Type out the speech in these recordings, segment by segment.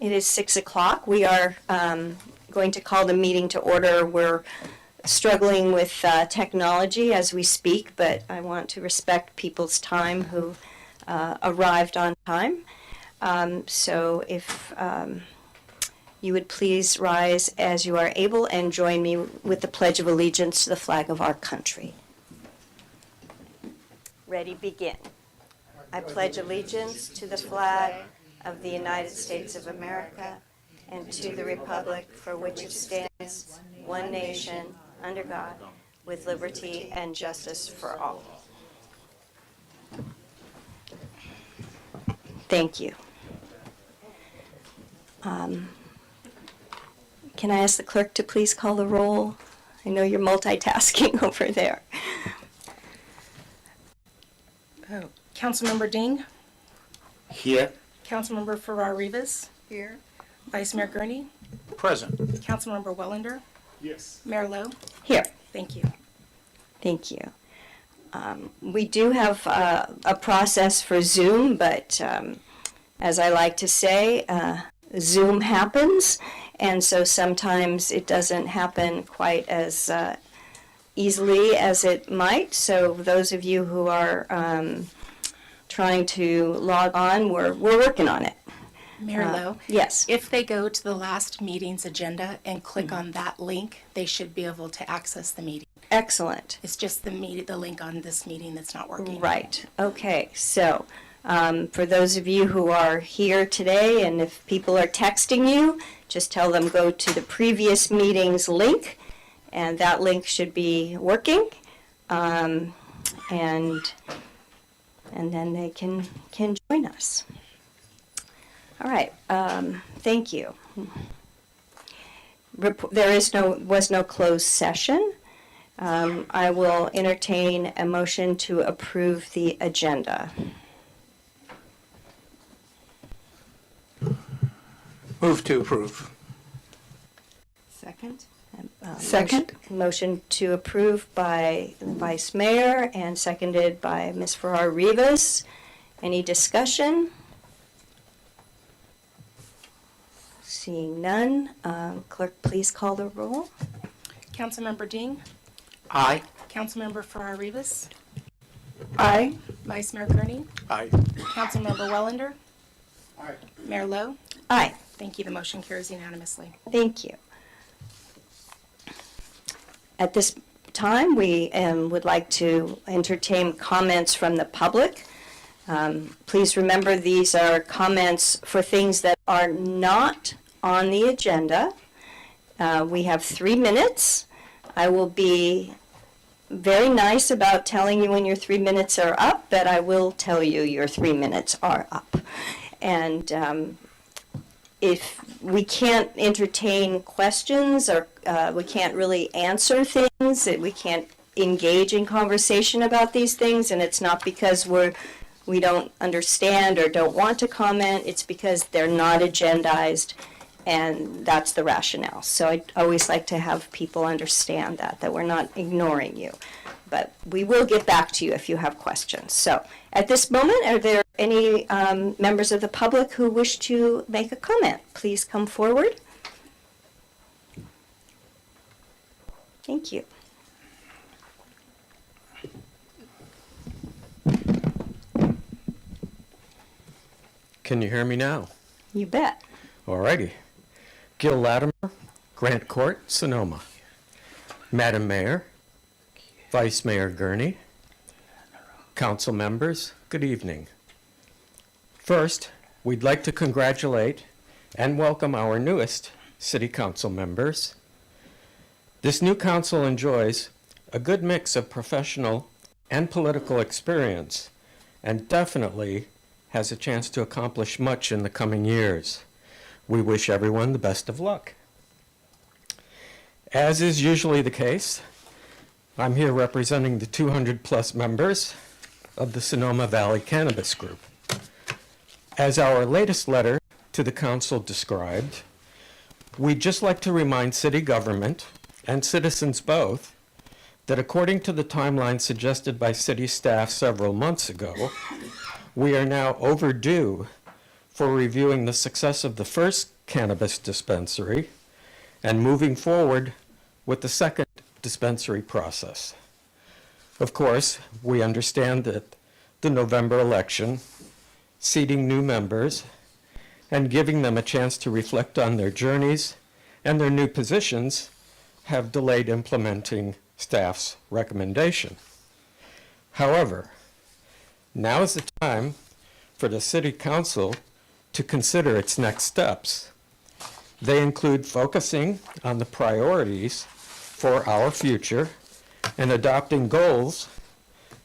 It is 6 o'clock. We are going to call the meeting to order. We're struggling with technology as we speak, but I want to respect people's time who arrived on time. So if you would please rise as you are able and join me with the Pledge of Allegiance to the flag of our country. Ready, begin. I pledge allegiance to the flag of the United States of America and to the republic for which it stands, one nation, under God, with liberty and justice for all. Thank you. Can I ask the clerk to please call the roll? I know you're multitasking over there. Oh, Councilmember Ding, Here. Councilmember Farrar Rivas, Here. Vice Mayor Gurney, Present. Councilmember Wellender, Yes. Mayor Lowe. Here. Thank you. Thank you. We do have a process for Zoom, but as I like to say, Zoom happens, and so sometimes it doesn't happen quite as easily as it might. So those of you who are trying to log on, we're working on it. Mayor Lowe, Yes. if they go to the last meeting's agenda and click on that link, they should be able to access the meeting. Excellent. It's just the link on this meeting that's not working. Right. Okay. So for those of you who are here today, and if people are texting you, just tell them go to the previous meeting's link, and that link should be working, and then they can join us. All right. Thank you. There was no closed session. I will entertain a motion to approve the agenda. Move to approve. Second? Second. Motion to approve by the Vice Mayor and seconded by Ms. Farrar Rivas. Any discussion? Seeing none, clerk, please call the roll. Councilmember Ding, Aye. Councilmember Farrar Rivas, Aye. Vice Mayor Gurney, Aye. Councilmember Wellender, Aye. Mayor Lowe. Aye. Thank you. The motion carries unanimously. Thank you. At this time, we would like to entertain comments from the public. Please remember these are comments for things that are not on the agenda. We have 3 minutes. I will be very nice about telling you when your 3 minutes are up, but I will tell you your 3 minutes are up. And if we can't entertain questions or we can't really answer things, we can't engage in conversation about these things, and it's not because we don't understand or don't want to comment, it's because they're not agendized, and that's the rationale. So I always like to have people understand that we're not ignoring you. But we will get back to you if you have questions. So at this moment, are there any members of the public who wish to make a comment? Please come forward. Thank you. Can you hear me now? You bet. Alrighty. Gil Latimer, Grant Court, Sonoma. Madam Mayor, Vice Mayor Gurney, council members, good evening. First, we'd like to congratulate and welcome our newest city council members. This new council enjoys a good mix of professional and political experience, and definitely has a chance to accomplish much in the coming years. We wish everyone the best of luck. As is usually the case, I'm here representing the 200+ members of the Sonoma Valley Cannabis Group. As our latest letter to the council described, we'd just like to remind city government and citizens both that according to the timeline suggested by city staff several months ago, we are now overdue for reviewing the success of the first cannabis dispensary and moving forward with the second dispensary process. Of course, we understand that the November election, seating new members, and giving them a chance to reflect on their journeys and their new positions have delayed implementing staff's recommendation. However, now is the time for the City Council to consider its next steps. They include focusing on the priorities for our future and adopting goals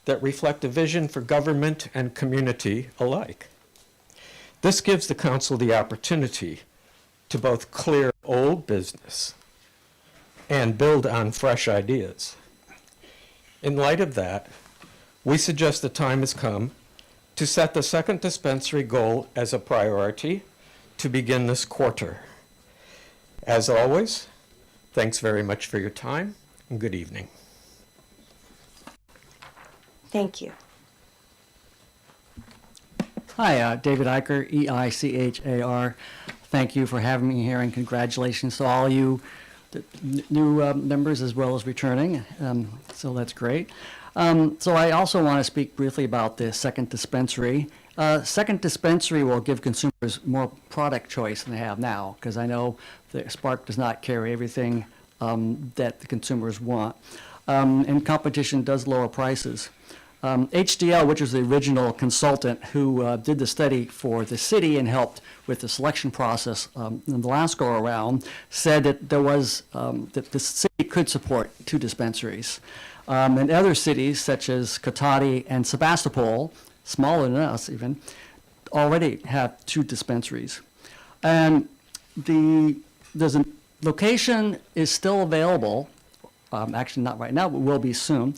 that reflect a vision for government and community alike. This gives the council the opportunity to both clear old business and build on fresh ideas. In light of that, we suggest the time has come to set the second dispensary goal as a priority to begin this quarter. As always, thanks very much for your time and good evening. Thank you. Hi, David Eicher, E-I-C-H-A-R. Thank you for having me here, and congratulations to all you new members as well as returning. So that's great. So I also want to speak briefly about the second dispensary. Second dispensary will give consumers more product choice than they have now, because I know the Spark does not carry everything that the consumers want. And competition does lower prices. HDL, which was the original consultant who did the study for the city and helped with the selection process in the last go-around, said that there was that the city could support 2 dispensaries. And other cities, such as Cotati and Sebastopol, smaller than us even, already have 2 dispensaries. And there's a location is still available, actually not right now, but will be soon,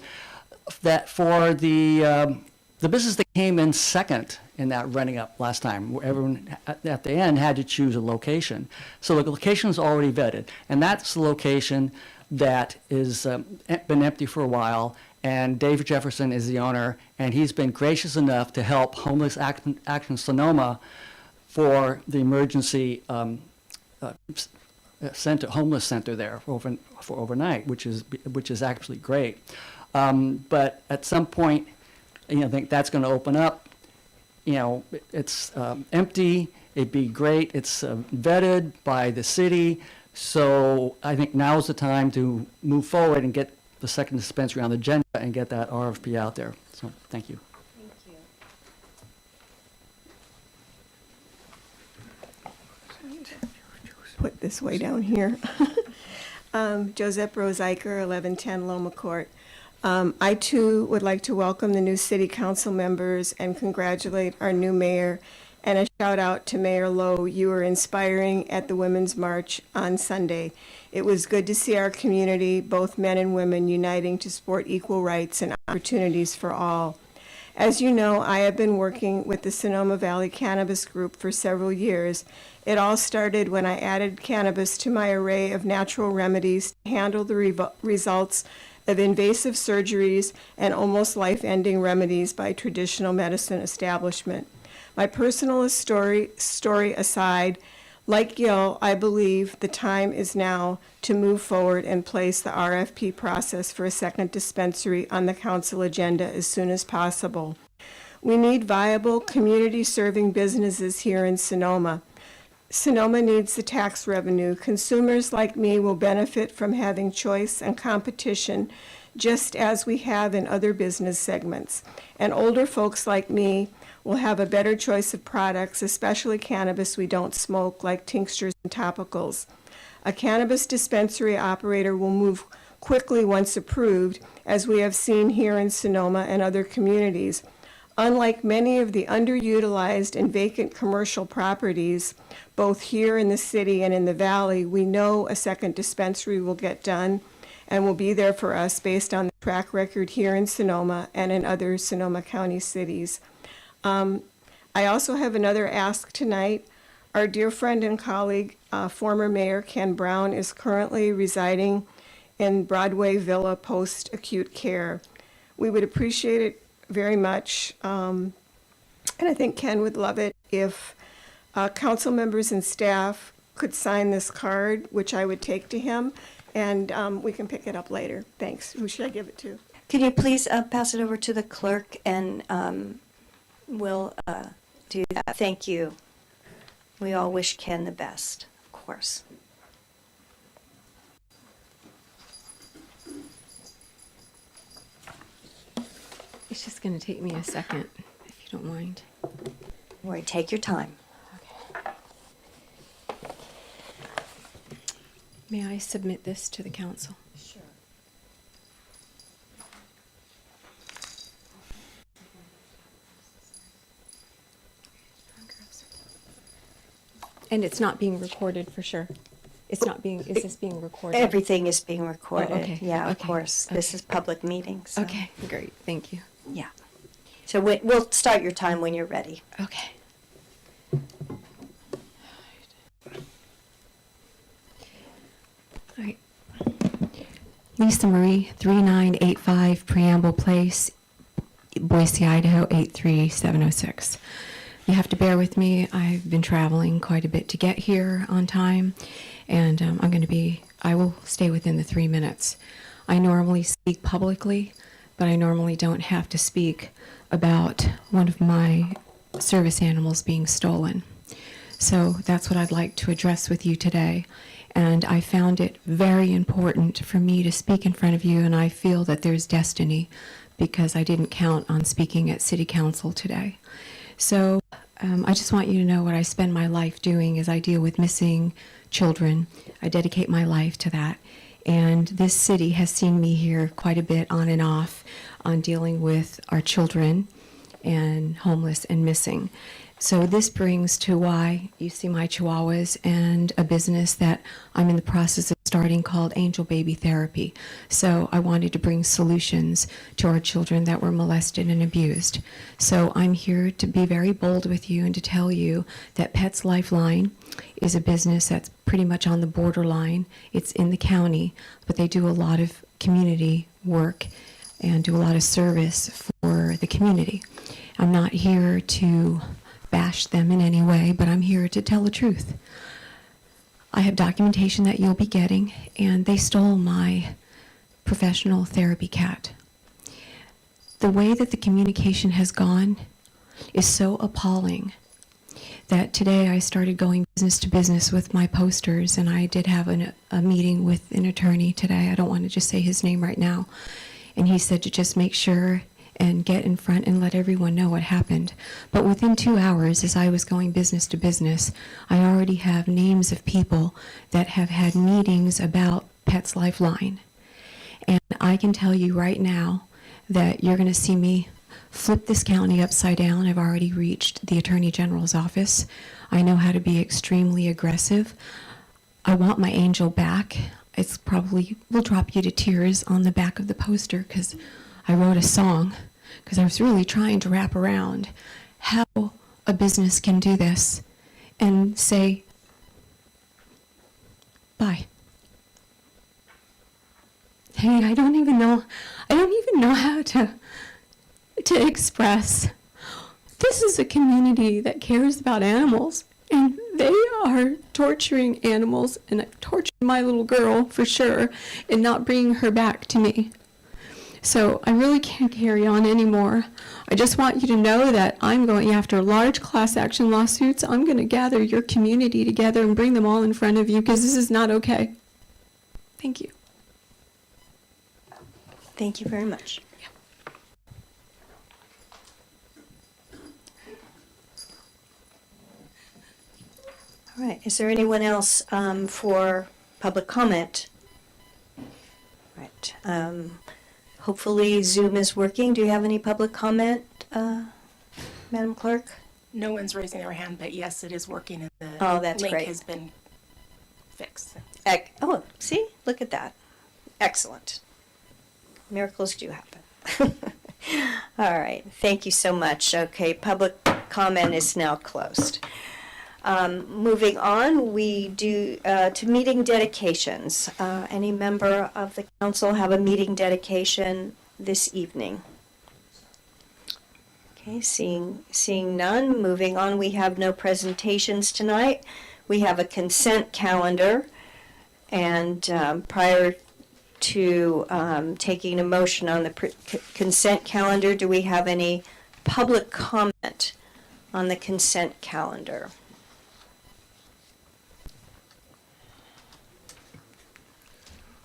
that for the business that came in second in that running up last time, where everyone at the end had to choose a location. So the location is already vetted, and that's the location that is been empty for a while, and David Jefferson is the owner, and he's been gracious enough to help Homeless Action Sonoma for the emergency homeless center there for overnight, which is actually great. But at some point, I think that's going to open up. It's empty. It'd be great. It's vetted by the city. So I think now's the time to move forward and get the second dispensary on the agenda and get that RFP out there. So thank you. Put this way down here. Josette Rose Eicher, 1110 Loma Court. I too would like to welcome the new city council members and congratulate our new mayor. And a shout out to Mayor Lowe. You were inspiring at the Women's March on Sunday. It was good to see our community, both men and women, uniting to support equal rights and opportunities for all. As you know, I have been working with the Sonoma Valley Cannabis Group for several years. It all started when I added cannabis to my array of natural remedies to handle the results of invasive surgeries and almost life-ending remedies by traditional medicine establishment. My personal story aside, like Gil, I believe the time is now to move forward and place the RFP process for a second dispensary on the council agenda as soon as possible. We need viable, community-serving businesses here in Sonoma. Sonoma needs the tax revenue. Consumers like me will benefit from having choice and competition, just as we have in other business segments. And older folks like me will have a better choice of products, especially cannabis we don't smoke, like tinctures and topicals. A cannabis dispensary operator will move quickly once approved, as we have seen here in Sonoma and other communities. Unlike many of the underutilized and vacant commercial properties, both here in the city and in the valley, we know a second dispensary will get done and will be there for us based on the track record here in Sonoma and in other Sonoma County cities. I also have another ask tonight. Our dear friend and colleague, former Mayor Ken Brown, is currently residing in Broadway Villa post-acute care. We would appreciate it very much, and I think Ken would love it if council members and staff could sign this card, which I would take to him, and we can pick it up later. Thanks. Who should I give it to? Could you please pass it over to the clerk, and we'll do that. Thank you. We all wish Ken the best, of course. It's just going to take me a second, if you don't mind. Roy, take your time. May I submit this to the council? Sure. And it's not being recorded for sure? It's not being, is this being recorded? Everything is being recorded. okay. Yeah, of Okay. course. This Okay. is public meeting. So, Okay, great, thank you. Yeah. So we'll start your time when you're ready. Okay. All right. Lisa Marie, 3985 Preamble Place, Boise, Idaho, 83706. You have to bear with me. I've been traveling quite a bit to get here on time, and I will stay within the 3 minutes. I normally speak publicly, but I normally don't have to speak about one of my service animals being stolen. So that's what I'd like to address with you today. And I found it very important for me to speak in front of you, and I feel that there's destiny because I didn't count on speaking at City Council today. So I just want you to know what I spend my life doing is I deal with missing children. I dedicate my life to that. And this city has seen me here quite a bit on and off on dealing with our children and homeless and missing. So this brings to why you see my chihuahuas and a business that I'm in the process of starting called Angel Baby Therapy. So I wanted to bring solutions to our children that were molested and abused. So I'm here to be very bold with you and to tell you that Pets Lifeline is a business that's pretty much on the borderline. It's in the county, but they do a lot of community work and do a lot of service for the community. I'm not here to bash them in any way, but I'm here to tell the truth. I have documentation that you'll be getting, and they stole my professional therapy cat. The way that the communication has gone is so appalling that today I started going business to business with my posters, and I did have a meeting with an attorney today. I don't want to just say his name right now. And he said to just make sure and get in front and let everyone know what happened. But within 2 hours, as I was going business to business, I already have names of people that have had meetings about Pets Lifeline. And I can tell you right now that you're going to see me flip this county upside down. I've already reached the Attorney General's office. I know how to be extremely aggressive. I want my angel back. It's probably will drop you to tears on the back of the poster because I wrote a song because I was really trying to wrap around how a business can do this and say bye. Hey, I don't even know how to express. This is a community that cares about animals, and they are torturing animals, and torturing my little girl for sure, and not bringing her back to me. So I really can't carry on anymore. I just want you to know that I'm going after large class action lawsuits. I'm going to gather your community together and bring them all in front of you because this is not okay. Thank you. Thank you very much. All right, is there anyone else for public comment? Right. Hopefully Zoom is working. Do you have any public comment, Madam Clerk? No one's raising their hand, but yes, it is working, and the Oh, that's link great. has been fixed. Oh, see, look at that. Excellent. Miracles do happen. All right, thank you so much. Okay, public comment is now closed. Moving on, we do to meeting dedications. Any member of the council have a meeting dedication this evening? Okay, seeing none. Moving on, we have no presentations tonight. we have a consent calendar, and prior to taking a motion on the consent calendar, do we have any public comment on the consent calendar?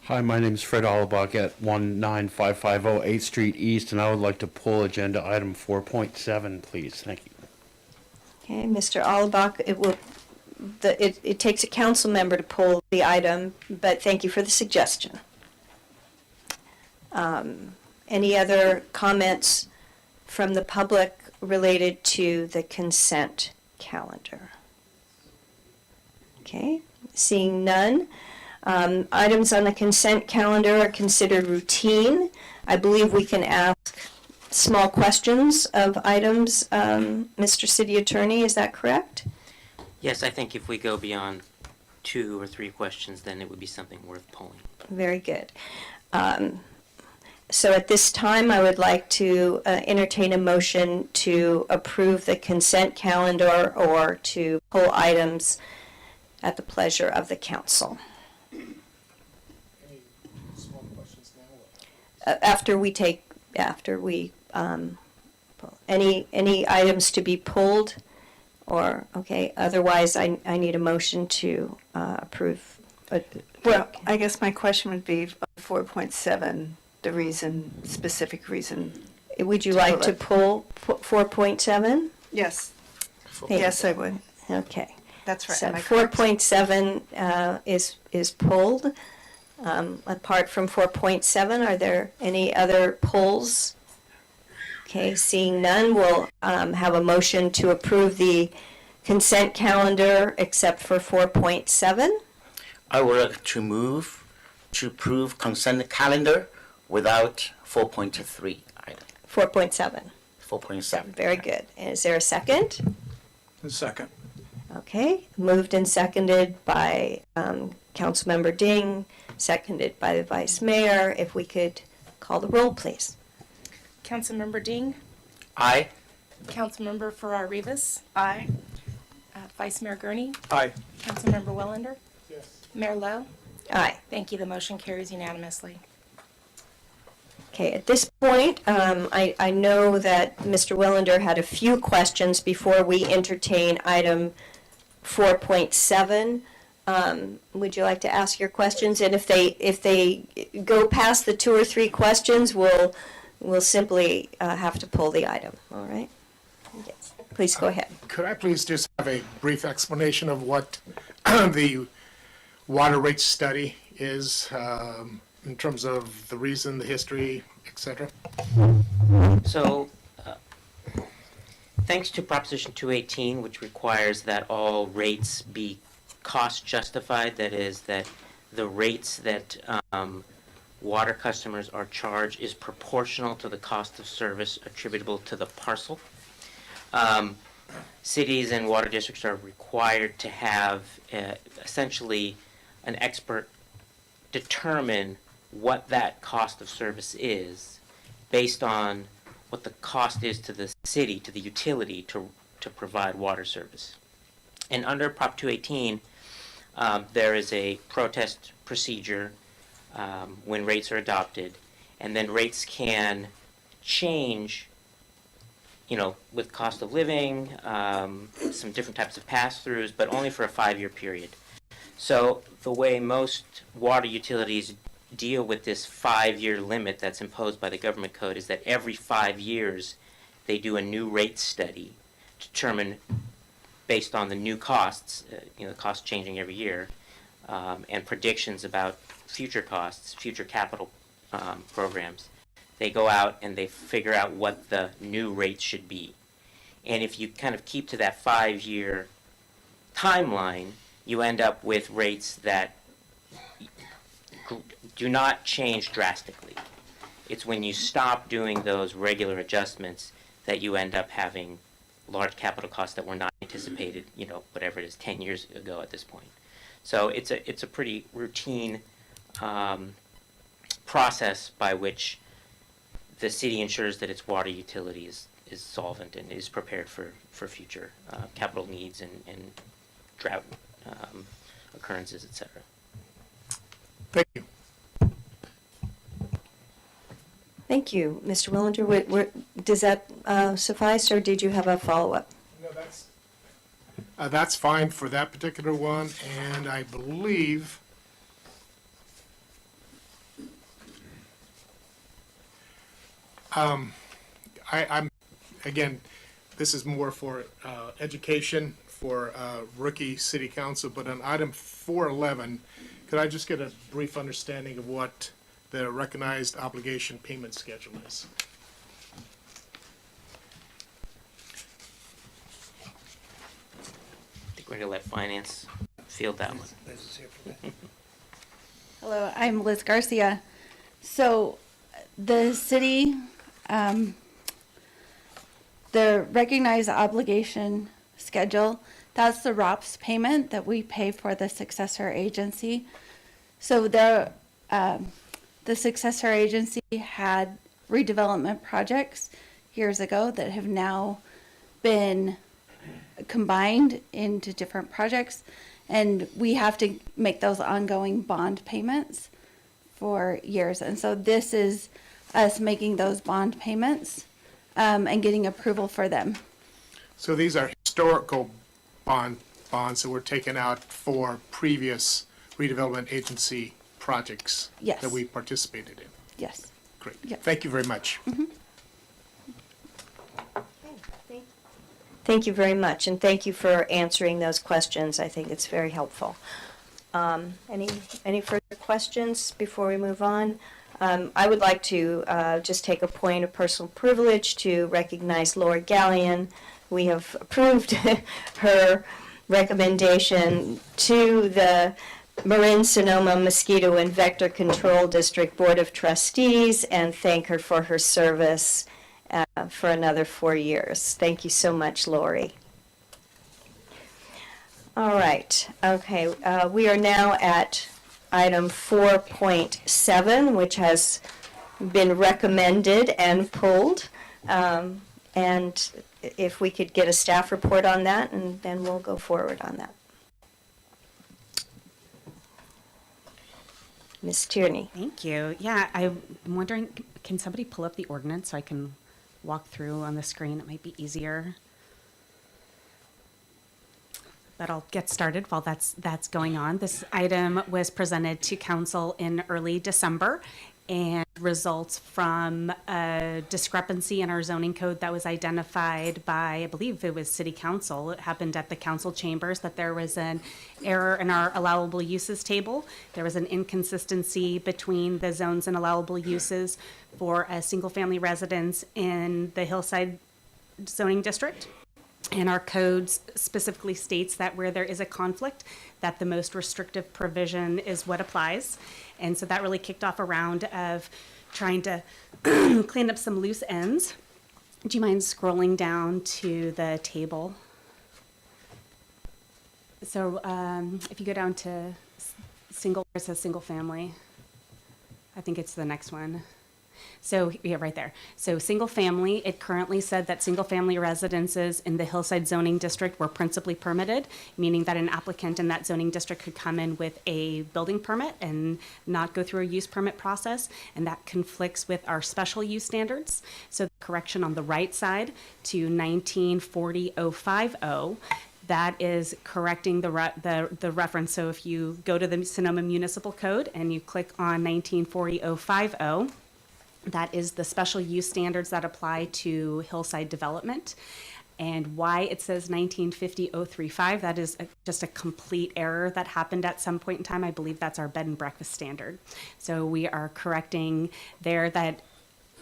Hi, my name is Fred Alabak at 19550 8th Street East, and I would like to pull agenda item 4.7, please. Thank you. Okay, Mr. Alabak, it takes a council member to pull the item, but thank you for the suggestion. Any other comments from the public related to the consent calendar? Okay, seeing none. Items on the consent calendar are considered routine. I believe we can ask small questions of items. Mr. City Attorney, is that correct? Yes, I think if we go beyond 2 or 3 questions, then it would be something worth pulling. Very good. So at this time, I would like to entertain a motion to approve the consent calendar or to pull items at the pleasure of the council. Any small questions now? After we pull. Any items to be pulled, or, okay, otherwise I need a motion to approve. Well, I guess my question would be 4.7, the reason, specific reason. Would you like to pull 4.7? Yes. Thank you. Yes, I would. Okay. That's right. So Am I correct? 4.7 is pulled. Apart from 4.7, are there any other pulls? Okay, seeing none, we'll have a motion to approve the consent calendar except for 4.7. I would like to move to approve consent calendar without 4.3 item. 4.7. 4.7. Very good. And is there a second? Second. Okay, moved and seconded by Councilmember Ding, seconded by the Vice Mayor. If we could call the roll, please. Councilmember Ding, Aye. Councilmember Farrar Rivas, Aye. Vice Mayor Gurney, Aye. Councilmember Wellender, Yes. Mayor Lowe. Aye. Thank you. The motion carries unanimously. Okay, at this point, I know that Mr. Wellender had a few questions before we entertain item 4.7. Would you like to ask your questions? And if they go past the 2 or 3 questions, we'll simply have to pull the item, all right? Yes. Please go ahead. Could I please just have a brief explanation of what the water rate study is in terms of the reason, the history, etc.? So, thanks to Proposition 218, which requires that all rates be cost justified, that is, that the rates that water customers are charged is proportional to the cost of service attributable to the parcel. Cities and water districts are required to have essentially an expert determine what that cost of service is based on what the cost is to the city, to the utility, to provide water service. And under Prop 218, there is a protest procedure when rates are adopted, and then rates can change, with cost of living, some different types of pass-throughs, but only for a 5-year period. So the way most water utilities deal with this 5-year limit that's imposed by the government code is that every 5 years they do a new rate study to determine, based on the new costs, the cost changing every year, and predictions about future costs, future capital programs. They go out and they figure out what the new rates should be. And if you kind of keep to that 5-year timeline, you end up with rates that do not change drastically. It's when you stop doing those regular adjustments that you end up having large capital costs that were not anticipated, whatever it is, 10 years ago at this point. So it's a pretty routine process by which the city ensures that its water utility is solvent and is prepared for future capital needs and drought occurrences, et cetera. Thank you. Thank you, Mr. Willinger. Does that suffice, or did you have a follow-up? No, that's fine for that particular one, and I believe I'm, again, this is more for education for rookie city council, but on item 411, could I just get a brief understanding of what the recognized obligation payment schedule is? I think we're gonna let finance field that one. Hello, I'm Liz Garcia. So the city, the recognized obligation schedule, that's the ROPS payment that we pay for the successor agency. So the successor agency had redevelopment projects years ago that have now been combined into different projects, and we have to make those ongoing bond payments for years. And so this is us making those bond payments and getting approval for them. So these are historical bonds that were taken out for previous redevelopment agency projects Yes. that we participated in. Yes. Great. Yep. Thank you very much. Thank you very much, and thank you for answering those questions. I think it's very helpful. Any further questions before we move on? I would like to just take a point of personal privilege to recognize Laura Gallion. We have approved her recommendation to the Marin-Sonoma Mosquito and Vector Control District Board of Trustees and thank her for her service for another 4 years. Thank you so much, Lori. All right. Okay. We are now at item 4.7, which has been recommended and pulled. And if we could get a staff report on that, and then we'll go forward on that. Ms. Tierney. Thank you. Yeah, I'm wondering, can somebody pull up the ordinance so I can walk through on the screen? It might be easier. But I'll get started while that's going on. This item was presented to council in early December and results from a discrepancy in our zoning code that was identified by, I believe it was city council. It happened at the council chambers that there was an error in our allowable uses table. There was an inconsistency between the zones and allowable uses for a single family residence in the Hillside zoning district. And our code specifically states that where there is a conflict, that the most restrictive provision is what applies. And so that really kicked off a round of trying to clean up some loose ends. Do you mind scrolling down to the table? So if you go down to single, it says single family. I think it's the next one. So, yeah, right there. So single family, it currently said that single family residences in the Hillside zoning district were principally permitted, meaning that an applicant in that zoning district could come in with a building permit and not go through a use permit process, and that conflicts with our special use standards. So the correction on the right side to 1940-050, that is correcting the reference. So if you go to the Sonoma Municipal Code and you click on 1940-050, that is the special use standards that apply to hillside development. And why it says 1950-035, that is just a complete error that happened at some point in time. I believe that's our bed and breakfast standard. So we are correcting there that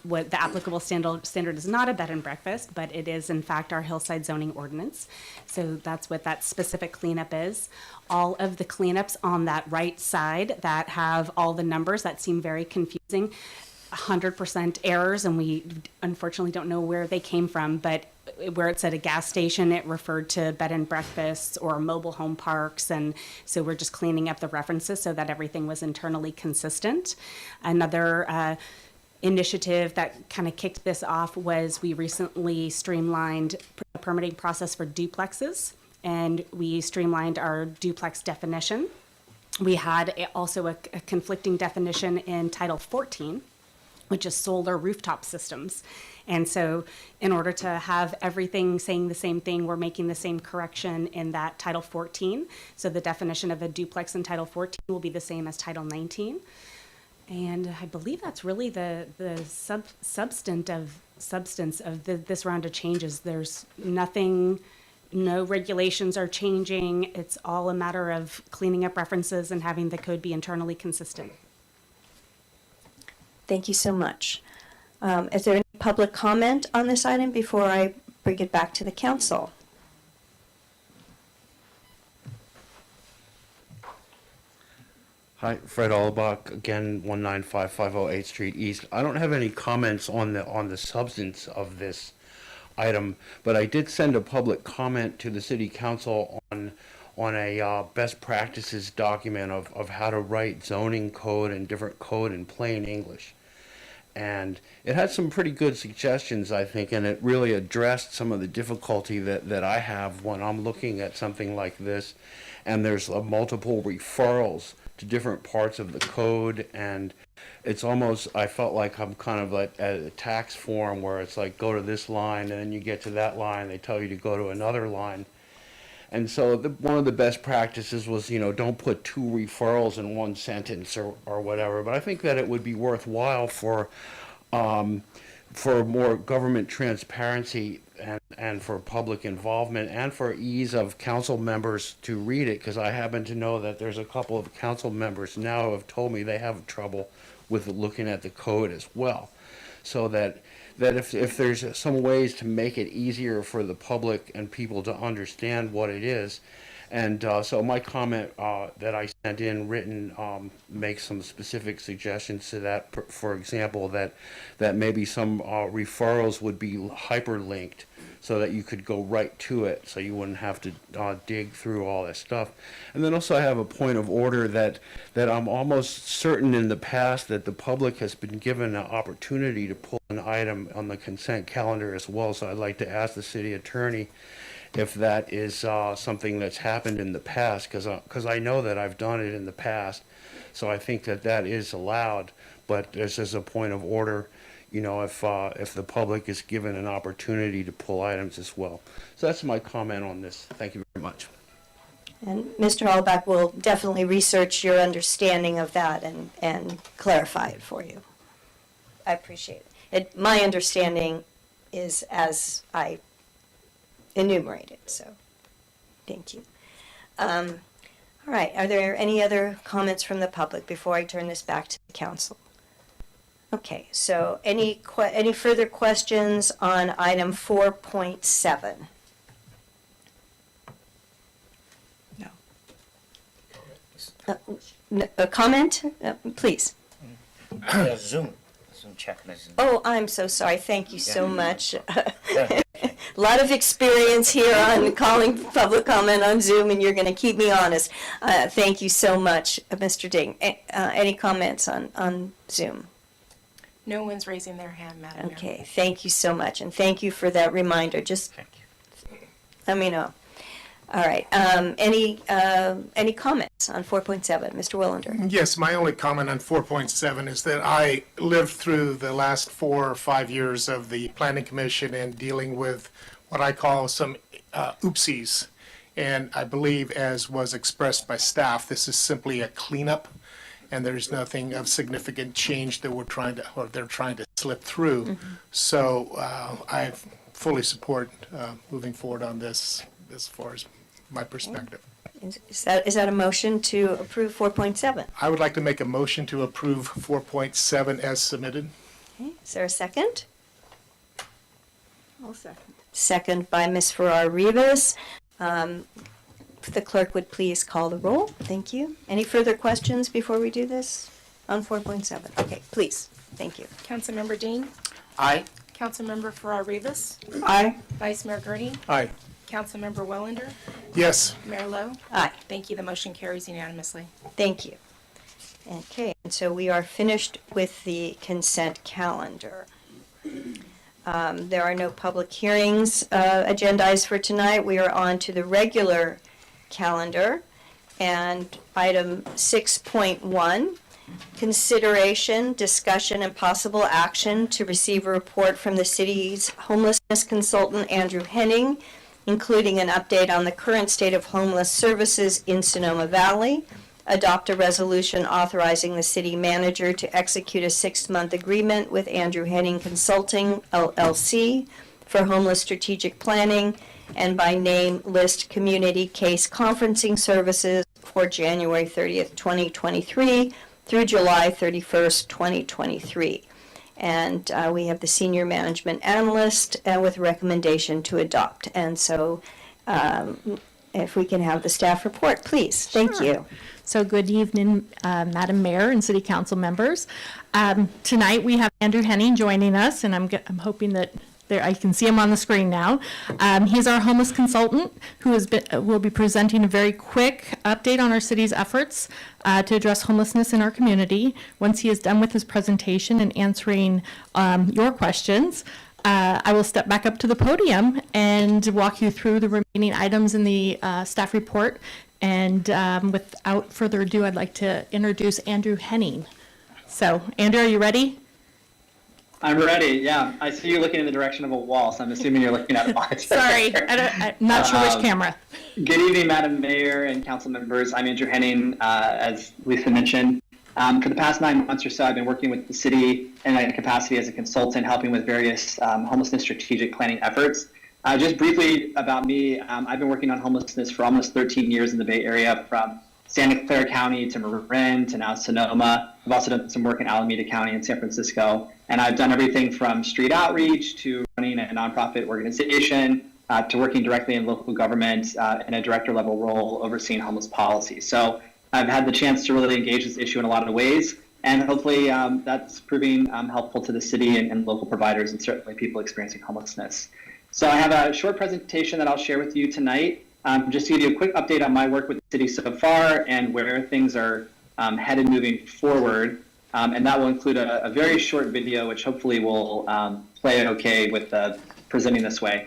what the applicable standard is not a bed and breakfast, but it is in fact our hillside zoning ordinance. So that's what that specific cleanup is. All of the cleanups on that right side that have all the numbers that seem very confusing, 100% errors, and we unfortunately don't know where they came from, but where it said a gas station, it referred to bed and breakfasts or mobile home parks, and so we're just cleaning up the references so that everything was internally consistent. Another initiative that kind of kicked this off was we recently streamlined the permitting process for duplexes. and we streamlined our duplex definition. We had also a conflicting definition in Title 14, which is solar rooftop systems. And so in order to have everything saying the same thing, we're making the same correction in that Title 14. So the definition of a duplex in Title 14 will be the same as Title 19. And I believe that's really the substance of this round of changes. There's nothing, no regulations are changing. It's all a matter of cleaning up references and having the code be internally consistent. Thank you so much. Is there any public comment on this item before I bring it back to the council? Hi, Fred Allbach, again, 19550 8th Street East. I don't have any comments on the substance of this item, but I did send a public comment to the city council on a best practices document of how to write zoning code and different code in plain English. And it had some pretty good suggestions, I think, and it really addressed some of the difficulty that I have when I'm looking at something like this, and there's multiple referrals to different parts of the code, and it's almost, I felt like I'm kind of like at a tax form where it's like, go to this line, and then you get to that line, they tell you to go to another line. And so one of the best practices was, don't put 2 referrals in one sentence or whatever. But I think that it would be worthwhile for more government transparency and for public involvement and for ease of council members to read it, because I happen to know that there's a couple of council members now who have told me they have trouble with looking at the code as well. So that if there's some ways to make it easier for the public and people to understand what it is. And so my comment that I sent in written makes some specific suggestions to that. For example, that maybe some referrals would be hyperlinked so that you could go right to it, so you wouldn't have to dig through all this stuff. And then also I have a point of order that I'm almost certain in the past that the public has been given an opportunity to pull an item on the consent calendar as well. So I'd like to ask the city attorney if that is something that's happened in the past, because I know that I've done it in the past. So I think that is allowed, but this is a point of order, if the public is given an opportunity to pull items as well. So that's my comment on this. Thank you very much. And Mr. Allback will definitely research your understanding of that and clarify it for you. I appreciate it. My understanding is as I enumerated, so thank you. All right, are there any other comments from the public before I turn this back to the council? Okay, so any further questions on item 4.7? No. A comment? Please. Zoom check. Oh, I'm so sorry. Thank you so much. A lot of experience here on calling public comment on Zoom, and you're going to keep me honest. Thank you so much, Mr. Ding. Any comments on Zoom? No one's raising their hand, Madam Mayor. Okay, thank you so much, and thank you for that reminder. Just let me know. All right. Any comments on 4.7, Mr. Willander? Yes, my only comment on 4.7 is that I lived through the last 4 or 5 years of the Planning Commission and dealing with what I call some oopsies. And I believe, as was expressed by staff, this is simply a cleanup, and there's nothing of significant change that they're trying to slip through. Mm-hmm. So I fully support moving forward on this as far as my perspective. Is that a motion to approve 4.7? I would like to make a motion to approve 4.7 as submitted. Okay, is there a second? I'll second. Second by Ms. Farrar Rivas. If the clerk would please call the roll. Thank you. Any further questions before we do this on 4.7? Okay, please. Thank you. Councilmember Dean? Aye. Councilmember Farrar Rivas? Aye. Vice Mayor Gurney? Aye. Councilmember Willander? Yes. Mayor Lowe? Aye. Thank you. The motion carries unanimously. Thank you. Okay, and so we are finished with the consent calendar. There are no public hearings agendized for tonight. We are on to the regular calendar. And item 6.1, consideration, discussion, and possible action to receive a report from the city's homelessness consultant, Andrew Henning, including an update on the current state of homeless services in Sonoma Valley, adopt a resolution authorizing the city manager to execute a 6-month agreement with Andrew Henning Consulting, LLC, for homeless strategic planning, and by name list community case conferencing services for January 30th, 2023 through July 31st, 2023. And we have the senior management analyst with recommendation to adopt. And so if we can have the staff report, please. Thank you. So good evening, Madam Mayor and City Council members. Tonight we have Andrew Henning joining us, and I'm hoping that I can see him on the screen now. He's our homeless consultant who will be presenting a very quick update on our city's efforts to address homelessness in our community. Once he is done with his presentation and answering your questions, I will step back up to the podium and walk you through the remaining items in the staff report. And without further ado, I'd like to introduce Andrew Henning. So, Andrew, are you ready? I'm ready, yeah. I see you looking in the direction of a wall, so I'm assuming you're looking at a monitor. Sorry, I'm not sure which camera. Good evening, Madam Mayor and council members. I'm Andrew Henning, as Lisa mentioned. For the past 9 months or so, I've been working with the city in my capacity as a consultant, helping with various homelessness strategic planning efforts. Just briefly about me, I've been working on homelessness for almost 13 years in the Bay Area, from Santa Clara County to Marin to now Sonoma. I've also done some work in Alameda County and San Francisco. And I've done everything from street outreach to running a nonprofit organization to working directly in local government in a director level role overseeing homeless policy. So I've had the chance to really engage this issue in a lot of ways. And hopefully that's proving helpful to the city and local providers and certainly people experiencing homelessness. So I have a short presentation that I'll share with you tonight. Just to give you a quick update on my work with the city so far and where things are headed moving forward. And that will include a very short video, which hopefully will play okay with presenting this way.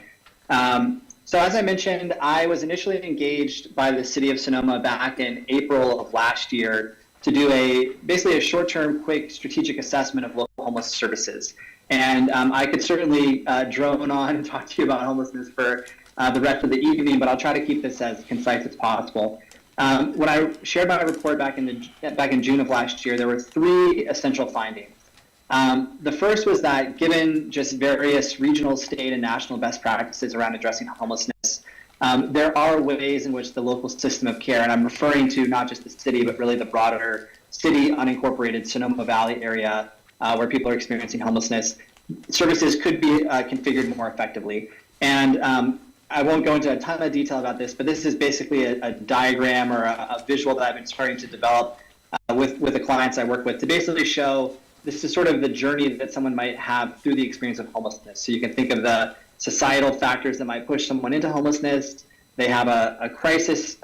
So as I mentioned, I was initially engaged by the city of Sonoma back in April of last year to do basically a short-term, quick strategic assessment of local homeless services. And I could certainly drone on and talk to you about homelessness for the rest of the evening, but I'll try to keep this as concise as possible. When I shared my report back in June of last year, there were 3 essential findings. The first was that given just various regional, state, and national best practices around addressing homelessness, there are ways in which the local system of care, and I'm referring to not just the city, but really the broader city unincorporated Sonoma Valley area where people are experiencing homelessness, services could be configured more effectively. And I won't go into a ton of detail about this, but this is basically a diagram or a visual that I've been starting to develop with the clients I work with to basically show this is sort of the journey that someone might have through the experience of homelessness. So you can think of the societal factors that might push someone into homelessness. They have a crisis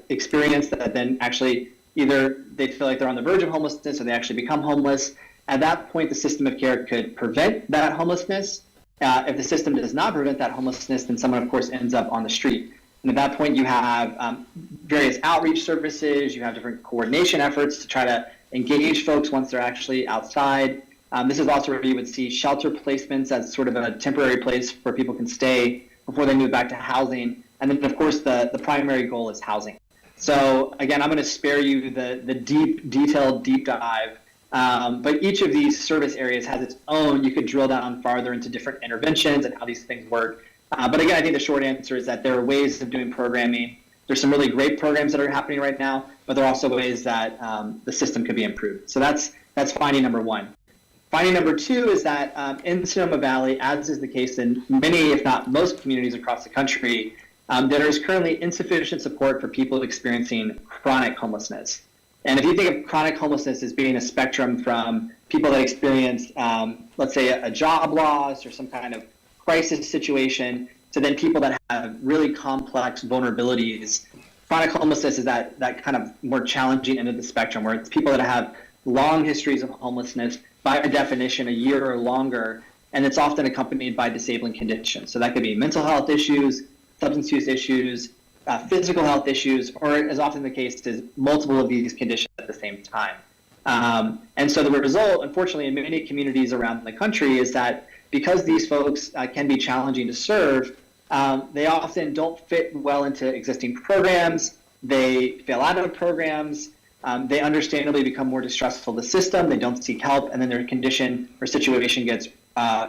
experience that then actually either they feel like they're on the verge of homelessness or they actually become homeless. At that point, the system of care could prevent that homelessness. If the system does not prevent that homelessness, then someone, of course, ends up on the street. And at that point, you have various outreach services. You have different coordination efforts to try to engage folks once they're actually outside. This is also where you would see shelter placements as sort of a temporary place where people can stay before they move back to housing. And then, of course, the primary goal is housing. So, again, I'm going to spare you the detailed deep dive. But each of these service areas has its own. You could drill down farther into different interventions and how these things work. But again, I think the short answer is that there are ways of doing programming. There's some really great programs that are happening right now, but there are also ways that the system could be improved. So that's finding number 1. Finding number 2 is that in Sonoma Valley, as is the case in many, if not most communities across the country, there is currently insufficient support for people experiencing chronic homelessness. And if you think of chronic homelessness as being a spectrum from people that experience, let's say, a job loss or some kind of crisis situation, to then people that have really complex vulnerabilities, chronic homelessness is that kind of more challenging end of the spectrum, where it's people that have long histories of homelessness, by definition, a year or longer, and it's often accompanied by disabling conditions. So that could be mental health issues, substance use issues, physical health issues, or as often the case is multiple of these conditions at the same time. And so the result, unfortunately, in many communities around the country is that because these folks can be challenging to serve, they often don't fit well into existing programs. They fail out of programs. They understandably become more distrustful of the system. They don't seek help, and then their condition or situation gets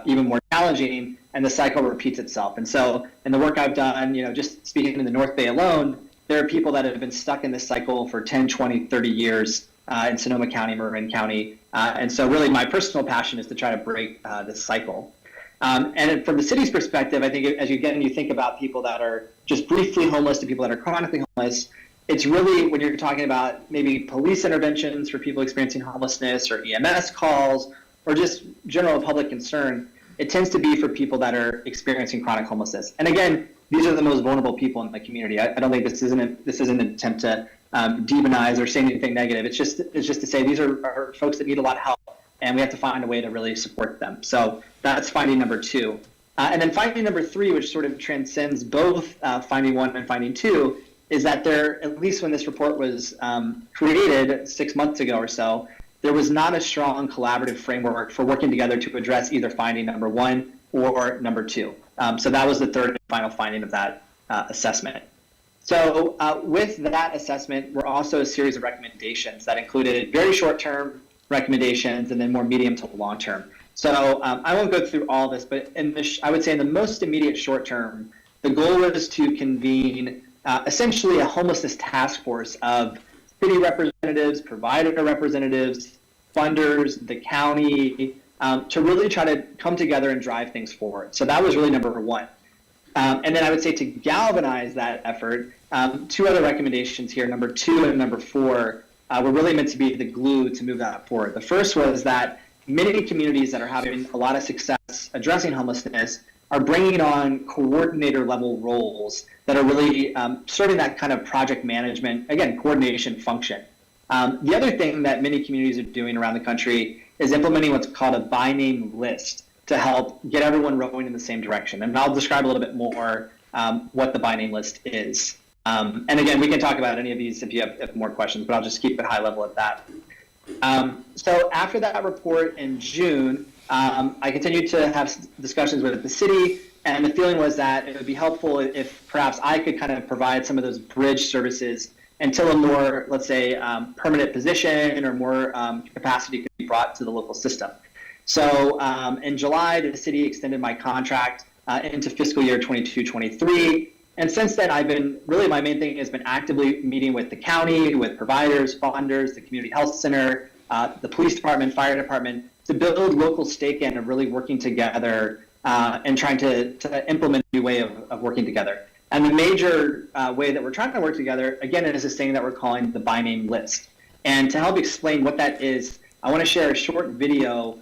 even more challenging, and the cycle repeats itself. And so in the work I've done, just speaking in the North Bay alone, there are people that have been stuck in this cycle for 10, 20, 30 years in Sonoma County, Marin County. And so really my personal passion is to try to break this cycle. And from the city's perspective, I think as you think about people that are just briefly homeless to people that are chronically homeless, it's really when you're talking about maybe police interventions for people experiencing homelessness or EMS calls or just general public concern, it tends to be for people that are experiencing chronic homelessness. And again, these are the most vulnerable people in the community. I don't think this isn't an attempt to demonize or say anything negative. It's just to say these are folks that need a lot of help, and we have to find a way to really support them. So that's finding number 2. And then finding number 3, which sort of transcends both finding 1 and finding 2, is that there, at least when this report was created 6 months ago or so, there was not a strong collaborative framework for working together to address either finding number 1 or number 2. So that was the third and final finding of that assessment. So with that assessment were also a series of recommendations that included very short-term recommendations and then more medium to long-term. So I won't go through all this, but I would say in the most immediate short-term, the goal was to convene essentially a homelessness task force of city representatives, provider representatives, funders, the county, to really try to come together and drive things forward. So that was really number 1. And then I would say to galvanize that effort, 2 other recommendations here, number 2 and number 4, were really meant to be the glue to move that forward. The first was that many communities that are having a lot of success addressing homelessness are bringing on coordinator level roles that are really serving that kind of project management, again, coordination function. The other thing that many communities are doing around the country is implementing what's called a by name list to help get everyone rowing in the same direction. And I'll describe a little bit more what the by name list is. And again, we can talk about any of these if you have more questions, but I'll just keep it high level at that. So after that report in June, I continued to have discussions with the city, and the feeling was that it would be helpful if perhaps I could kind of provide some of those bridge services until a more, let's say, permanent position or more capacity could be brought to the local system. So in July, the city extended my contract into fiscal year 22-23. And since then, my main thing has been actively meeting with the county, with providers, funders, the community health center, the police department, fire department, to build local stake in of really working together and trying to implement a new way of working together. And the major way that we're trying to work together, again, is this thing that we're calling the by name list. And to help explain what that is, I want to share a short video.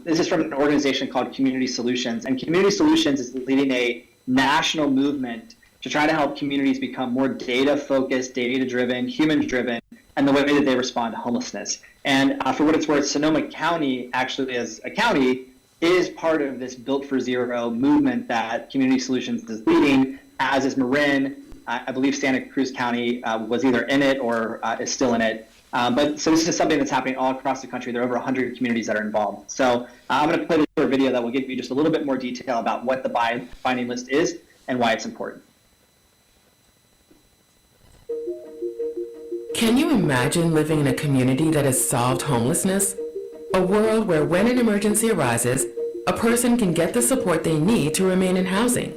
This is from an organization called Community Solutions. And Community Solutions is leading a national movement to try to help communities become more data-focused, data-driven, human-driven, and the way that they respond to homelessness. And for what it's worth, Sonoma County, actually as a county, is part of this Built for Zero movement that Community Solutions is leading, as is Marin. I believe Santa Cruz County was either in it or is still in it. So this is something that's happening all across the country. There are over 100 communities that are involved. So I'm going to play this short video that will give you just a little bit more detail about what the by name list is and why it's important. Can you imagine living in a community that has solved homelessness? A world where when an emergency arises, a person can get the support they need to remain in housing.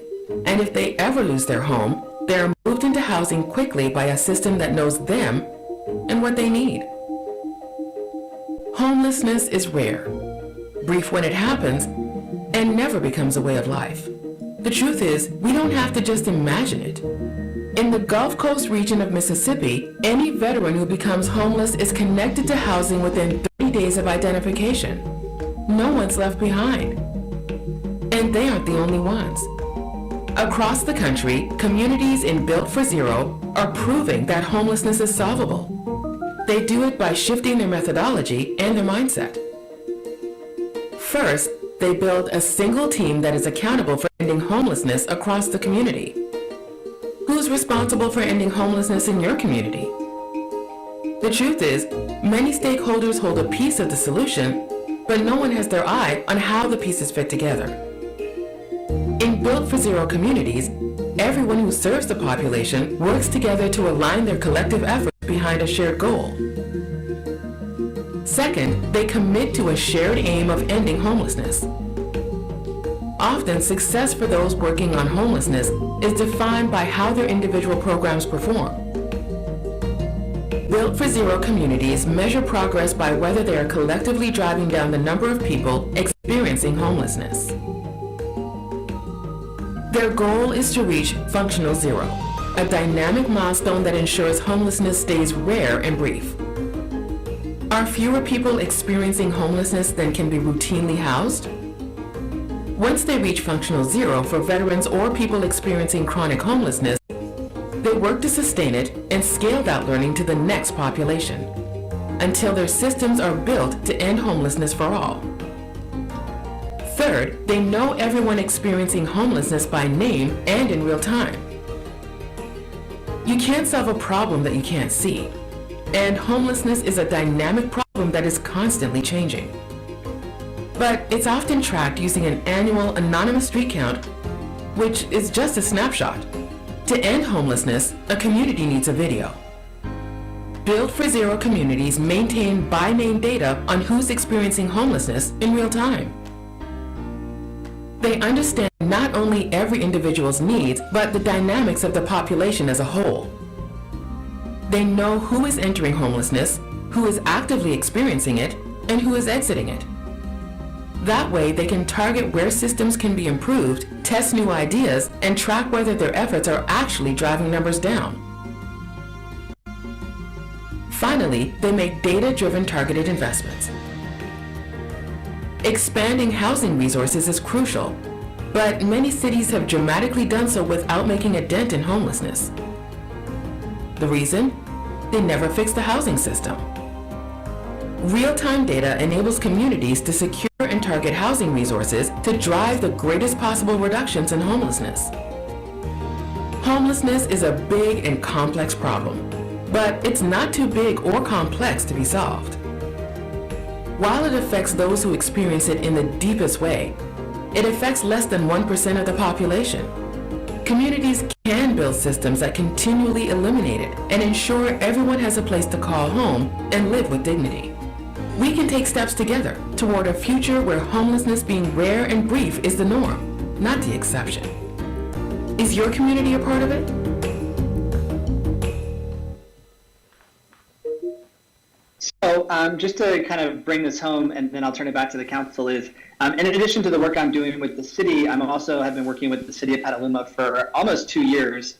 And if they ever lose their home, they are moved into housing quickly by a system that knows them and what they need. Homelessness is rare, brief when it happens, and never becomes a way of life. The truth is, we don't have to just imagine it. In the Gulf Coast region of Mississippi, any veteran who becomes homeless is connected to housing within 30 days of identification. No one's left behind. And they aren't the only ones. Across the country, communities in Built for Zero are proving that homelessness is solvable. They do it by shifting their methodology and their mindset. First, they build a single team that is accountable for ending homelessness across the community. Who's responsible for ending homelessness in your community? The truth is, many stakeholders hold a piece of the solution, but no one has their eye on how the pieces fit together. In Built for Zero communities, everyone who serves the population works together to align their collective efforts behind a shared goal. Second, they commit to a shared aim of ending homelessness. Often, success for those working on homelessness is defined by how their individual programs perform. Built for Zero communities measure progress by whether they are collectively driving down the number of people experiencing homelessness. Their goal is to reach functional zero, a dynamic milestone that ensures homelessness stays rare and brief. Are fewer people experiencing homelessness than can be routinely housed? Once they reach functional zero for veterans or people experiencing chronic homelessness, they work to sustain it and scale that learning to the next population, until their systems are built to end homelessness for all. Third, they know everyone experiencing homelessness by name and in real time. You can't solve a problem that you can't see, and homelessness is a dynamic problem that is constantly changing. But it's often tracked using an annual anonymous street count, which is just a snapshot. To end homelessness, a community needs a video. Built for Zero communities maintain by name data on who's experiencing homelessness in real time. They understand not only every individual's needs, but the dynamics of the population as a whole. They know who is entering homelessness, who is actively experiencing it, and who is exiting it. That way, they can target where systems can be improved, test new ideas, and track whether their efforts are actually driving numbers down. Finally, they make data-driven targeted investments. Expanding housing resources is crucial, but many cities have dramatically done so without making a dent in homelessness. The reason? They never fixed the housing system. Real-time data enables communities to secure and target housing resources to drive the greatest possible reductions in homelessness. Homelessness is a big and complex problem, but it's not too big or complex to be solved. While it affects those who experience it in the deepest way, it affects less than 1% of the population. Communities can build systems that continually eliminate it and ensure everyone has a place to call home and live with dignity. We can take steps together toward a future where homelessness being rare and brief is the norm, not the exception. Is your community a part of it? So just to kind of bring this home, and then I'll turn it back to the council, is in addition to the work I'm doing with the city, I'm also have been working with the city of Petaluma for almost 2 years,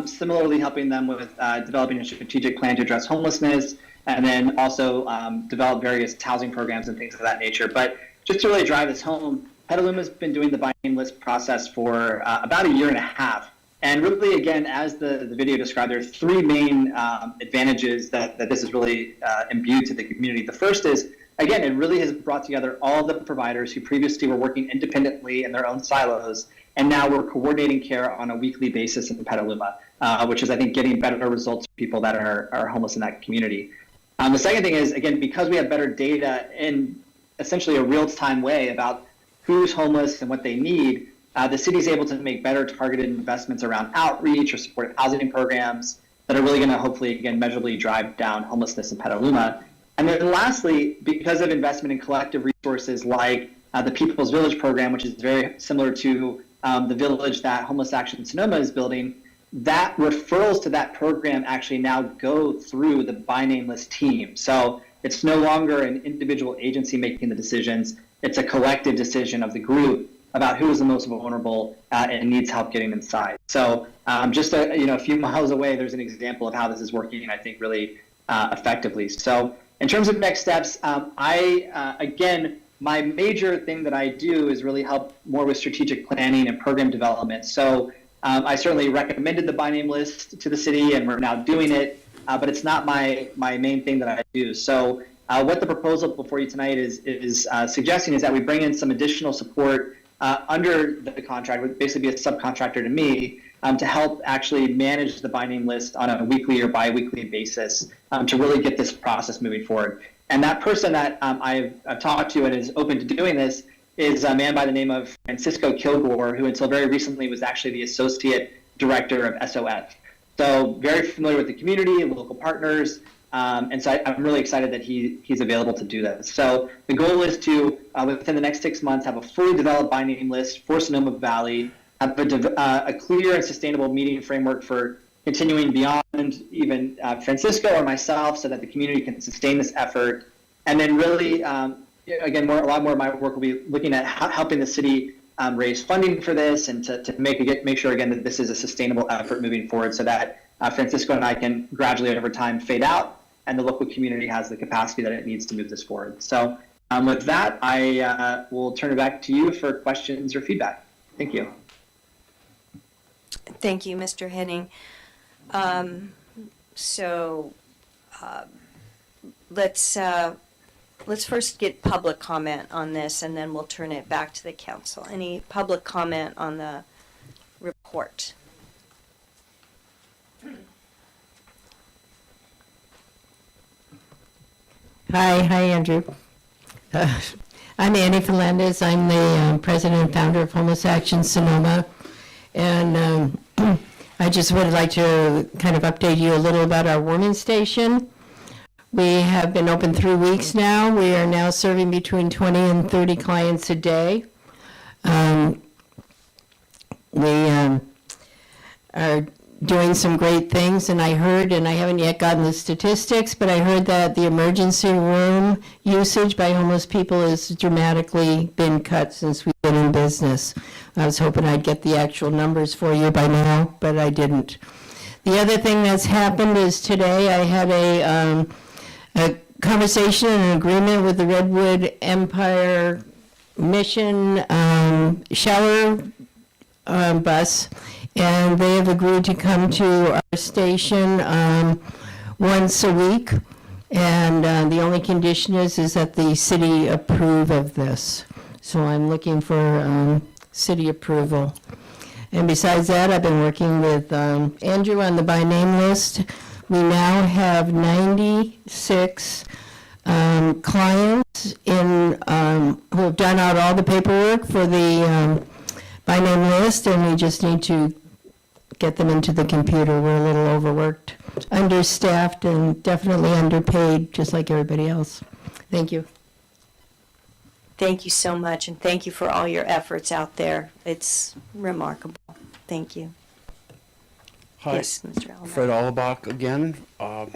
similarly helping them with developing a strategic plan to address homelessness, and then also develop various housing programs and things of that nature. But just to really drive this home, Petaluma's been doing the by name list process for about 1.5 years. And really, again, as the video described, there are 3 main advantages that this is really imbued to the community. The first is, again, it really has brought together all the providers who previously were working independently in their own silos, and now we're coordinating care on a weekly basis in Petaluma, which is, I think, getting better results for people that are homeless in that community. The second thing is, again, because we have better data in essentially a real-time way about who's homeless and what they need, the city is able to make better targeted investments around outreach or supportive housing programs that are really going to hopefully, again, measurably drive down homelessness in Petaluma. And then lastly, because of investment in collective resources like the People's Village program, which is very similar to the village that Homeless Action Sonoma is building, that referrals to that program actually now go through the by name list team. So it's no longer an individual agency making the decisions. It's a collective decision of the group about who is the most vulnerable and needs help getting inside. So just a few miles away, there's an example of how this is working, I think, really effectively. So in terms of next steps, again, my major thing that I do is really help more with strategic planning and program development. So I certainly recommended the by name list to the city, and we're now doing it, but it's not my main thing that I do. So What the proposal before you tonight is suggesting is that we bring in some additional support under the contract, would basically be a subcontractor to me, to help actually manage the by name list on a weekly or bi-weekly basis to really get this process moving forward. And that person that I've talked to and is open to doing this is a man by the name of Francisco Kilgore, who until very recently was actually the associate director of SOF. So very familiar with the community and local partners. And so I'm really excited that he's available to do this. So the goal is to, within the next 6 months, have a fully developed by name list for Sonoma Valley, have a clear and sustainable meeting framework for continuing beyond even Francisco or myself, so that the community can sustain this effort. And then really, again, a lot more of my work will be looking at helping the city raise funding for this, and to make sure, again, that this is a sustainable effort moving forward, so that Francisco and I can gradually over time fade out, and the local community has the capacity that it needs to move this forward. So with that, I will turn it back to you for questions or feedback. Thank you. Thank you, Mr. Henning. Let's first get public comment on this, and then we'll turn it back to the council. Any public comment on the report? Hi, Andrew. I'm Annie Fernandez. I'm the president and founder of Homeless Action Sonoma. And I just would like to kind of update you a little about our warming station. We have been open 3 weeks now. We are now serving between 20 and 30 clients a day. We are doing some great things, and I heard, and I haven't yet gotten the statistics, but I heard that the emergency room usage by homeless people has dramatically been cut since we've been in business. I was hoping I'd get the actual numbers for you by now, but I didn't. The other thing that's happened is today I had a conversation and an agreement with the Redwood Empire Mission shower bus, and they have agreed to come to our station once a week. And the only condition is that the city approve of this. So I'm looking for city approval. And besides that, I've been working with Andrew on the by name list. We now have 96 clients who have done out all the paperwork for the by name list, and we just need to get them into the computer. We're a little overworked, understaffed, and definitely underpaid, just like everybody else. Thank you. Thank you so much, and thank you for all your efforts out there. It's remarkable. Thank you. Hi, yes, Mr. Allen. Fred Allebach again. I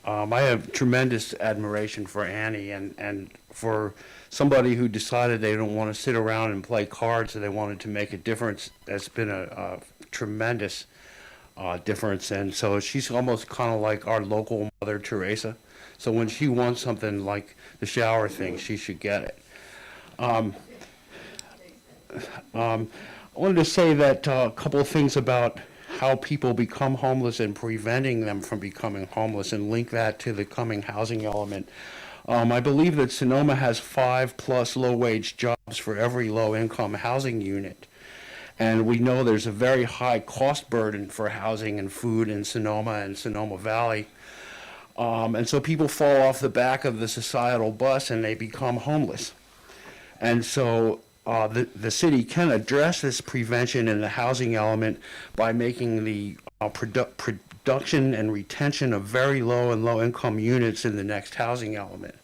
have tremendous admiration for Annie and for somebody who decided they don't want to sit around and play cards and they wanted to make a difference. That's been a tremendous difference. And so she's almost kind of like our local Mother Teresa. So when she wants something like the shower thing, she should get it. I wanted to say that a couple of things about how people become homeless and preventing them from becoming homeless, and link that to the coming housing element. I believe that Sonoma has 5+ low-wage jobs for every low-income housing unit. And we know there's a very high cost burden for housing and food in Sonoma and Sonoma Valley. And so people fall off the back of the societal bus and they become homeless. And so the city can address this prevention in the housing element by making the production and retention of very low and low income units in the next housing element.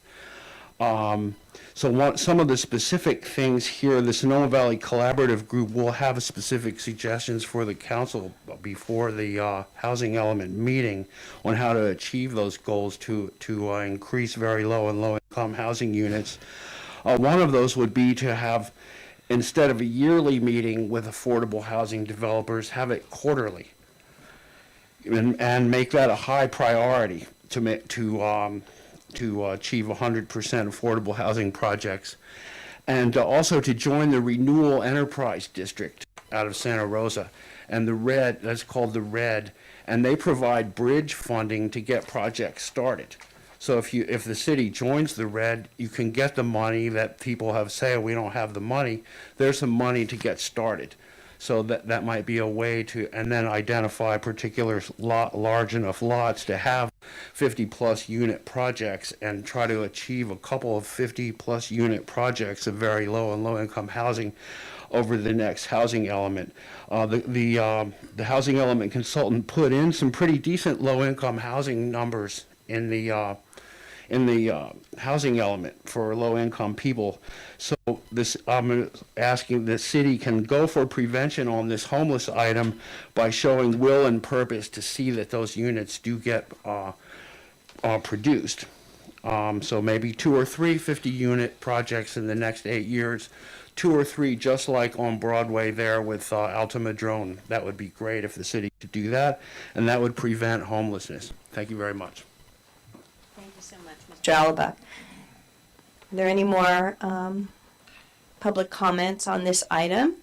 Some of the specific things here, the Sonoma Valley Collaborative Group will have specific suggestions for the council before the housing element meeting on how to achieve those goals to increase very low and low income housing units. One of those would be to have, instead of a yearly meeting with affordable housing developers, have it quarterly, and make that a high priority to achieve 100% affordable housing projects, and also to join the Renewal Enterprise District out of Santa Rosa, and the RED, that's called the RED, and they provide bridge funding to get projects started. So if the city joins the red, you can get the money that people have said, we don't have the money. There's some money to get started. So that might be a way to, and then identify particular large enough lots to have 50-plus unit projects and try to achieve a couple of 50-plus unit projects of very low and low-income housing over the next housing element. The housing element consultant put in some pretty decent low-income housing numbers in the housing element for low-income people. So I'm asking the city can go for prevention on this homeless item by showing will and purpose to see that those units do get produced. So maybe 2 or 3 50-unit projects in the next 8 years, 2 or 3 just like on Broadway there with Alta Madrone. That would be great if the city could do that, and that would prevent homelessness. Thank you very much. Thank you so much, Mr. Alabak. Are there any more public comments on this item?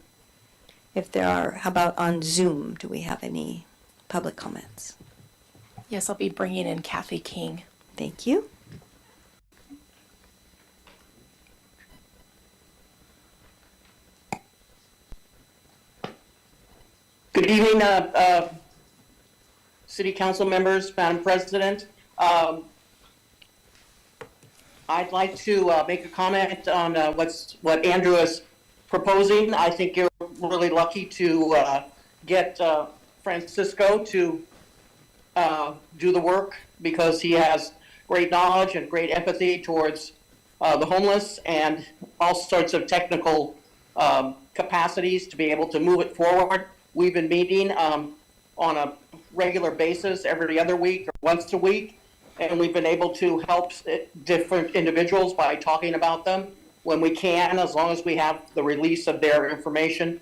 If there are, how about on Zoom? Do we have any public comments? Yes, I'll be bringing in Kathy King. Thank you. Good evening, City Council members, Madam President. I'd like to make a comment on what Andrew is proposing. I think you're really lucky to get Francisco to do the work because he has great knowledge and great empathy towards the homeless and all sorts of technical capacities to be able to move it forward. We've been meeting on a regular basis every other week or once a week, and we've been able to help different individuals by talking about them when we can, as long as we have the release of their information,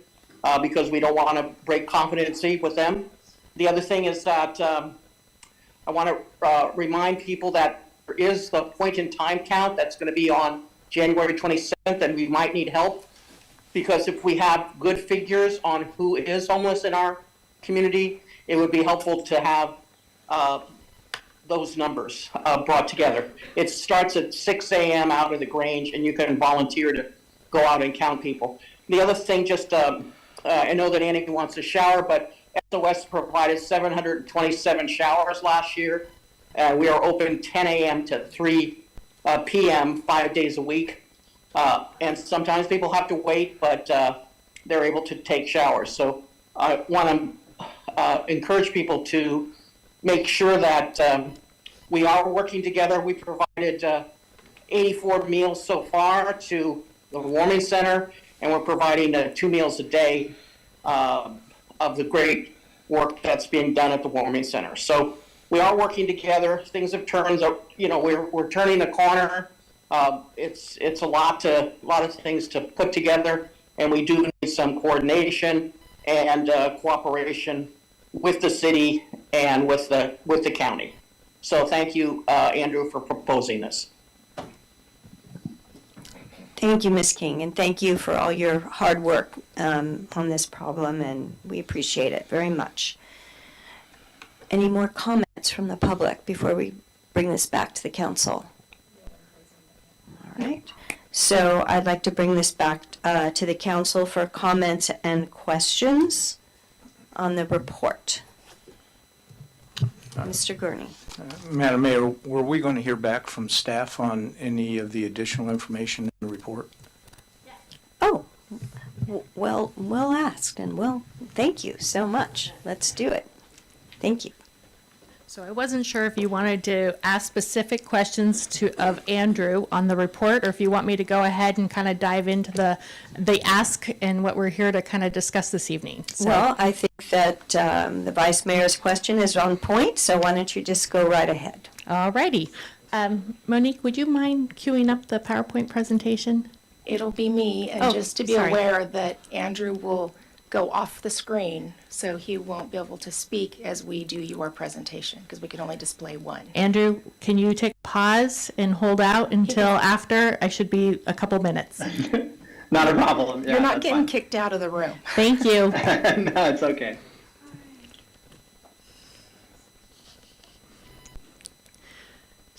because we don't want to break confidency with them. The other thing is that I want to remind people that there is the point in time count that's going to be on January 27th, and we might need help, because if we have good figures on who is homeless in our community, it would be helpful to have those numbers brought together. It starts at 6 a.m. out of the Grange, and you can volunteer to go out and count people. The other thing, just I know that Annie wants a shower, but SOS provided 727 showers last year. We are open 10 a.m. to 3 p.m. 5 days a week. And sometimes people have to wait, but they're able to take showers. So I want to encourage people to make sure that we are working together. We provided 84 meals so far to the warming center, and we're providing 2 meals a day of the great work that's being done at the warming center. So we are working together. Things have turned, we're turning a corner. It's a lot of things to put together, and we do need some coordination and cooperation with the city and with the county. So thank you, Andrew, for proposing this. Thank you, Ms. King, and thank you for all your hard work on this problem, and we appreciate it very much. Any more comments from the public before we bring this back to the council? All right. So I'd like to bring this back to the council for comments and questions on the report. Mr. Gurney. Madam Mayor, were we going to hear back from staff on any of the additional information in the report? Oh, well asked, and thank you so much. Let's do it. Thank you. So I wasn't sure if you wanted to ask specific questions of Andrew on the report, or if you want me to go ahead and kind of dive into the ask and what we're here to kind of discuss this evening. So. Well, I think that the Vice Mayor's question is on point, so why don't you just go right ahead? All righty. Monique, would you mind queuing up the PowerPoint presentation? It'll be me, and just to be aware that Andrew will go off the screen, so he won't be able to speak as we do your presentation, because we can only display one. Andrew, can you take a pause and hold out until after? I should be a couple minutes. Not a problem. You're not getting kicked out of the room. Thank you. No, it's okay.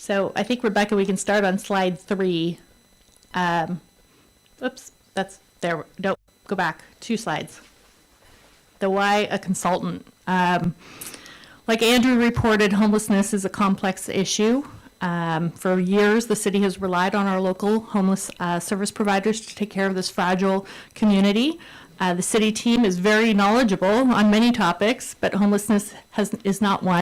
So I think, Rebecca, we can start on slide 3. Oops, that's there. No, go back 2 slides. The why a consultant. Like Andrew reported, homelessness is a complex issue. For years, the city has relied on our local homeless service providers to take care of this fragile community. The city team is very knowledgeable on many topics, but homelessness is not one.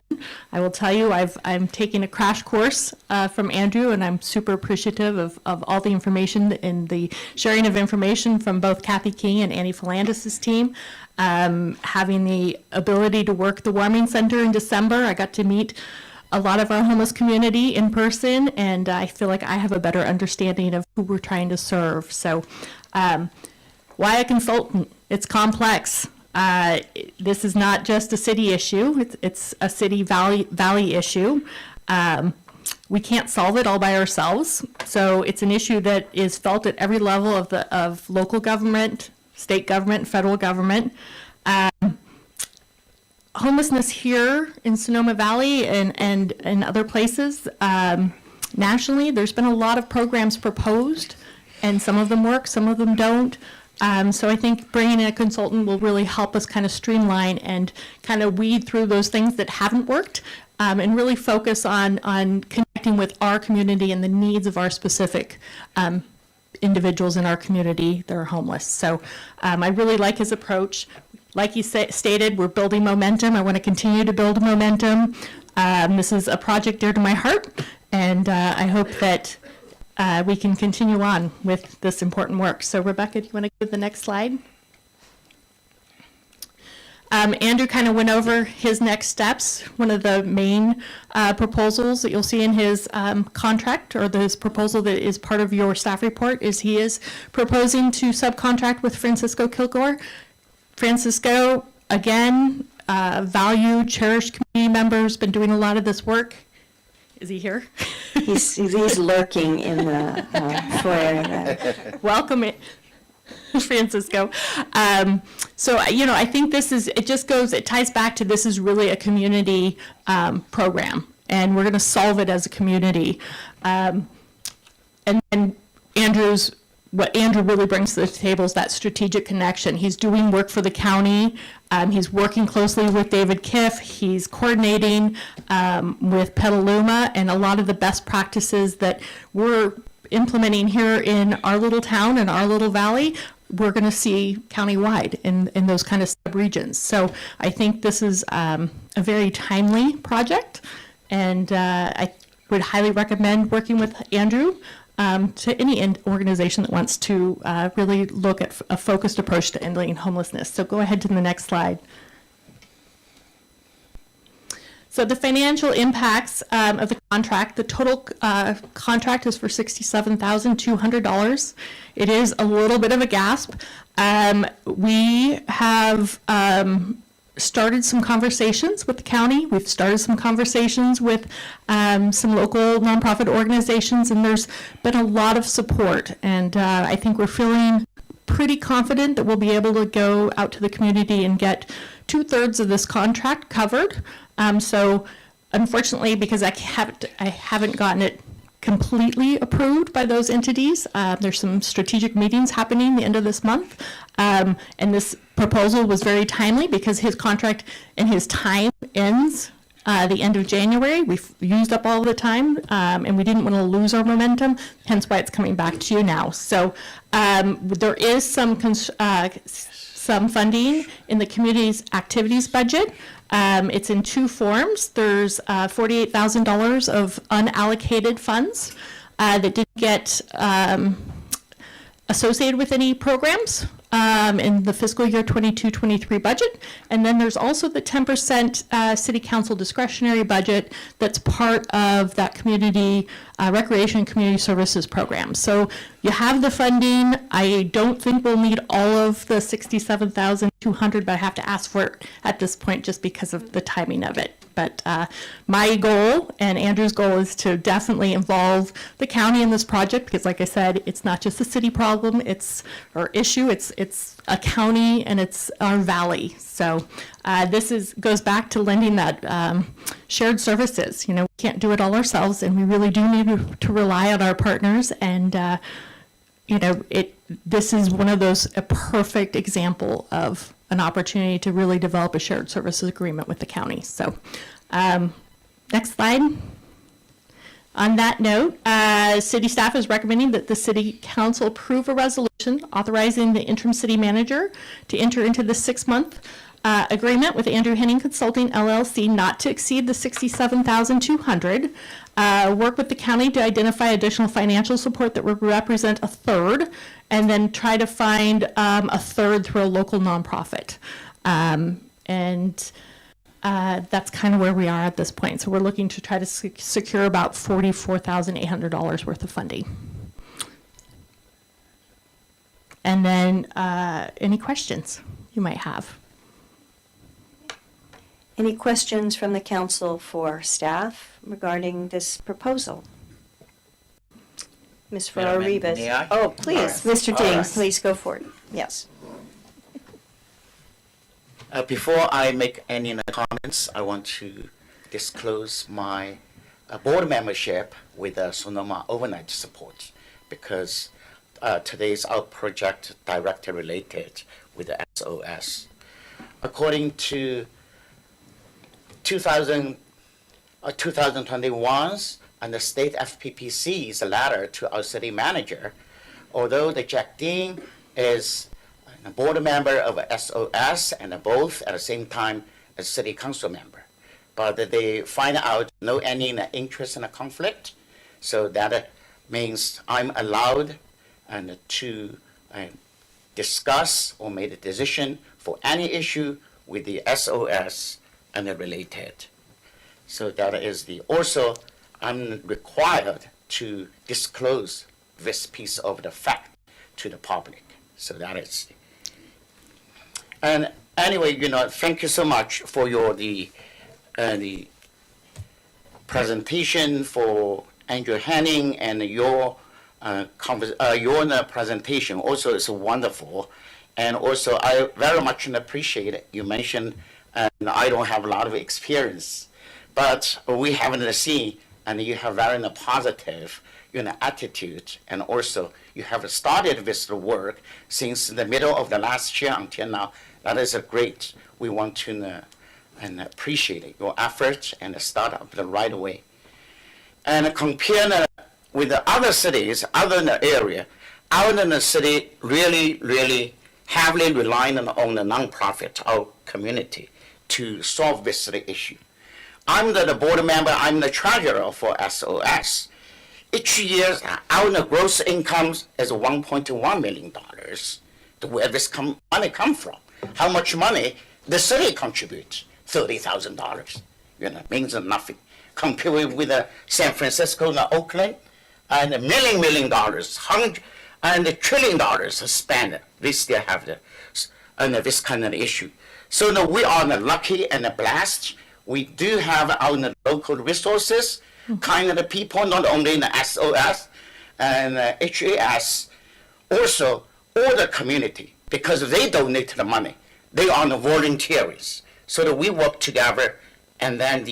I will tell you, I'm taking a crash course from Andrew, and I'm super appreciative of all the information and the sharing of information from both Kathy King and Annie Philandis' team. Having the ability to work the warming center in December, I got to meet a lot of our homeless community in person, and I feel like I have a better understanding of who we're trying to serve. So, why a consultant? It's complex. This is not just a city issue. It's a city valley issue. We can't solve it all by ourselves. So it's an issue that is felt at every level of local government, state government, federal government. Homelessness here in Sonoma Valley and other places nationally, there's been a lot of programs proposed, and some of them work, some of them don't. So I think bringing in a consultant will really help us kind of streamline and kind of weed through those things that haven't worked, and really focus on connecting with our community and the needs of our specific individuals in our community that are homeless. So I really like his approach. Like he stated, we're building momentum. I want to continue to build momentum. This is a project dear to my heart, and I hope that we can continue on with this important work. So Rebecca, do you want to go to the next slide? Andrew kind of went over his next steps. One of the main proposals that you'll see in his contract, or this proposal that is part of your staff report, is he is proposing to subcontract with Francisco Kilgore. Francisco, again, valued, cherished community members, been doing a lot of this work. Is he here? He's lurking in the foyer. Welcome, Francisco. So, I think it ties back to this is really a community program, and we're going to solve it as a community. And what Andrew really brings to the table is that strategic connection. He's doing work for the county. He's working closely with David Kiff. He's coordinating with Petaluma, and a lot of the best practices that we're implementing here in our little town and our little valley, we're going to see countywide in those kind of sub-regions. So I think this is a very timely project, and I would highly recommend working with Andrew to any organization that wants to really look at a focused approach to ending homelessness. So go ahead to the next slide. So the financial impacts of the contract, the total contract is for $67,200. It is a little bit of a gasp. We have started some conversations with the county. We've started some conversations with some local nonprofit organizations, and there's been a lot of support. And I think we're feeling pretty confident that we'll be able to go out to the community and get 2/3 of this contract covered. So unfortunately, because I haven't gotten it completely approved by those entities, there's some strategic meetings happening the end of this month. And this proposal was very timely because his contract and his time ends the end of January. We've used up all the time, and we didn't want to lose our momentum, hence why it's coming back to you now. So there is some funding in the community's activities budget. It's in 2 forms. There's $48,000 of unallocated funds that didn't get associated with any programs in the fiscal year 22-23 budget. And then there's also the 10% city council discretionary budget that's part of that community recreation and community services program. So you have the funding. I don't think we'll need all of the $67,200, but I have to ask for it at this point just because of the timing of it. But my goal and Andrew's goal is to definitely involve the county in this project because, like I said, it's not just a city problem, or issue. It's a county and it's our valley. So this goes back to lending that shared services. We can't do it all ourselves, and we really do need to rely on our partners. And this is one of those, a perfect example of an opportunity to really develop a shared services agreement with the county. So, next slide. On that note, city staff is recommending that the city council approve a resolution authorizing the interim city manager to enter into the 6-month agreement with Andrew Henning Consulting LLC not to exceed the $67,200. Work with the county to identify additional financial support that would represent a third, and then try to find a third through a local nonprofit. That's kind of where we are at this point. So we're looking to try to secure about $44,800 worth of funding. And then any questions you might have? Any questions from the council for staff regarding this proposal? Ms. Ferraro Rivas. may I? Oh, please, All right. Mr. All Dings, right. please go for it. Yes. Before I make any comments, I want to disclose my board membership with Sonoma Overnight Support, because today's our project directly related with the SOS. According to 2021's and the state FPPC's letter to our city manager, although the Jack Dean is a board member of SOS and both at the same time a city council member, but they find out no any interest in a conflict, so that means I'm allowed to discuss or make a decision for any issue with the SOS and the related. So that is also I'm required to disclose this piece of the fact to the public. So that is. And anyway, thank you so much for the presentation for Andrew Henning, and your presentation also is wonderful. And also I very much appreciate it. You mentioned, and I don't have a lot of experience, but we haven't seen, and you have very positive attitude, and also you have started this work since the middle of the last year until now. That is great. We want to and appreciate your efforts and start up the right way. And compare with the other cities, other in the area, out in the city really heavily relying on the nonprofit, our community, to solve this issue. I'm the board member, I'm the treasurer for SOS. Each year, our gross income is $1.1 million. Where this money come from? How much money the city contributes? $30,000. Means nothing. Compared with San Francisco and Oakland, and $1 million, and $1 trillion spent. We still have this kind of issue. So we are lucky and blessed. We do have our local resources, kind of the people, not only in the SOS and HAS, also all the community, because they donate the money. They are the volunteers. So that we work together, and then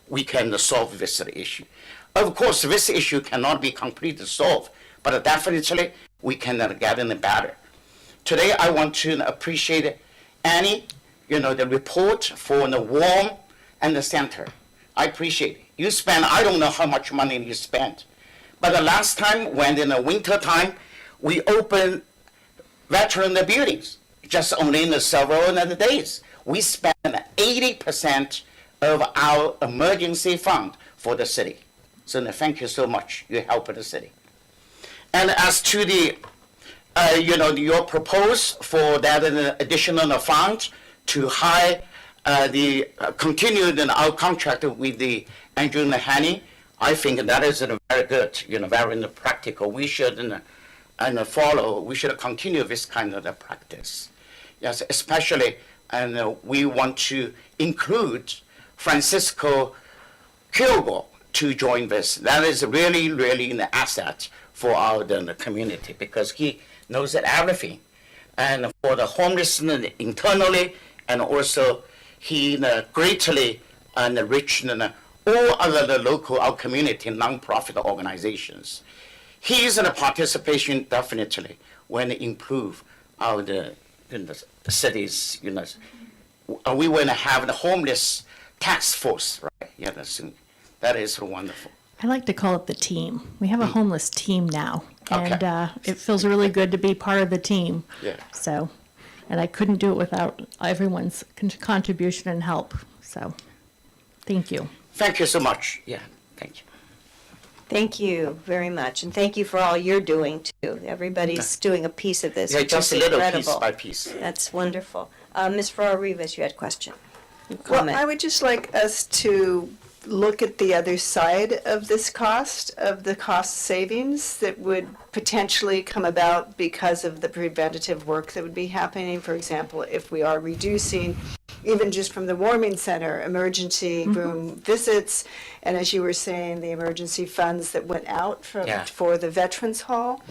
we can solve this issue. Of course, this issue cannot be completely solved, but definitely we can get in better. Today, I want to appreciate Annie, the report for the warm and the center. I appreciate it. You spend, I don't know how much money you spent, but the last time when in the winter time, we opened veteran buildings, just only in several days. We spent 80% of our emergency fund for the city. So thank you so much. You helped the city. And as to your propose for that additional fund to hire continue our contract with the Andrew Henning, I think that is very good, very practical. We should follow. We should continue this kind of practice. Yes, especially, and we want to include Francisco Kilgore to join this. That is really an asset for our community, because he knows everything, and for the homelessness internally, and also he greatly enriched all other the local, our community, nonprofit organizations. His participation definitely will improve our the cities. We will have the homeless task force, right? Yeah, that is wonderful. I like to call it the team. We have a homeless team now, and it feels really good to be part of the team. Yeah. So, and I couldn't do it without everyone's contribution and help. So, thank you. Thank you so much. Yeah, thank you. Thank you very much, and thank you for all you're doing too. Everybody's doing a piece of this, Yeah, which just is a little incredible. piece by piece. That's wonderful. Ms. Farrar-Rivas, you had a question, Well, comment. I would just like us to look at the other side of this cost, of the cost savings that would potentially come about because of the preventative work that would be happening. For example, if we are reducing, even just from the warming center, emergency room visits, and as you were saying, the emergency funds that went out for the Veterans Hall.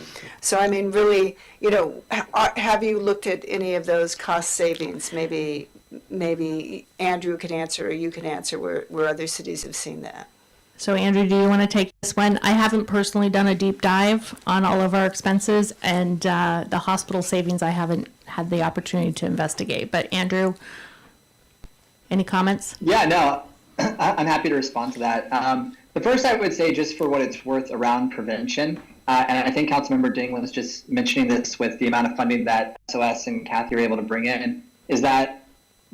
So, I mean, really, have you looked at any of those cost savings? Maybe Andrew could answer, or you can answer where other cities have seen that. So, Andrew, do you want to take this one? I haven't personally done a deep dive on all of our expenses, and the hospital savings I haven't had the opportunity to investigate. But, Andrew, any comments? Yeah, no, I'm happy to respond to that. The first I would say, just for what it's worth around prevention, and I think Councilmember Ding was just mentioning this with the amount of funding that SOS and Kathy were able to bring in, is that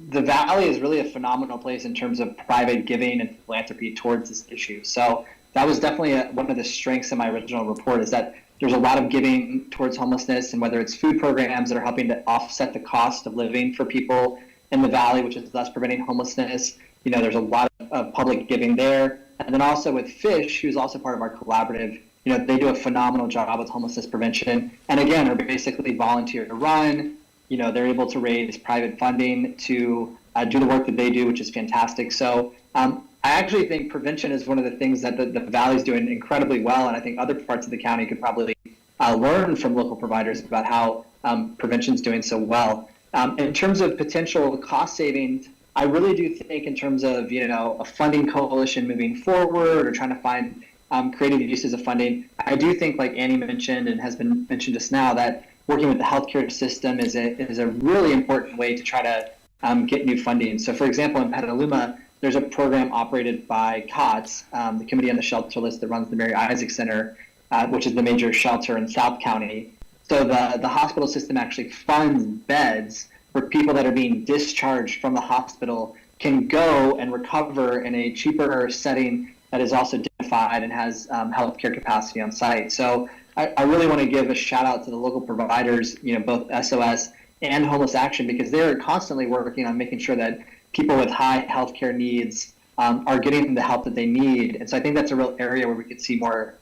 the Valley is really a phenomenal place in terms of private giving and philanthropy towards this issue. So that was definitely one of the strengths in my original report, is that there's a lot of giving towards homelessness, and whether it's food programs that are helping to offset the cost of living for people in the Valley, which is thus preventing homelessness. There's a lot of public giving there. And then also with Fish, who's also part of our collaborative, they do a phenomenal job with homelessness prevention. And again, are basically volunteer to run. They're able to raise private funding to do the work that they do, which is fantastic. So I actually think prevention is one of the things that the Valley is doing incredibly well. And I think other parts of the county could probably learn from local providers about how prevention is doing so well. In terms of potential cost savings, I really do think in terms of, a funding coalition moving forward or trying to find creative uses of funding, I do think, like Annie mentioned and has been mentioned just now, that working with the healthcare system is a really important way to try to get new funding. So, for example, in Petaluma, there's a program operated by COTS, the Committee on the Shelter List, that runs the Mary Isaac Center, which is the major shelter in South County. So the hospital system actually funds beds where people that are being discharged from the hospital can go and recover in a cheaper setting that is also dignified and has healthcare capacity on site. So I really want to give a shout out to the local providers, both SOS and Homeless Action, because they're constantly working on making sure that people with high healthcare needs are getting the help that they need. And so I think that's a real area where we could see more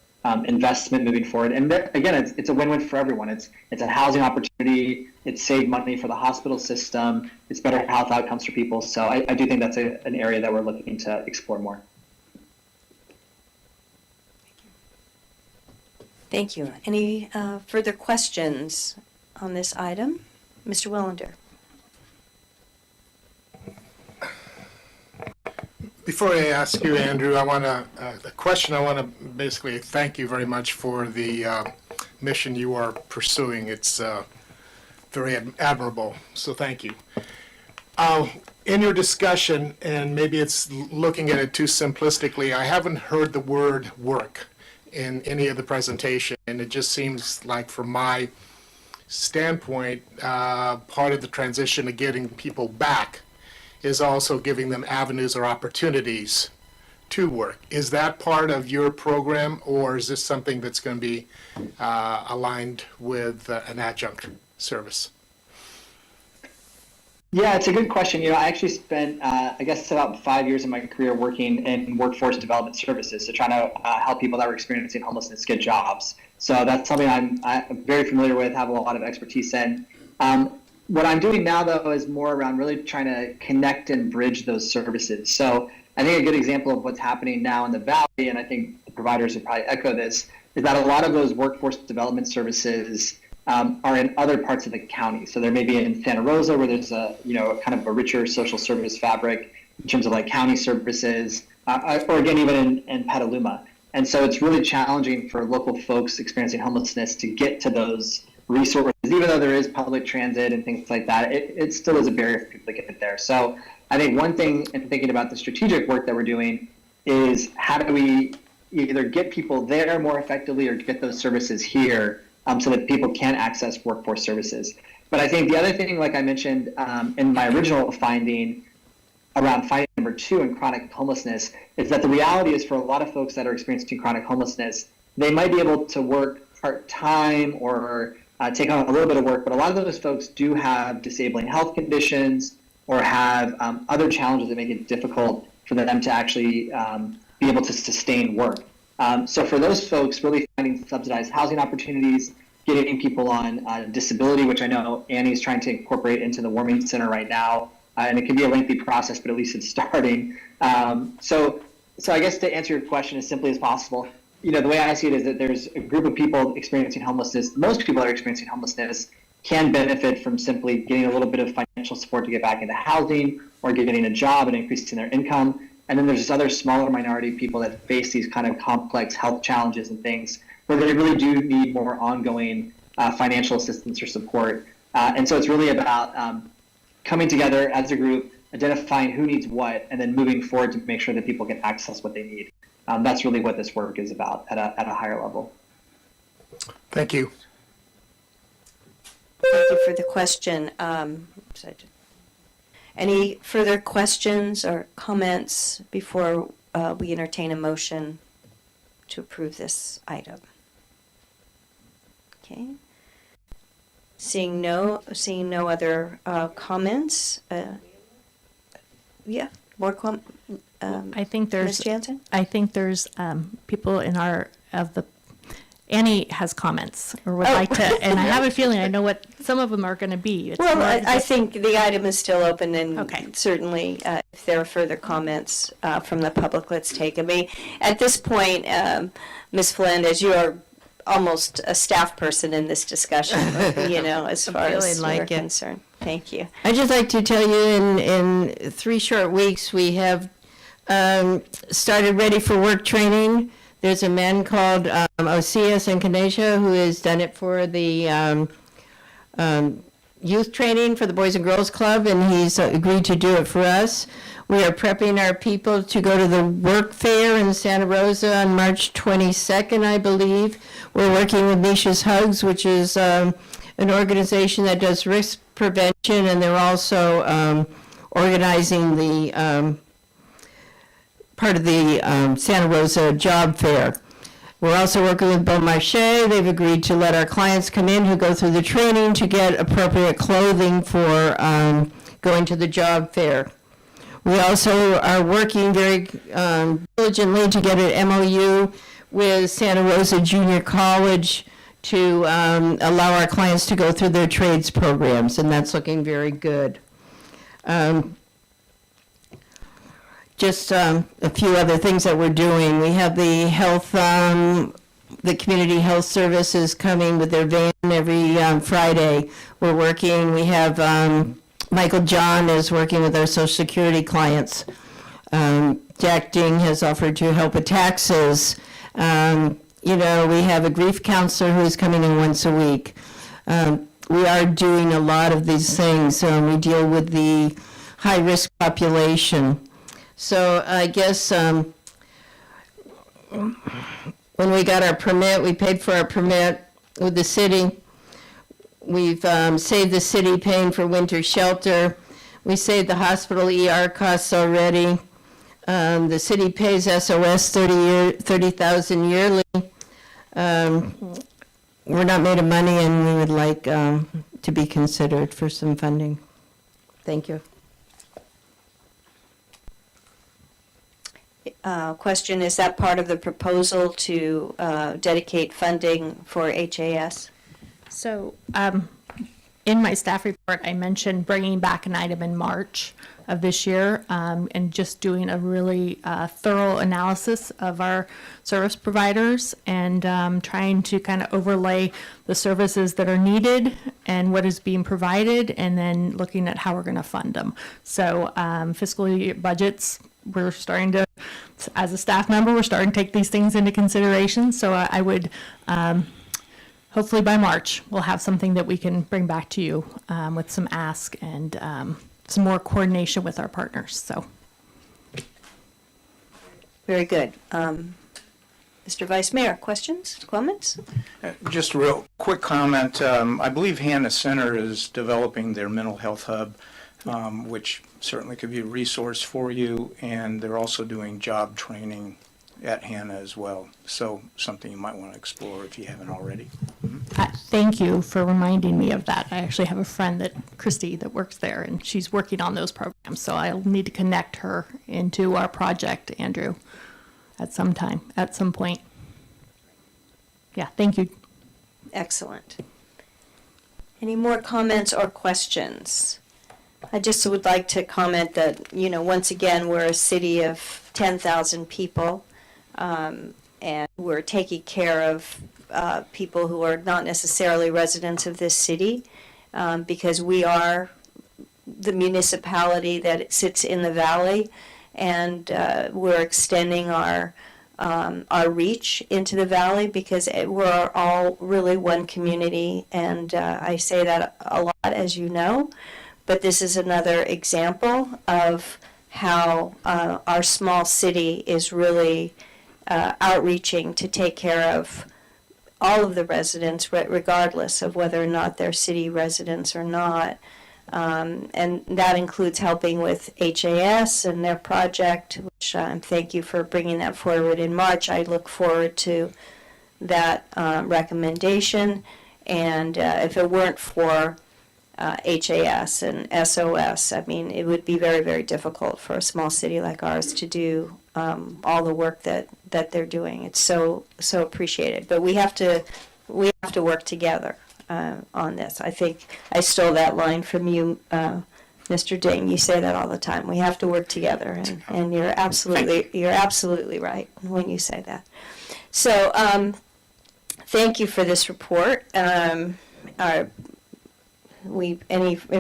investment moving forward. And again, it's a win-win for everyone. It's a housing opportunity. It's saved money for the hospital system. It's better health outcomes for people. So I do think that's an area that we're looking to explore more. Thank you. Any further questions on this item? Mr. Wellender. Before I ask you, Andrew, I want to basically thank you very much for the mission you are pursuing. It's very admirable, so thank you. In your discussion, and maybe it's looking at it too simplistically, I haven't heard the word work in any of the presentation, and it just seems like, from my standpoint, part of the transition of getting people back is also giving them avenues or opportunities to work. Is that part of your program, or is this something that's going to be aligned with an adjunct service? Yeah, it's a good question. I actually spent, about 5 years of my career working in workforce development services, so trying to help people that were experiencing homelessness get jobs. So that's something I'm very familiar with, have a lot of expertise in. What I'm doing now, though, is more around really trying to connect and bridge those services. So I think a good example of what's happening now in the Valley, and I think the providers would probably echo this, is that a lot of those workforce development services are in other parts of the county. So there may be in Santa Rosa, where there's a kind of a richer social service fabric in terms of like county services. or again, even in Petaluma. And so it's really challenging for local folks experiencing homelessness to get to those resources, even though there is public transit and things like that. It still is a barrier for people to get there. So I think one thing in thinking about the strategic work that we're doing is how do we either get people there more effectively or get those services here so that people can access workforce services. But I think the other thing, like I mentioned in my original finding around finding number 2 in chronic homelessness, is that the reality is for a lot of folks that are experiencing chronic homelessness, they might be able to work part-time or take on a little bit of work, but a lot of those folks do have disabling health conditions or have other challenges that make it difficult for them to actually be able to sustain work. So for those folks, really finding subsidized housing opportunities, getting people on disability, which I know Annie's trying to incorporate into the warming center right now, and it can be a lengthy process, but at least it's starting. So I guess to answer your question as simply as possible, the way I see it is that there's a group of people experiencing homelessness. Most people that are experiencing homelessness can benefit from simply getting a little bit of financial support to get back into housing or getting a job and increasing their income. And then there's this other smaller minority of people that face these kind of complex health challenges and things where they really do need more ongoing financial assistance or support. And so it's really about coming together as a group, identifying who needs what, and then moving forward to make sure that people can access what they need. That's really what this work is about at a higher level. Thank you. Thank you for the question. Any further questions or comments before we entertain a motion to approve this item? Okay. Seeing no other comments. Yeah, more I think there's Ms. Jansen? I think there's people Annie has comments or would like to, and I have a feeling I know what some of them are going to be. It's Well, more I just- think the item is still open, and Okay. certainly if there are further comments from the public, let's take them. At this point, Ms. Flanders, you are almost a staff person in this discussion, as far feeling as like we're it. concerned. Thank you. I'd just like to tell you in 3 short weeks, we have started Ready for Work training. There's a man called Osias Encanesia who has done it for the youth training for the Boys and Girls Club, and he's agreed to do it for us. We are prepping our people to go to the work fair in Santa Rosa on March 22nd, I believe. We're working with Nisha's Hugs, which is an organization that does risk prevention, and they're also organizing the part of the Santa Rosa job fair. We're also working with Beaumarchais. They've agreed to let our clients come in who go through the training to get appropriate clothing for going to the job fair. We also are working very diligently to get an MOU with Santa Rosa Junior College to allow our clients to go through their trades programs, and that's looking very good. Just a few other things that we're doing. We have the health, the community health services coming with their van every Friday. We're working, we have Michael John is working with our Social Security clients. Jack Ding has offered to help with taxes. We have a grief counselor who's coming in once a week. We are doing a lot of these things. We deal with the high-risk population. So I guess when we got our permit, we paid for our permit with the city. We've saved the city paying for winter shelter. We saved the hospital ER costs already. The city pays SOS $30,000 yearly. We're not made of money, and we would like to be considered for some funding. Thank you. Question, is that part of the proposal to dedicate funding for HAS? So, in my staff report, I mentioned bringing back an item in March of this year, and just doing a really thorough analysis of our service providers and trying to kind of overlay the services that are needed and what is being provided, and then looking at how we're going to fund them. So, fiscal year budgets, we're starting to as a staff member, we're starting to take these things into consideration. So I would, hopefully by March, we'll have something that we can bring back to you with some ask and some more coordination with our partners. So. Very good. Mr. Vice Mayor, questions, comments? Just a real quick comment. I believe Hannah Center is developing their mental health hub, which certainly could be a resource for you, and they're also doing job training at Hannah as well. So something you might want to explore if you haven't already. Thank you for reminding me of that. I actually have a friend, Christy, that works there, and she's working on those programs. So I'll need to connect her into our project, Andrew, at some point. Yeah, thank you. Excellent. Any more comments or questions? I just would like to comment that, once again, we're a city of 10,000 people, and we're taking care of people who are not necessarily residents of this city, because we are the municipality that sits in the valley, and we're extending our reach into the valley because we're all really one community, and I say that a lot, as you know, but this is another example of how our small city is really outreaching to take care of all of the residents, regardless of whether or not they're city residents or not. And that includes helping with HAS and their project, which thank you for bringing that forward in March. I look forward to that recommendation. And if it weren't for HAS and SOS, I mean, it would be very, very difficult for a small city like ours to do all the work that they're doing. It's so appreciated. But we have to work together on this. I think I stole that line from you, Mr. Ding. You say that all the time. We have to work together, and you're absolutely right when you say that. So thank you for this report. If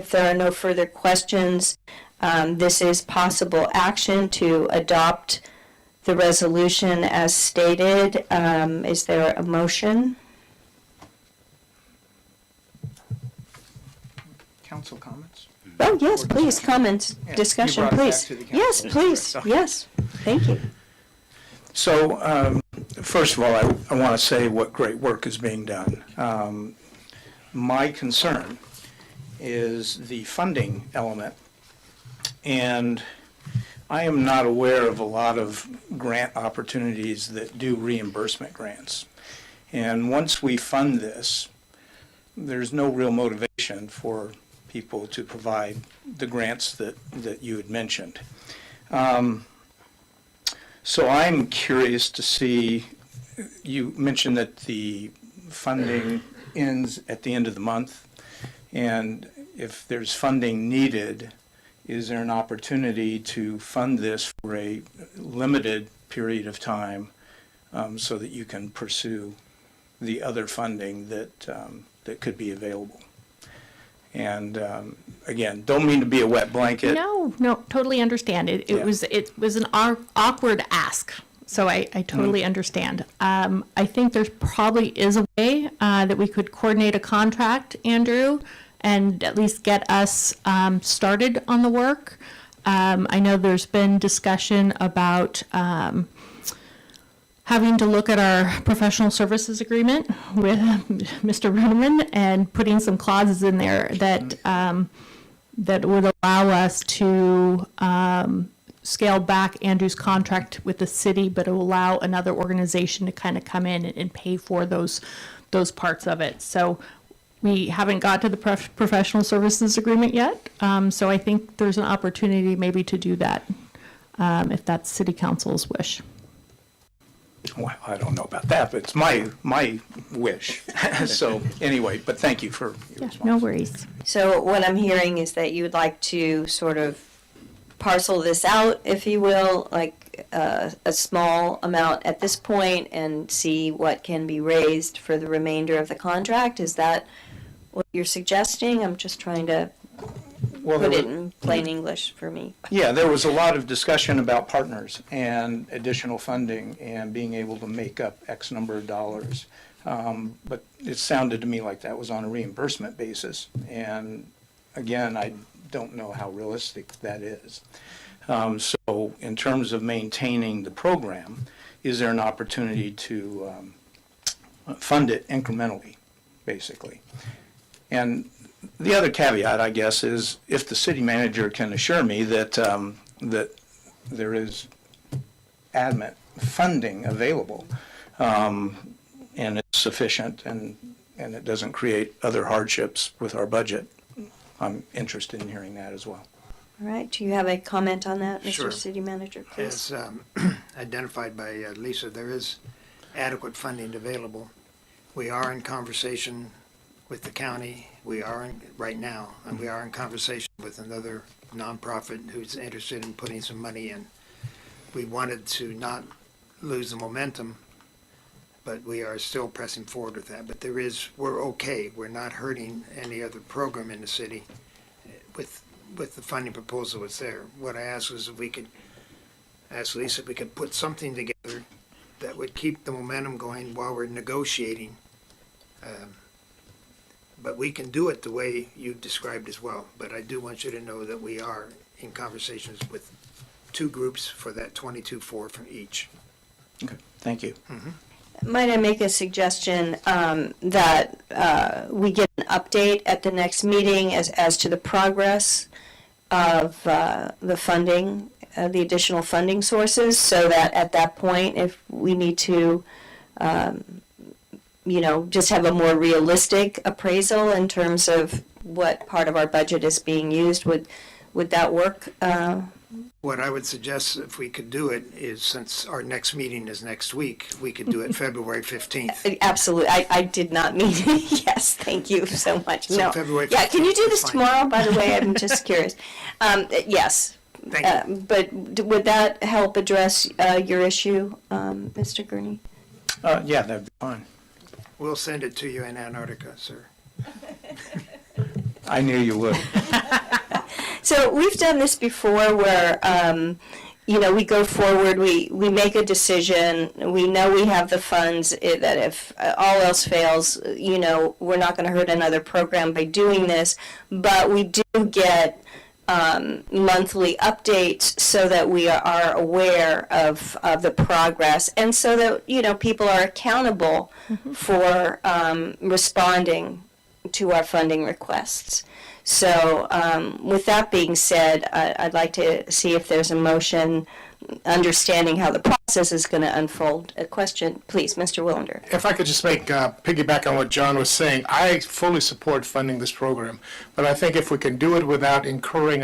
there are no further questions, this is possible action to adopt the resolution as stated. Is there a motion? Council comments? Oh, yes, please, comments, Yeah, discussion, you brought it back please. to the council. Yes, please, yes, thank you. So, first of all, I want to say what great work is being done. My concern is the funding element, and I am not aware of a lot of grant opportunities that do reimbursement grants. And once we fund this, there's no real motivation for people to provide the grants that you had mentioned. So I'm curious to see, you mentioned that the funding ends at the end of the month, and if there's funding needed, is there an opportunity to fund this for a limited period of time so that you can pursue the other funding that could be available? And again, don't mean to be a wet blanket. No, totally understand. It was an awkward ask, so I totally understand. I think there's probably is a way that we could coordinate a contract, Andrew, and at least get us started on the work. I know there's been discussion about having to look at our professional services agreement with Mr. Ruderman and putting some clauses in there that that would allow us to scale back Andrew's contract with the city, but it will allow another organization to kind of come in and pay for those parts of it. So we haven't got to the professional services agreement yet. So I think there's an opportunity maybe to do that if that's city council's wish. Well, I don't know about that, but it's my wish. So anyway, but thank you for your response. No worries. So what I'm hearing is that you would like to sort of parcel this out, if you will, like a small amount at this point and see what can be raised for the remainder of the contract. Is that what you're suggesting? I'm just trying to Well, put there it was- in plain English for me. Yeah, there was a lot of discussion about partners and additional funding and being able to make up X number of dollars. But it sounded to me like that was on a reimbursement basis. And again, I don't know how realistic that is. So in terms of maintaining the program, is there an opportunity to fund it incrementally, basically? And the other caveat, I guess, is if the city manager can assure me that, that there is adamant funding available, and it's sufficient and it doesn't create other hardships with our budget, I'm interested in hearing that as well. All right, do you have a comment on that, Sure. Mr. City Manager, please? As identified by Lisa, there is adequate funding available. We are in conversation with the county. We are right now, and we are in conversation with another nonprofit who's interested in putting some money in. We wanted to not lose the momentum, but we are still pressing forward with that. But we're okay. We're not hurting any other program in the city with the funding proposal that's there. What I asked was if we could ask Lisa if we could put something together that would keep the momentum going while we're negotiating. But we can do it the way you described as well. But I do want you to know that we are in conversations with two groups for that 22.4 from each. Okay, thank you. Might I make a suggestion that we get an update at the next meeting as to the progress of the funding, the additional funding sources, so that at that point, if we need to, just have a more realistic appraisal in terms of what part of our budget is being used, would that work? What I would suggest, if we could do it, is since our next meeting is next week, we could do it February 15th. Absolutely. I did not mean, yes, thank you so much. So No. February Yeah, can you 15th do is this fine. tomorrow, by the way? I'm just curious. Yes. Thank you. But would that help address your issue, Mr. Gurney? Yeah, that'd be fine. We'll send it to you in Antarctica, sir. I knew you would. So we've done this before where, we go forward, we make a decision, we know we have the funds, that if all else fails, we're not going to hurt another program by doing this, but we do get monthly updates so that we are aware of the progress, and so that, people are accountable for responding to our funding requests. So with that being said, I'd like to see if there's a motion understanding how the process is going to unfold. A question, please, Mr. Willander. If I could just piggyback on what John was saying, I fully support funding this program, but I think if we can do it without incurring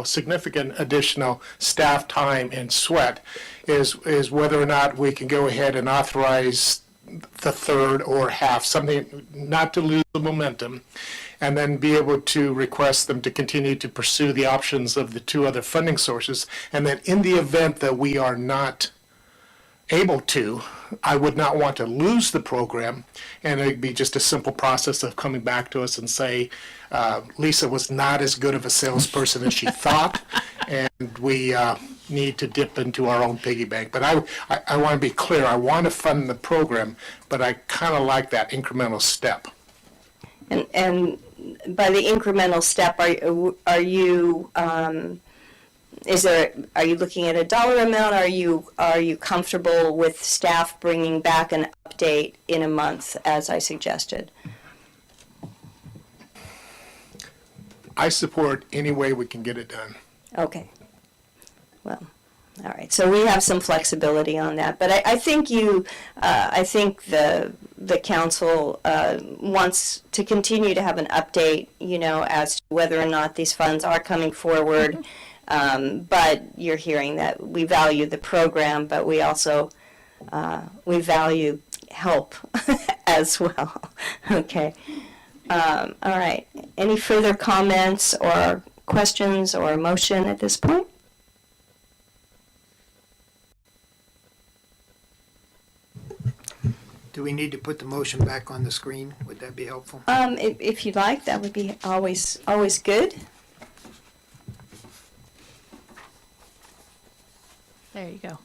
significant additional staff time and sweat, is whether or not we can go ahead and authorize the third or half, something not to lose the momentum, and then be able to request them to continue to pursue the options of the two other funding sources. And then in the event that we are not able to, I would not want to lose the program, and it'd be just a simple process of coming back to us and say, Lisa was not as good of a salesperson as she thought, and we need to dip into our own piggy bank. But I want to be clear, I want to fund the program, but I kind of like that incremental step. And by the incremental step, are you looking at a dollar amount? Are you comfortable with staff bringing back an update in a month, as I suggested? I support any way we can get it done. Okay. Well, all right. So we have some flexibility on that, but I think I think the council wants to continue to have an update, as to whether or not these funds are coming forward. But you're hearing that we value the program, but we also we value help as well. Okay. All right. Any further comments or questions or motion at this point? Do we need to put the motion back on the screen? Would that be helpful? If you'd like, that would be always good. you go.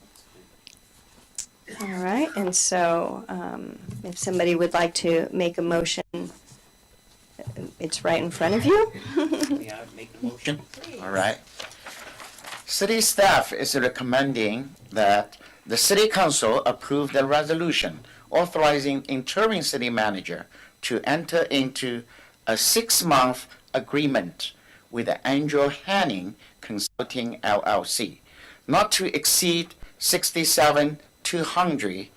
All right, and so if somebody would like to make a motion, it's right in front of you. Yeah, make the motion. All right. City staff is recommending that the city council approve the resolution authorizing interim city manager to enter into a 6-month agreement with Andrew Henning Consulting LLC, not to exceed $67,200.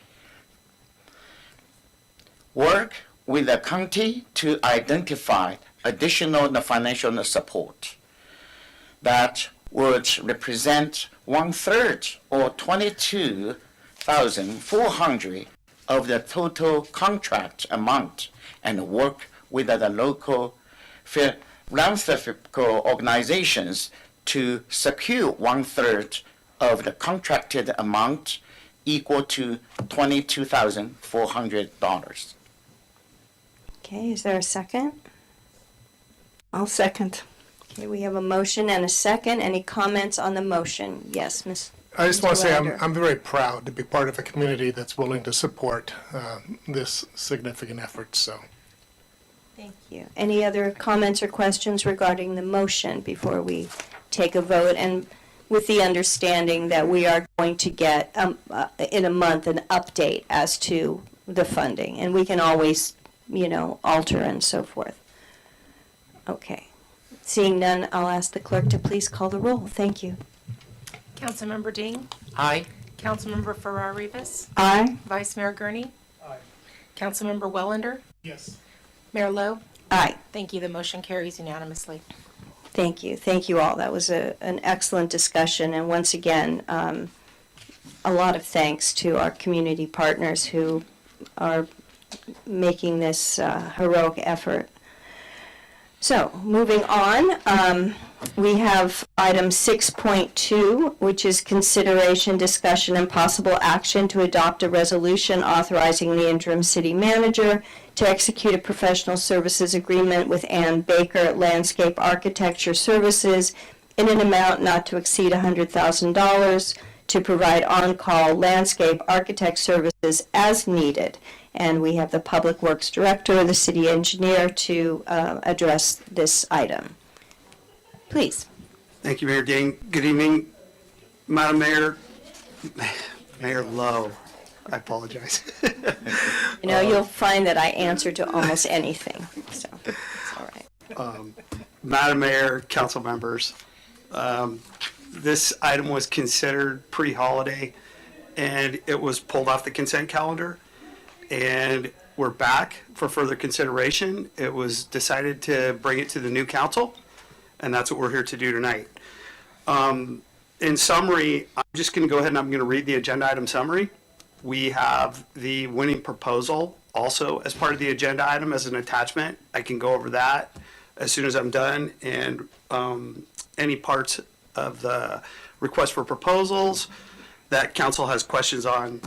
Work with the county to identify additional financial support that would represent 1/3 or $22,400 of the total contract amount, and work with the local philanthropic organizations to secure 1/3 of the contracted amount, equal to $22,400. Okay, is there a second? I'll second. Okay, we have a motion and a second. Any comments on the motion? Yes, Ms. I just want to say Lander. I'm very proud to be part of a community that's willing to support this significant effort, so. Thank you. Any other comments or questions regarding the motion before we take a vote? And with the understanding that we are going to get, in a month, an update as to the funding, and we can always, alter and so forth. Okay. Seeing none, I'll ask the clerk to please call the roll. Thank you. Councilmember Dean? Aye. Councilmember Farrar Rivas? Aye. Vice Mayor Gurney? Aye. Councilmember Wellender? Yes. Mayor Lowe? Aye. Thank you. The motion carries unanimously. Thank you. Thank you all. That was an excellent discussion. And once again, a lot of thanks to our community partners who are making this heroic effort. So, moving on, we have item 6.2, which is consideration, discussion, and possible action to adopt a resolution authorizing the interim city manager to execute a professional services agreement with Ann Baker Landscape Architecture Services in an amount not to exceed $100,000 to provide on-call landscape architect services as needed. And we have the Public Works Director, the City Engineer, to address this item. Please. Thank you, Mayor Dean. Good evening, Madam Mayor, Mayor Lowe. I apologize. You'll find that I answer to almost anything, so it's all right. Madam Mayor, council members, this item was considered pre-holiday, and it was pulled off the consent calendar. And we're back for further consideration. It was decided to bring it to the new council, and that's what we're here to do tonight. In summary, I'm just going to go ahead and I'm going to read the agenda item summary. We have the winning proposal also as part of the agenda item as an attachment. I can go over that as soon as I'm done, and any parts of the request for proposals that council has questions on,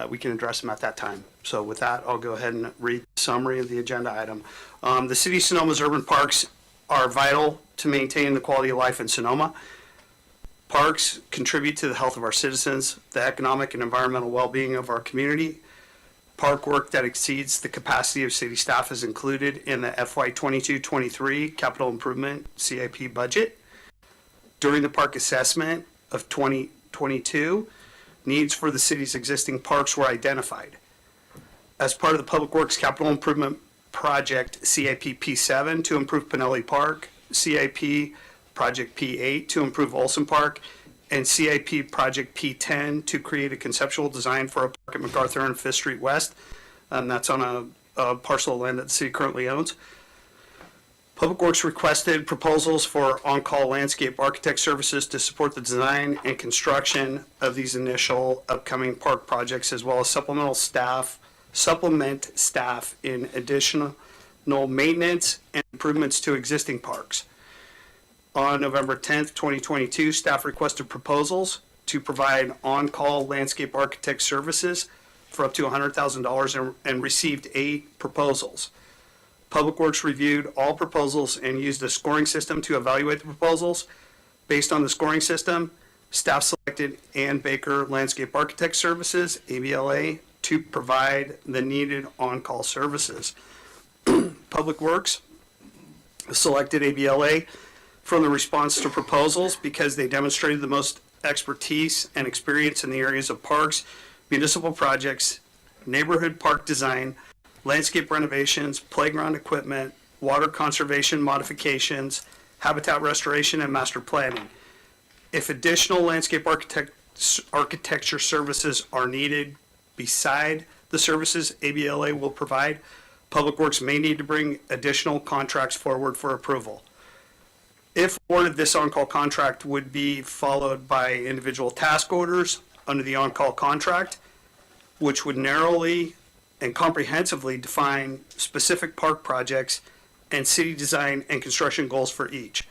we can address them at that time. So with that, I'll go ahead and read the summary of the agenda item. The City of Sonoma's urban parks are vital to maintain the quality of life in Sonoma. Parks contribute to the health of our citizens, the economic and environmental well-being of our community. Park work that exceeds the capacity of city staff is included in the FY 22-23 capital improvement CIP budget. During the park assessment of 2022, needs for the city's existing parks were identified. As part of the Public Works Capital Improvement Project CIP P7 to improve Pinelli Park, CIP Project P8 to improve Olson Park, and CIP Project P10 to create a conceptual design for a park at MacArthur and 5th Street West. That's on a parcel of land that the city currently owns. Public Works requested proposals for on-call landscape architect services to support the design and construction of these initial upcoming park projects, as well as supplement staff in additional maintenance and improvements to existing parks. On November 10th, 2022, staff requested proposals to provide on-call landscape architect services for up to $100,000 and received 8 proposals. Public Works reviewed all proposals and used a scoring system to evaluate the proposals. Based on the scoring system, Staff selected Ann Baker Landscape Architect Services, ABLA, to provide the needed on-call services. Public Works selected ABLA from the response to proposals because they demonstrated the most expertise and experience in the areas of parks, municipal projects, neighborhood park design, landscape renovations, playground equipment, water conservation modifications, habitat restoration, and master planning. If additional landscape architecture services are needed beside the services ABLA will provide, Public Works may need to bring additional contracts forward for approval. If awarded, this on-call contract would be followed by individual task orders under the on-call contract, which would narrowly and comprehensively define specific park projects and city design and construction goals for each.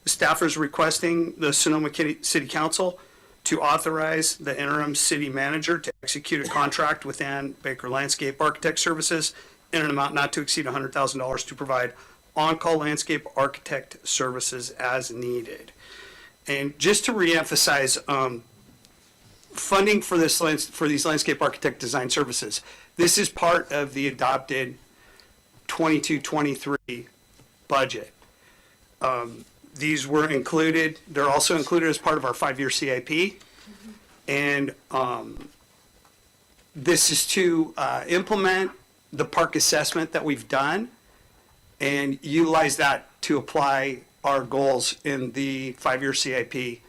The staff is requesting the Sonoma City Council to authorize the interim city manager to execute a contract with Ann Baker Landscape Architect Services in an amount not to exceed $100,000 to provide on-call landscape architect services as needed. And just to reemphasize, funding for these landscape architect design services, this is part of the adopted 22-23 budget. These were included, they're also included as part of our 5-year CIP. And this is to implement the park assessment that we've done and utilize that to apply our goals in the 5-year CIP,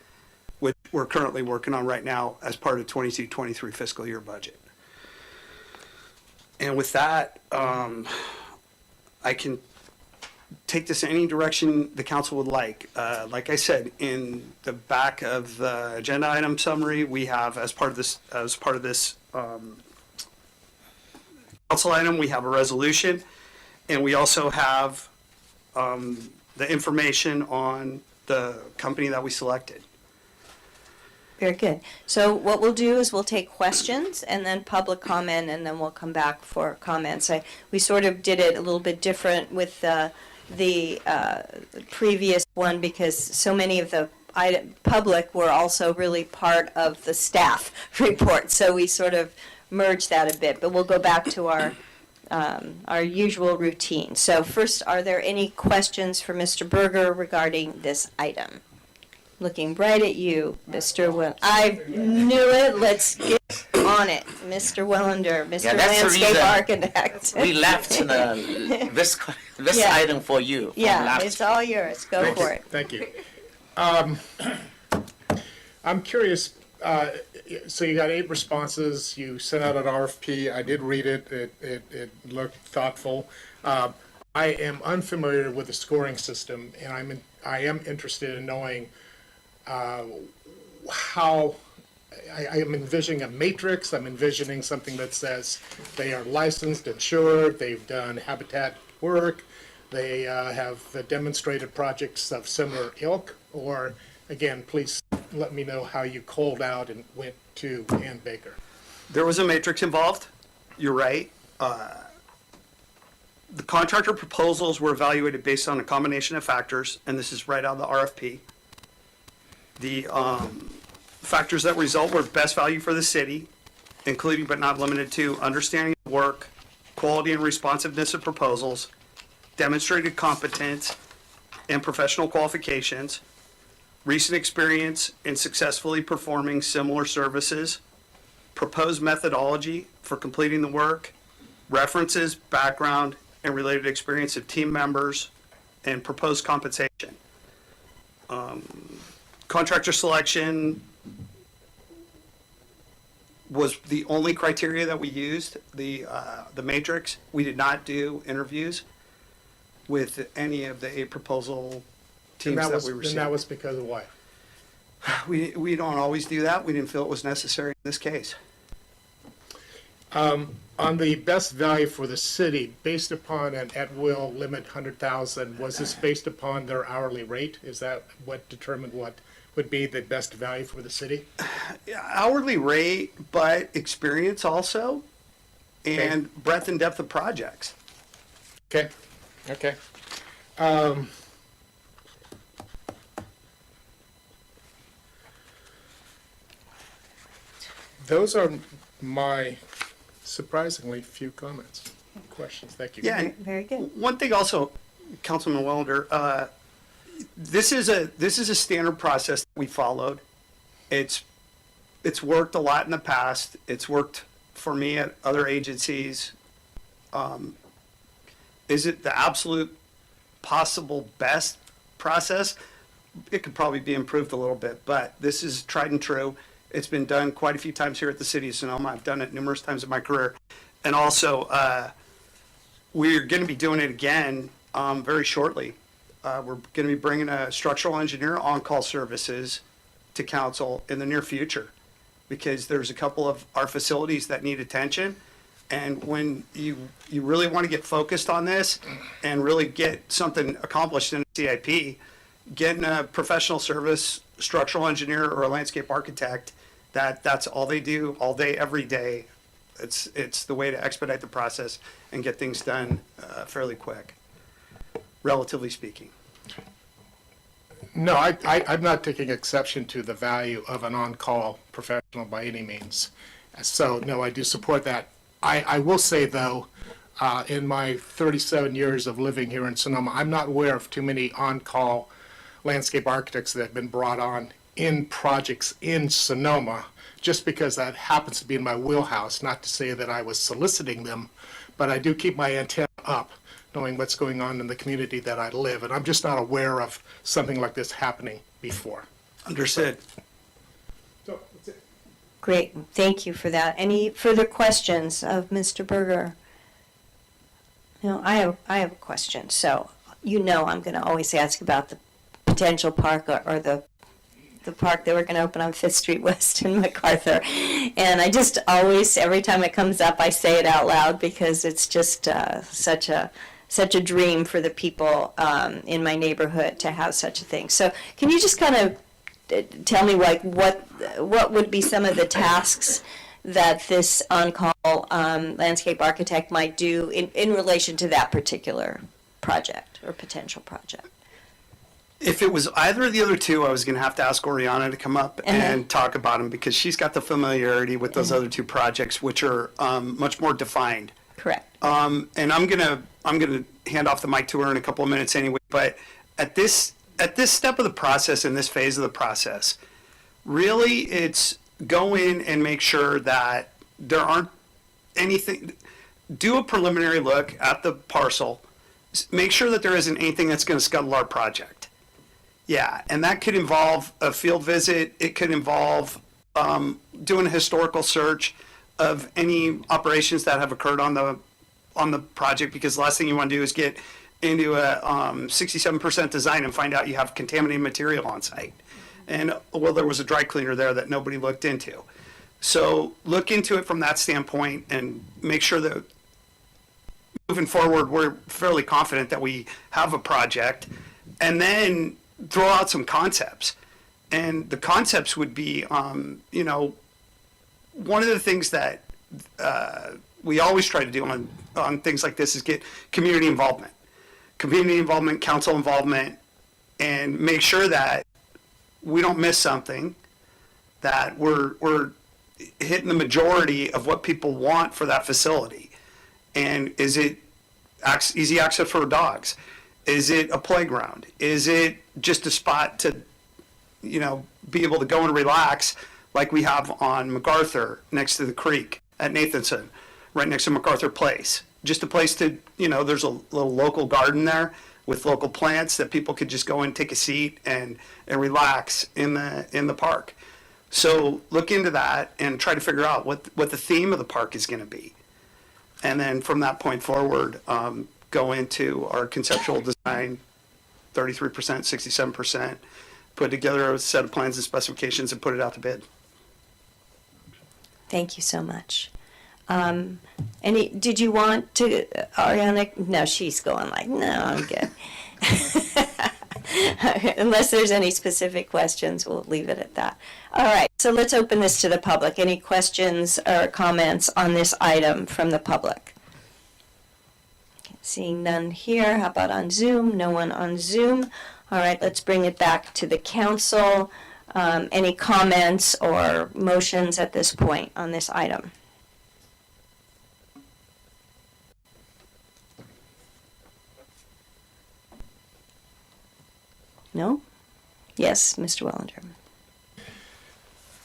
which we're currently working on right now as part of 22-23 fiscal year budget. And with that, I can take this in any direction the council would like. Like I said, in the back of the agenda item summary, we have as part of this council item, we have a resolution, and we also have the information on the company that we selected. Very good. So what we'll do is we'll take questions and then public comment, and then we'll come back for comments. We sort of did it a little bit different with the previous one because so many of the public were also really part of the staff report. So we sort of merged that a bit, but we'll go back to our usual routine. So first, are there any questions for Mr. Berger regarding this item? Looking right at you, Mr. Well. I knew it. Let's get on it, Mr. Wellender, Mr. Yeah, that's the Landscape reason Architect. We left this Yeah. item for you. from Yeah, last it's all yours. Go Thank for you. it. Thank you. I'm curious, so you got 8 responses, you sent out an RFP, I did read it, it looked thoughtful. I am unfamiliar with the scoring system, and I am interested in knowing how, I am envisioning a matrix, I'm envisioning something that says they are licensed, insured, they've done habitat work, they have demonstrated projects of similar ilk, or, again, please let me know how you called out and went to Ann Baker. There was a matrix involved, you're right. The contractor proposals were evaluated based on a combination of factors, and this is right out of the RFP. The factors that result were best value for the city, including but not limited to understanding of work, quality and responsiveness of proposals, demonstrated competence and professional qualifications, recent experience in successfully performing similar services, proposed methodology for completing the work, references, background, and related experience of team members, and proposed compensation. Contractor selection was the only criteria that we used, the matrix. We did not do interviews with any of the 8 proposal teams that we received. And that was because of why? We don't always do that. We didn't feel it was necessary in this case. On the best value for the city, based upon an at-will limit 100,000, was this based upon their hourly rate? Is that what determined what would be the best value for the city? Hourly rate, but experience also, and breadth and depth of projects. Okay, okay. Those are my surprisingly few comments, questions. Thank you. Yeah, and Very good. one thing also, Councilman Wellender, this is a standard process that we followed. It's worked a lot in the past. It's worked for me at other agencies. Is it the absolute possible best process? It could probably be improved a little bit, but this is tried and true. It's been done quite a few times here at the City of Sonoma. I've done it numerous times in my career. And also, we're going to be doing it again very shortly. We're going to be bringing a structural engineer on-call services to council in the near future, because there's a couple of our facilities that need attention. And when you really want to get focused on this and really get something accomplished in a CIP, getting a professional service structural engineer or a landscape architect, that's all they do all day, every day. It's the way to expedite the process and get things done fairly quick, relatively speaking. No, I'm not taking exception to the value of an on-call professional by any means. So, no, I do support that. I will say, though, in my 37 years of living here in Sonoma, I'm not aware of too many on-call landscape architects that have been brought on in projects in Sonoma, just because that happens to be in my wheelhouse. Not to say that I was soliciting them, but I do keep my antenna up, knowing what's going on in the community that I live, and I'm just not aware of something like this happening before. Understood. So, that's it. Great, thank you for that. Any further questions of Mr. Berger? No, I have a question. So, I'm going to always ask about the potential park or the park that we're going to open on 5th Street West in MacArthur. And I just always, every time it comes up, I say it out loud because it's just such a dream for the people in my neighborhood to have such a thing. So can you just kind of tell me what would be some of the tasks that this on-call landscape architect might do in relation to that particular project or potential project? If it was either of the other two, I was going to have to ask Oriana to come up and talk about them, because she's got the familiarity with those other two projects, which are much more defined. Correct. And I'm gonna hand off the mic to her in a couple of minutes anyway. But at this step of the process, in this phase of the process, really it's go in and make sure that there aren't anything. Do a preliminary look at the parcel. Make sure that there isn't anything that's going to scuttle our project. Yeah, and that could involve a field visit. It could involve doing a historical search of any operations that have occurred on the project, because the last thing you want to do is get into a 67% design and find out you have contaminated material on site. And, well, there was a dry cleaner there that nobody looked into. So look into it from that standpoint and make sure that moving forward, we're fairly confident that we have a project, and then throw out some concepts. And the concepts would be, one of the things that we always try to do on things like this is get community involvement, council involvement, and make sure that we don't miss something, that we're hitting the majority of what people want for that facility. And is it easy access for dogs? Is it a playground? Is it just a spot to, be able to go and relax like we have on MacArthur next to the creek at Nathanson, right next to MacArthur Place? Just a place to, there's a little local garden there with local plants that people could just go and take a seat and relax in the park. So look into that and try to figure out what the theme of the park is going to be. And then from that point forward, go into our conceptual design, 33%, 67%, put together a set of plans and specifications and put it out to bid. Thank you so much. Did you want to, Ariana? No, she's going like, no, I'm good. Unless there's any specific questions, we'll leave it at that. All right, so let's open this to the public. Any questions or comments on this item from the public? Seeing none here. How about on Zoom? No one on Zoom. All right, let's bring it back to the council. Any comments or motions at this point on this item? No? Yes, Mr. Wellender.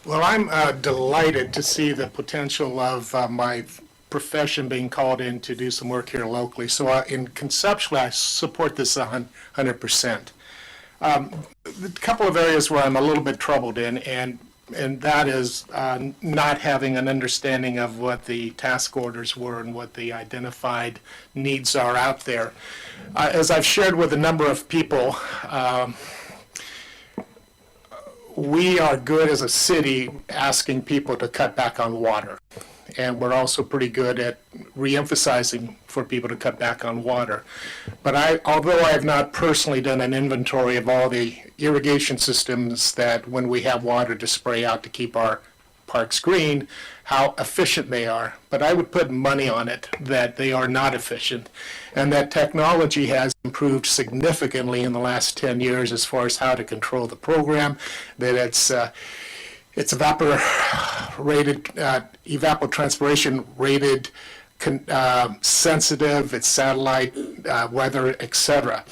Well, I'm delighted to see the potential of my profession being called in to do some work here locally. So conceptually, I support this 100%. A couple of areas where I'm a little bit troubled in, and that is not having an understanding of what the task orders were and what the identified needs are out there. As I've shared with a number of people, we are good as a city asking people to cut back on water. And we're also pretty good at re-emphasizing for people to cut back on water. But although I have not personally done an inventory of all the irrigation systems that when we have water to spray out to keep our parks green, how efficient they are. But I would put money on it that they are not efficient, and that technology has improved significantly in the last 10 years as far as how to control the program, that it's evapotranspiration rated, sensitive, it's satellite, weather, etc.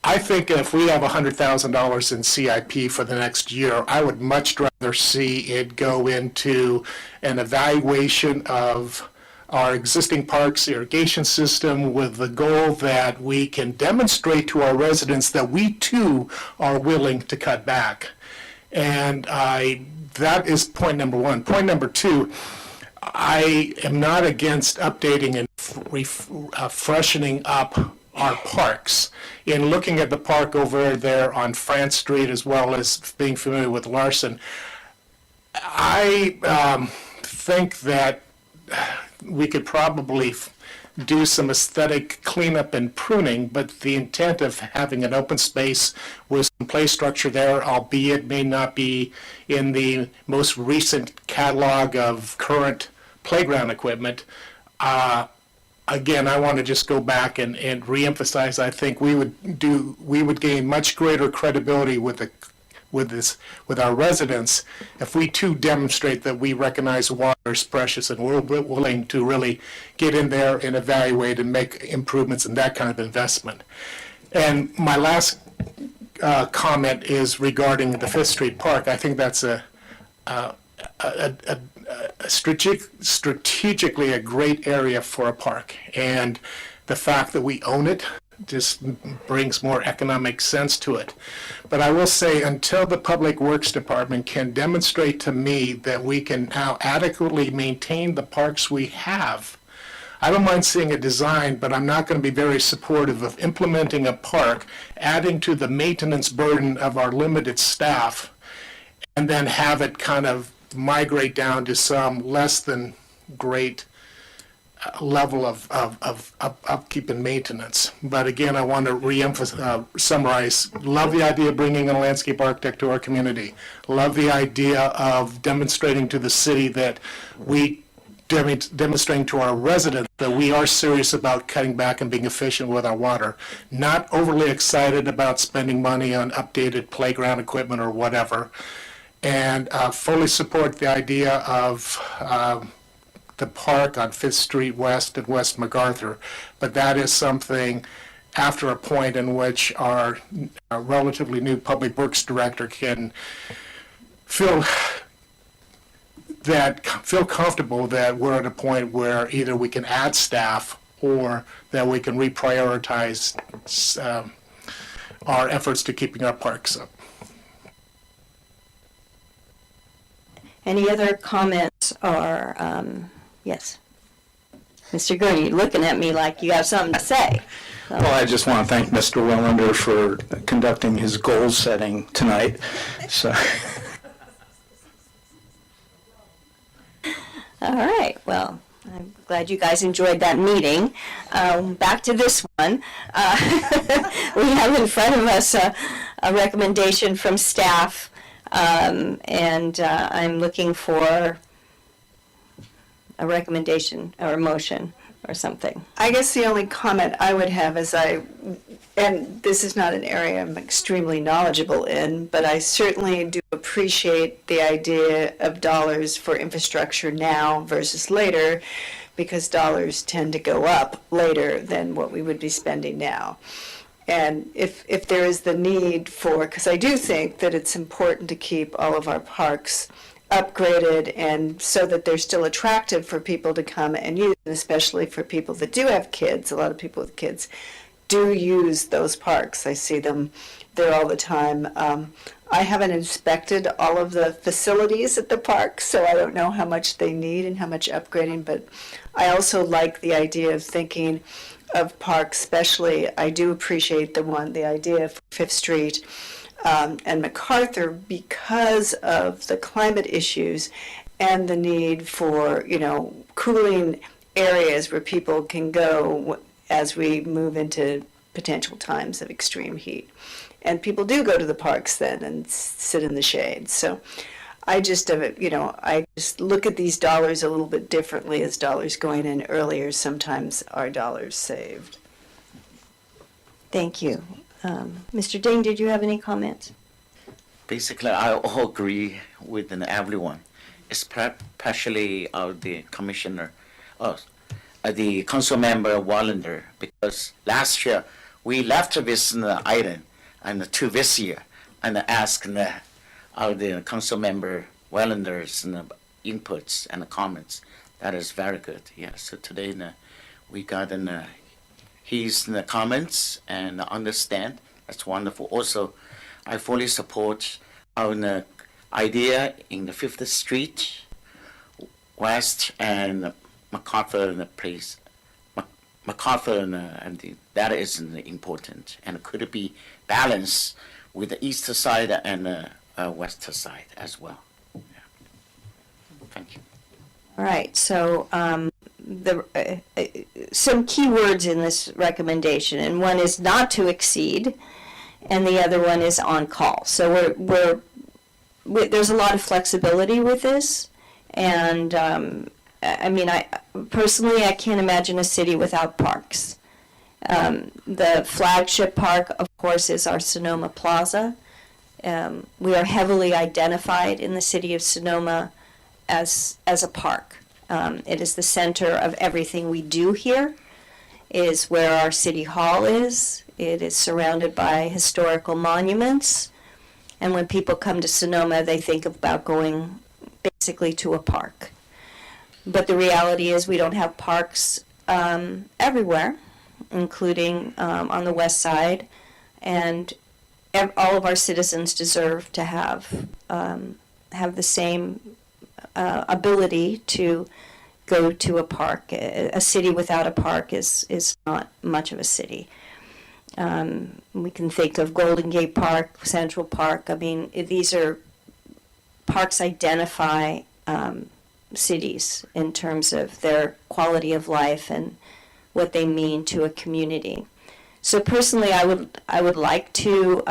I think if we have $100,000 in CIP for the next year, I would much rather see it go into an evaluation of our existing parks irrigation system with the goal that we can demonstrate to our residents that we too are willing to cut back. And that is point number one. Point number two, I am not against updating and freshening up our parks. In looking at the park over there on France Street, as well as being familiar with Larson, I think that we could probably do some aesthetic cleanup and pruning, but the intent of having an open space with some play structure there, albeit may not be in the most recent catalog of current playground equipment, again, I want to just go back and reemphasize. I think we would gain much greater credibility with our residents if we too demonstrate that we recognize water is precious and we're willing to really get in there and evaluate and make improvements in that kind of investment. And my last comment is regarding the Fifth Street Park. I think that's strategically a great area for a park, and the fact that we own it just brings more economic sense to it. But I will say, until the Public Works Department can demonstrate to me that we can now adequately maintain the parks we have, I don't mind seeing a design, but I'm not going to be very supportive of implementing a park, adding to the maintenance burden of our limited staff, and then have it kind of migrate down to some less than great level of upkeep and maintenance. But again, I want to reemphasize, summarize, love the idea of bringing a landscape architect to our community. Love the idea of demonstrating to the city that demonstrating to our residents that we are serious about cutting back and being efficient with our water. Not overly excited about spending money on updated playground equipment or whatever. And fully support the idea of the park on 5th Street West and West MacArthur. But that is something after a point in which our relatively new Public Works Director can feel comfortable that we're at a point where either we can add staff or that we can reprioritize our efforts to keeping our parks up. Any other comments or, yes? Mr. Gurney, you're looking at me like you have something to say. Well, I just want to thank Mr. Wellender for conducting his goal setting tonight. So. All right, well, I'm glad you guys enjoyed that meeting. Back to this one. We have in front of us a recommendation from staff, and I'm looking for a recommendation or a motion or something. I guess the only comment I would have is and this is not an area I'm extremely knowledgeable in, but I certainly do appreciate the idea of dollars for infrastructure now versus later, because dollars tend to go up later than what we would be spending now. And if there is the need for, because I do think that it's important to keep all of our parks upgraded and so that they're still attractive for people to come and use, and especially for people that do have kids. A lot of people with kids do use those parks. I see them there all the time. I haven't inspected all of the facilities at the park, so I don't know how much they need and how much upgrading, but I also like the idea of thinking of parks, especially I do appreciate the idea of Fifth Street and MacArthur because of the climate issues and the need for, cooling areas where people can go as we move into potential times of extreme heat. And people do go to the parks then and sit in the shade. So I just, I just look at these dollars a little bit differently as dollars going in earlier sometimes are dollars saved. Thank you. Mr. Ding, did you have any comments? Basically, I all agree with everyone, especially the commissioner, the council member Wallander, because last year we left this item and to this year and asked the council member Wallander's inputs and comments. That is very good. Yeah. So today we got his comments and understand. That's wonderful. Also, I fully support our idea in the 5th Street West and MacArthur place. MacArthur and that is important, and could it be balanced with the east side and west side as well. Yeah. Thank you. All right, so some key words in this recommendation, and one is not to exceed, and the other one is on call. So there's a lot of flexibility with this, and I personally can't imagine a city without parks. The flagship park, of course, is our Sonoma Plaza. We are heavily identified in the city of Sonoma as a park. It is the center of everything we do here. It is where our city hall is. It is surrounded by historical monuments. And when people come to Sonoma, they think about going basically to a park. But the reality is we don't have parks everywhere, including on the west side. And all of our citizens deserve to have the same ability to go to a park. A city without a park is not much of a city. We can think of Golden Gate Park, Central Park. I mean, these are parks identify cities in terms of their quality of life and what they mean to a community. So personally, I would like to,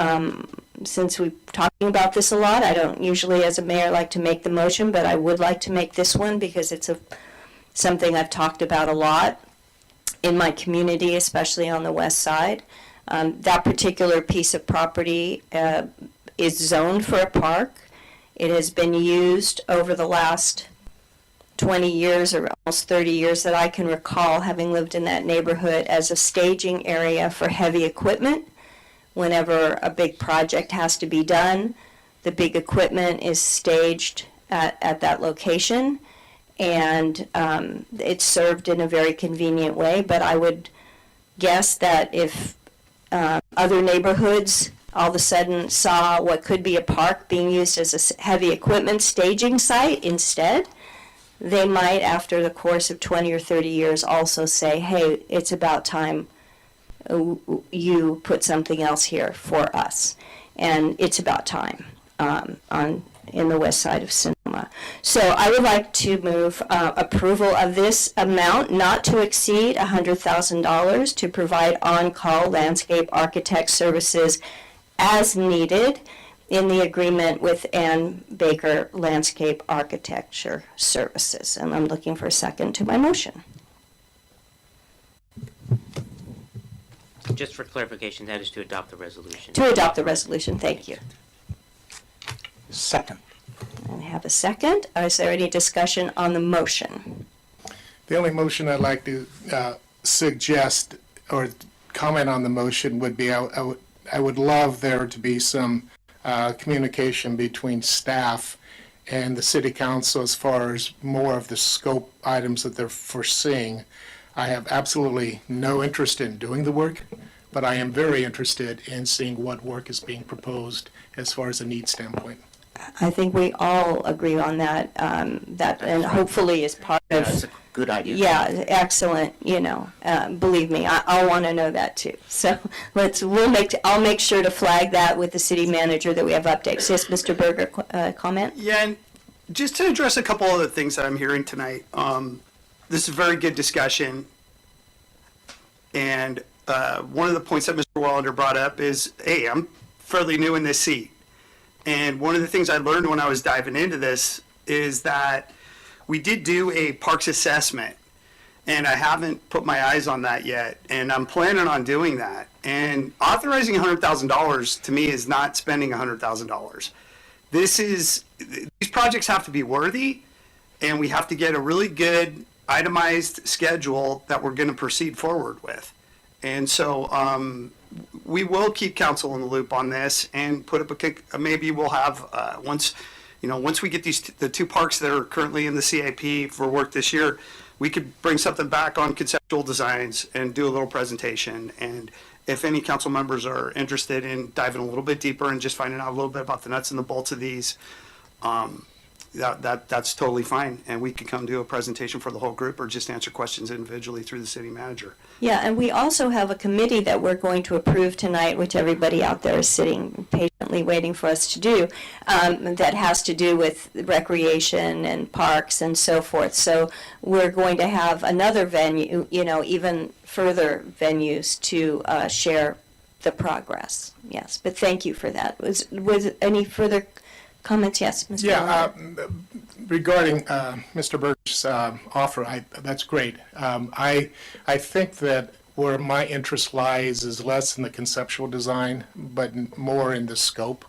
since we're talking about this a lot, I don't usually as a mayor like to make the motion, but I would like to make this one because it's something I've talked about a lot in my community, especially on the west side. That particular piece of property is zoned for a park. It has been used over the last 20 years or almost 30 years that I can recall, having lived in that neighborhood, as a staging area for heavy equipment. Whenever a big project has to be done, the big equipment is staged at that location, and it's served in a very convenient way. But I would guess that if other neighborhoods all of a sudden saw what could be a park being used as a heavy equipment staging site instead, they might, after the course of 20 or 30 years, also say, hey, it's about time you put something else here for us. And it's about time in the west side of Sonoma. So I would like to move approval of this amount not to exceed $100,000 to provide on-call landscape architect services as needed in the agreement with Ann Baker Landscape Architecture Services. And I'm looking for a second to my motion. just for clarification, that is to adopt the resolution. To adopt the resolution, thank you. Second. And have a second. Is there any discussion on the motion? The only motion I'd like to suggest or comment on the motion would be I would love there to be some communication between staff and the city council as far as more of the scope items that they're foreseeing. I have absolutely no interest in doing the work, but I am very interested in seeing what work is being proposed as far as a need standpoint. I think we all agree on that, and hopefully is part of. That's a good idea. Yeah, excellent, believe me, I'll want to know that too. So I'll make sure to flag that with the city manager that we have updates. Yes, Mr. Berger, comment? Yeah, and just to address a couple other things that I'm hearing tonight, this is a very good discussion. And one of the points that Mr. Wallander brought up is, hey, I'm fairly new in this seat. And one of the things I learned when I was diving into this is that we did do a parks assessment, and I haven't put my eyes on that yet, and I'm planning on doing that. And authorizing $100,000 to me is not spending $100,000. These projects have to be worthy, and we have to get a really good itemized schedule that we're going to proceed forward with. And so we will keep council in the loop on this and put up maybe we'll have once we get the two parks that are currently in the CIP for work this year, we could bring something back on conceptual designs and do a little presentation. And if any council members are interested in diving a little bit deeper and just finding out a little bit about the nuts and the bolts of these, that's totally fine. And we could come do a presentation for the whole group or just answer questions individually through the city manager. Yeah, and we also have a committee that we're going to approve tonight, which everybody out there is sitting patiently waiting for us to do, that has to do with recreation and parks and so forth. So we're going to have another venue, even further venues to share the progress. Yes, but thank you for that. Was any further comments? Yes, Mr. Yeah, regarding Mr. Birch's offer, that's great. I think that where my interest lies is less in the conceptual design, but more in the scope.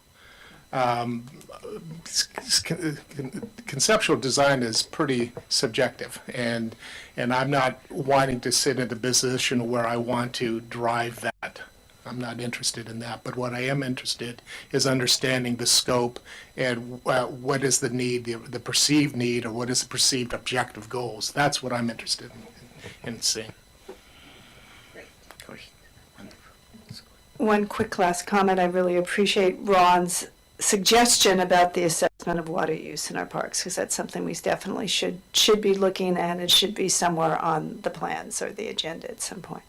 Conceptual design is pretty subjective, and I'm not wanting to sit in a position where I want to drive that. I'm not interested in that, but what I am interested is understanding the scope and what is the need, the perceived need, or what is the perceived objective goals. That's what I'm interested in seeing. One quick last comment. I really appreciate Ron's suggestion about the assessment of water use in our parks, because that's something we definitely should be looking at. It should be somewhere on the plans or the agenda at some point.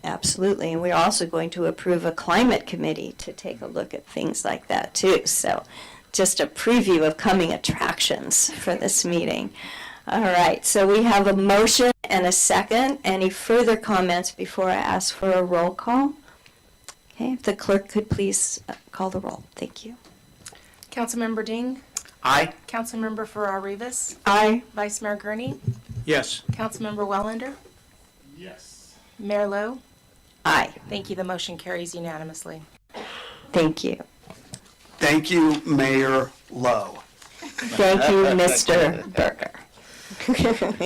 Absolutely, and we're also going to approve a climate committee to take a look at things like that too. So just a preview of coming attractions for this meeting. All right, so we have a motion and a second. Any further comments before I ask for a roll call? Okay, if the clerk could please call the roll. Thank you. Councilmember Ding. Aye. Councilmember Farrar Rivas. Aye. Vice Mayor Gurney. Yes. Councilmember Wellander. Yes. Mayor Lowe. Aye. Thank you. The motion carries unanimously. Thank you. Thank you, Mayor Lowe. Thank you, Mr. Berger.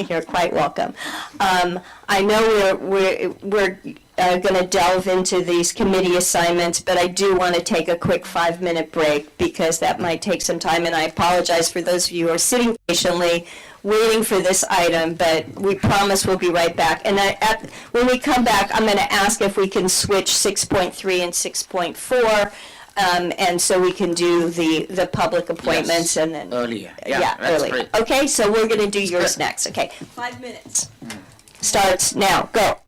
You're quite welcome. I know we're going to delve into these committee assignments, but I do want to take a quick 5-minute break because that might take some time, and I apologize for those of you who are sitting patiently waiting for this item, but we promise we'll be right back. And when we come back, I'm going to ask if we can switch 6.3 and 6.4. And so we can do the public appointments and then. Earlier. Yeah, that's early. great. Okay, so we're going to do yours next. Okay, 5 minutes. Starts now. Go.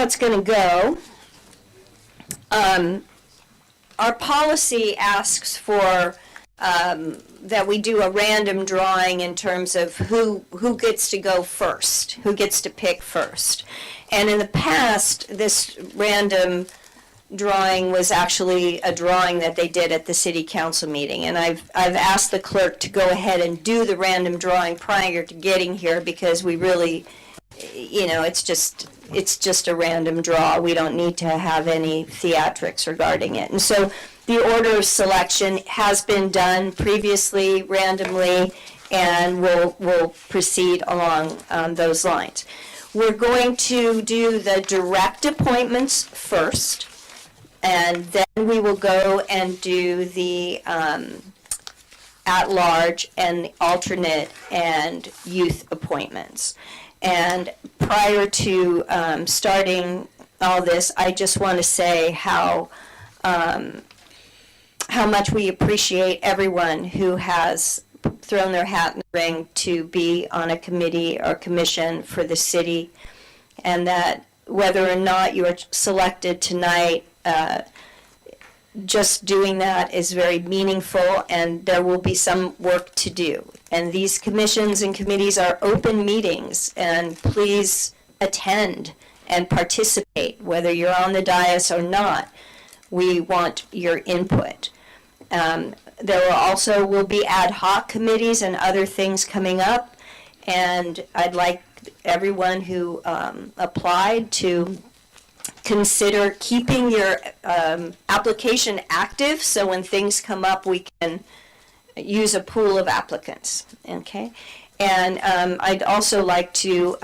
how it's going to go. Our policy asks for that we do a random drawing in terms of who gets to go first, who gets to pick first. And in the past, this random drawing was actually a drawing that they did at the city council meeting. And I've asked the clerk to go ahead and do the random drawing prior to getting here, because we really, you know, it's just a random draw. We don't need to have any theatrics regarding it. And so the order of selection has been done previously randomly, and we'll proceed along those lines. We're going to do the direct appointments first, and then we will go and do the at-large and the alternate and youth appointments. And prior to starting all this, I just want to say how much we appreciate everyone who has thrown their hat in the ring to be on a committee or commission for the city, and that whether or not you are selected tonight, just doing that is very meaningful, and there will be some work to do. And these commissions and committees are open meetings, and please attend and participate, whether you're on the dais or not. We want your input. There will be ad hoc committees and other things coming up, and I'd like everyone who applied to consider keeping your application active, so when things come up, we can use a pool of applicants, okay? And I'd also like to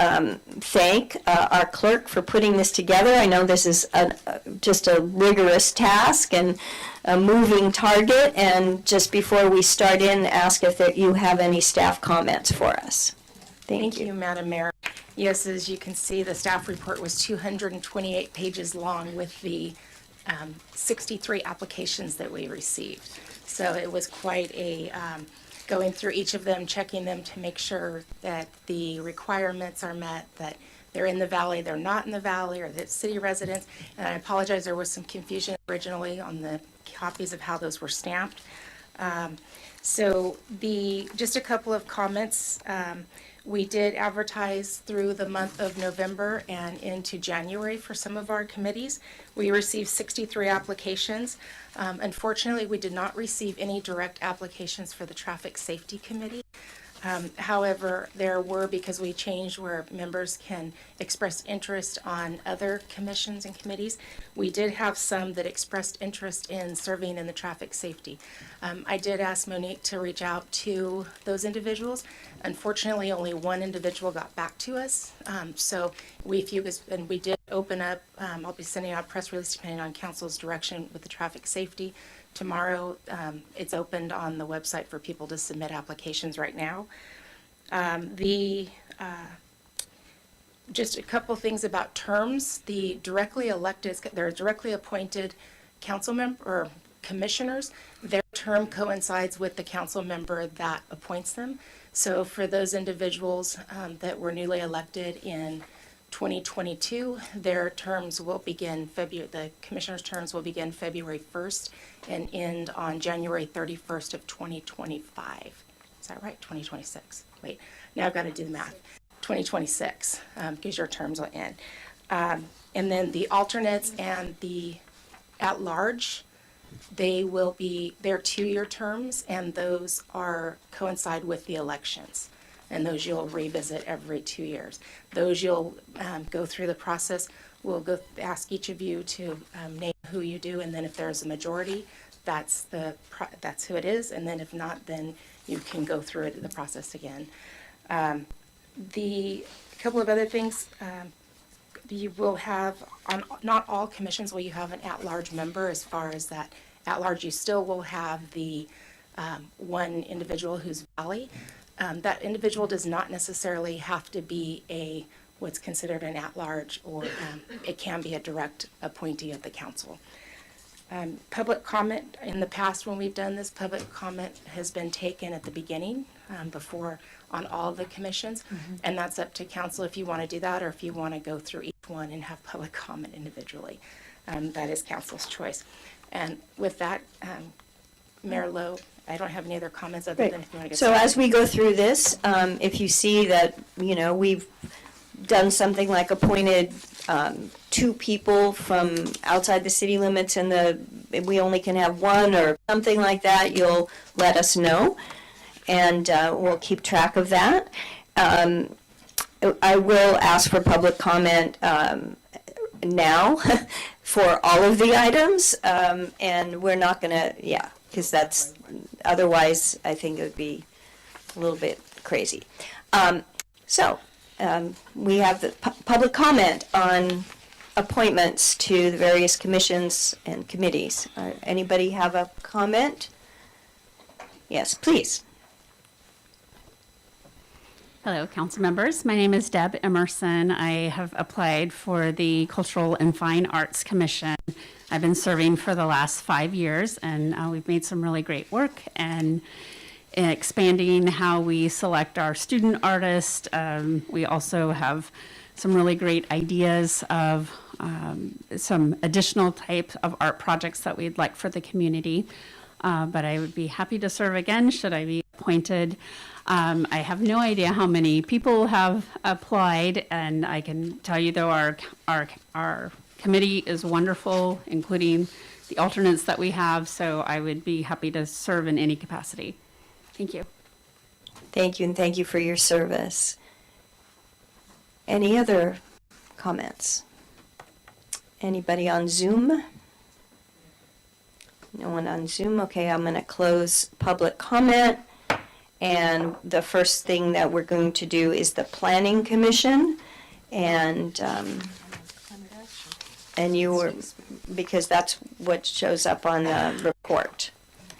thank our clerk for putting this together. I know this is just a rigorous task and a moving target, and just before we start in, ask if you have any staff comments for us. Thank you. Madam Mayor. Yes, as you can see, the staff report was 228 pages long with the 63 applications that we received. So it was quite a going through each of them, checking them to make sure that the requirements are met, that they're in the valley, they're not in the valley, or that city residents. And I apologize, there was some confusion originally on the copies of how those were stamped. Just a couple of comments. We did advertise through the month of November and into January for some of our committees. We received 63 applications. Unfortunately, we did not receive any direct applications for the Traffic Safety Committee. However, there were, because we changed where members can express interest on other commissions and committees, we did have some that expressed interest in serving in the traffic safety. I did ask Monique to reach out to those individuals. Unfortunately, only one individual got back to us. We did open up, I'll be sending out a press release depending on council's direction with the traffic safety. Tomorrow, it's opened on the website for people to submit applications right now. Just a couple things about terms. The directly elected, they're directly appointed council member or commissioners. Their term coincides with the council member that appoints them. So for those individuals that were newly elected in 2022, their terms will begin the commissioners' terms will begin February 1st and end on January 31st of 2025. Is that right? 2026. Wait, now I've got to do the math. 2026, because your terms will end. And then the alternates and the at-large, they will be their 2-year terms, and those coincide with the elections. And those you'll revisit every 2 years. Those you'll go through the process. We'll ask each of you to name who you do, and then if there's a majority, that's who it is. And then if not, then you can go through the process again. The couple of other things, you will have on not all commissions will you have an at-large member. As far as that at-large, you still will have the one individual who's valley. That individual does not necessarily have to be what's considered an at-large, or it can be a direct appointee of the council. Public comment, in the past when we've done this, public comment has been taken at the beginning before on all of the commissions, and that's up to council if you want to do that or if you want to go through each one and have public comment individually. That is council's choice. And with that, Mayor Lowe, I don't have any other comments other Great. than if you want to get So started. as we go through this, if you see that, we've done something like appointed 2 people from outside the city limits and we only can have 1 or something like that, you'll let us know. And we'll keep track of that. I will ask for public comment now for all of the items. And we're not going to, because that's, otherwise I think it would be a little bit crazy. We have the public comment on appointments to the various commissions and committees. Anybody have a comment? Yes, please. Hello, council members. My name is Deb Emerson. I have applied for the Cultural and Fine Arts Commission. I've been serving for the last 5 years, and we've made some really great work and expanding how we select our student artists. We also have some really great ideas of some additional type of art projects that we'd like for the community. But I would be happy to serve again should I be appointed. I have no idea how many people have applied, and I can tell you though our committee is wonderful, including the alternates that we have, so I would be happy to serve in any capacity. Thank you. Thank you, and thank you for your service. Any other comments? Anybody on Zoom? No one on Zoom? Okay, I'm going to close public comment. And the first thing that we're going to do is the Planning Commission. And you were, because that's what shows up on the report.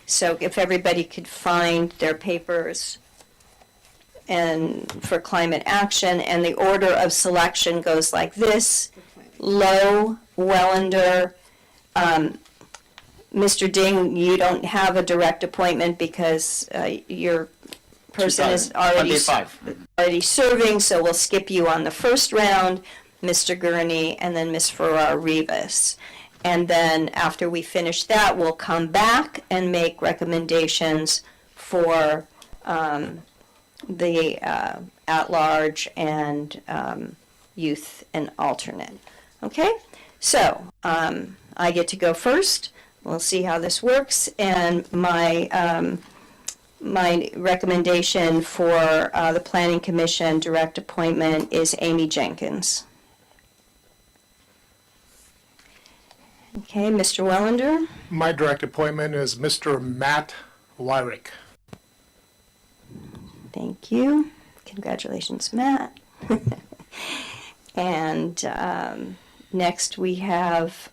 So if everybody could find their papers and for climate action, and the order of selection goes like this: Lowe, Wellender, Mr. Ding, you don't have a direct appointment because your person is already serving, so we'll skip you on the first round, Mr. Gurney, and then Ms. Farrar Rivas. And then after we finish that, we'll come back and make recommendations for the at-large and youth and alternate. Okay? So I get to go first. We'll see how this works. And my recommendation for the Planning Commission direct appointment is Amy Jenkins. Okay, Mr. Wellender? My direct appointment is Mr. Matt Wyrick. Thank you. Congratulations, Matt. And next we have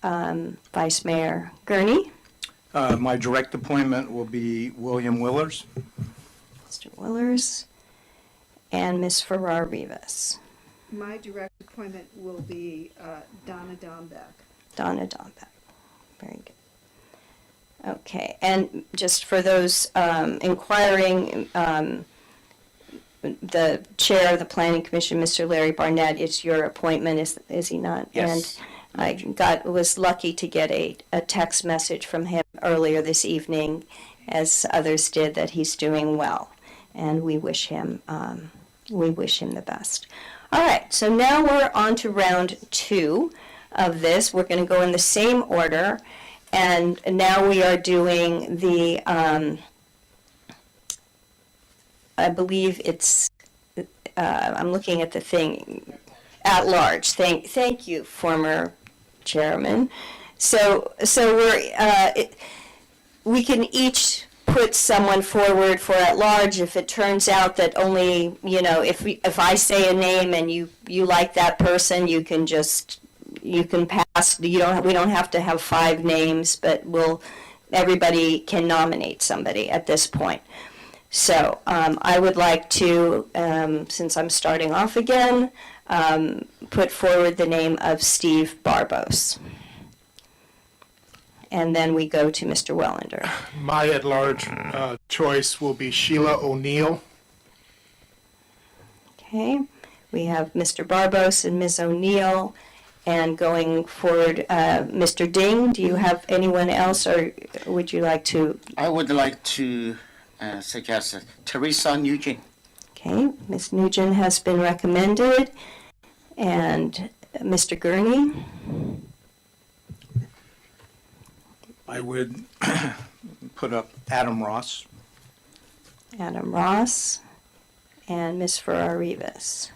Vice Mayor Gurney. My direct appointment will be William Willers. Mr. Willers. And Ms. Farrar Rivas. My direct appointment will be Donna Dombeck. Donna Dombeck. Very good. Okay, and just for those inquiring, the chair of the Planning Commission, Mr. Larry Barnett, is your appointment, is he not? Yes. And I was lucky to get a text message from him earlier this evening, as others did, that he's doing well, and we wish him the best. All right, so now we're on to round 2 of this. We're going to go in the same order, and now we are doing the I believe it's I'm looking at the thing at large. Thank you, former chairman. So we can each put someone forward for at large. If it turns out that only, if I say a name and you like that person, you can pass. We don't have to have 5 names, but everybody can nominate somebody at this point. So I would like to, since I'm starting off again, put forward the name of Steve Barbos. And then we go to Mr. Wellender. My at-large choice will be Sheila O'Neill. Okay, we have Mr. Barbos and Ms. O'Neill. And going forward, Mr. Ding, do you have anyone else, or would you like to? I would like to suggest Teresa Nugent. Okay, Ms. Nugent has been recommended. And Mr. Gurney? I would put up Adam Ross. Adam Ross and Ms. Ferrer-Rivas.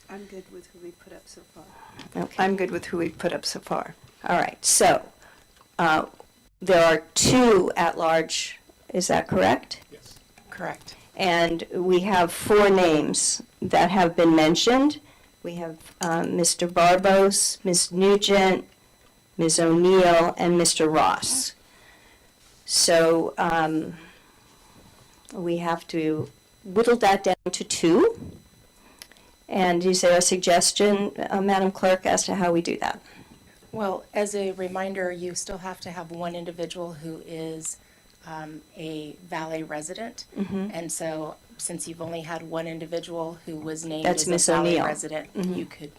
I'm good with who we put up so far. Okay. I'm good with who we've put up so far. All right, so there are 2 at-large, is that correct? Yes. Correct. And we have 4 names that have been mentioned. We have Mr. Barbos, Ms. Nugent, Ms. O'Neill, and Mr. Ross. So we have to whittle that down to 2. And is there a suggestion, Madam Clerk, as to how we do that? Well, as a reminder, you still have to have one individual who is a Valley resident. And so, since you've only had one individual who was named That's as Miss a Valley O'Neill. resident, you could.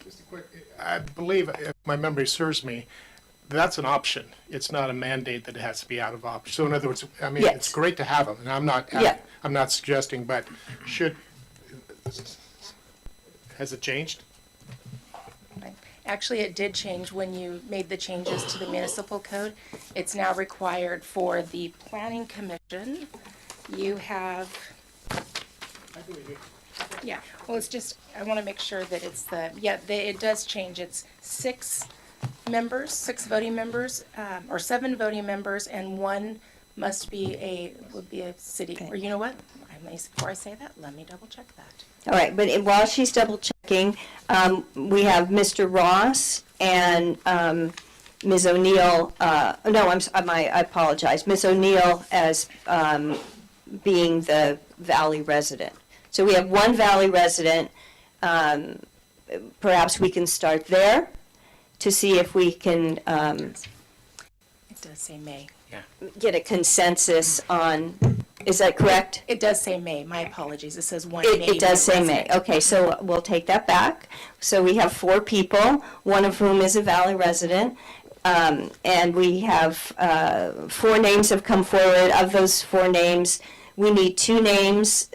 Just a quick, I believe, if my memory serves me, that's an option. It's not a mandate that it has to be out of option. So in other words, I mean, Yes. it's great to have them, and Yeah. I'm not suggesting, but has it changed? Actually, it did change when you made the changes to the municipal code. It's now required for the planning commission. You have, yeah, well, it's just, I want to make sure that it's it does change. It's 6 members, 6 voting members, or 7 voting members, and 1 must be would be a city, or you know what? Before I say that, let me double check that. All right, but while she's double checking, we have Mr. Ross and Ms. O'Neill, I apologize, Ms. O'Neill as being the Valley resident. So we have 1 Valley resident. Perhaps we can start there to see if we can It does say May. get a consensus on, is that correct? It does say May, my apologies. It says 1 May. It does say May. resident. Okay, so we'll take that back. So we have 4 people, one of whom is a Valley resident. And we have 4 names have come forward. Of those 4 names, we need 2 names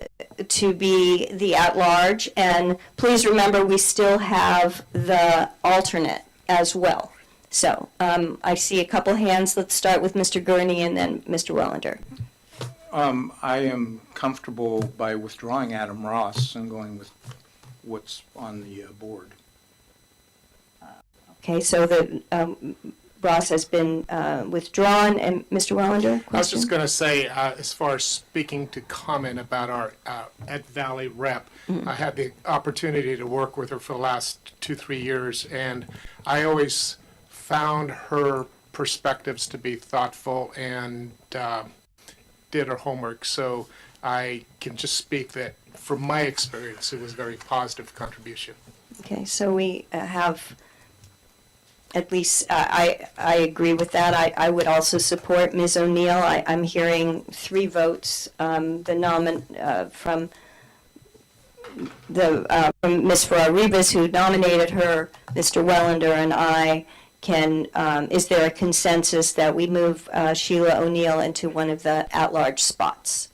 to be the at-large. And please remember, we still have the alternate as well. So I see a couple hands. Let's start with Mr. Gurney and then Mr. Wellender. I am comfortable by withdrawing Adam Ross and going with what's on the board. Okay, so the Ross has been withdrawn, and Mr. Wellender, I was question? just going to say, as far as speaking to comment about our Ed Valley rep, I had the opportunity to work with her for the last 2-3 years, and I always found her perspectives to be thoughtful and did her homework. So I can just speak that from my experience, it was a very positive contribution. Okay, so we have, at least, I agree with that. I would also support Ms. O'Neill. I'm hearing 3 votes. From Ms. Ferrer-Rivas, who nominated her, Mr. Wellender, and I can, is there a consensus that we move Sheila O'Neill into one of the at-large spots?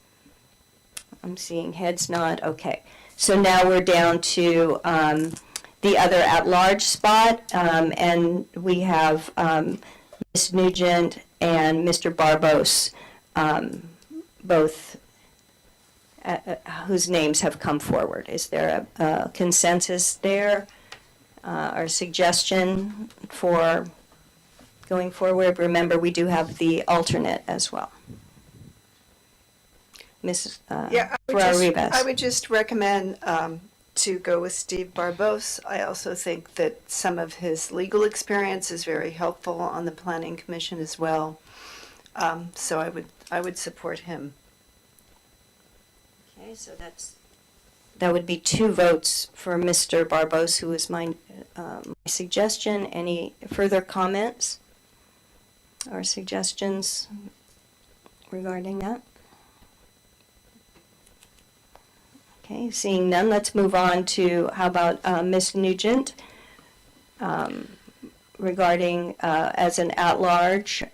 I'm seeing heads nod. Okay. So now we're down to the other at-large spot, and we have Ms. Nugent and Mr. Barbos, both whose names have come forward. Is there a consensus there, or suggestion for going forward? Remember, we do have the alternate as well. Ms. Ferrer-Rivas. I would just recommend to go with Steve Barbos. I also think that some of his legal experience is very helpful on the Planning Commission as well. So I would support him. Okay, so that would be 2 votes for Mr. Barbos, who is my suggestion. Any further comments or suggestions regarding that? Okay, seeing none, let's move on to, how about Ms. Nugent? regarding as an at-large.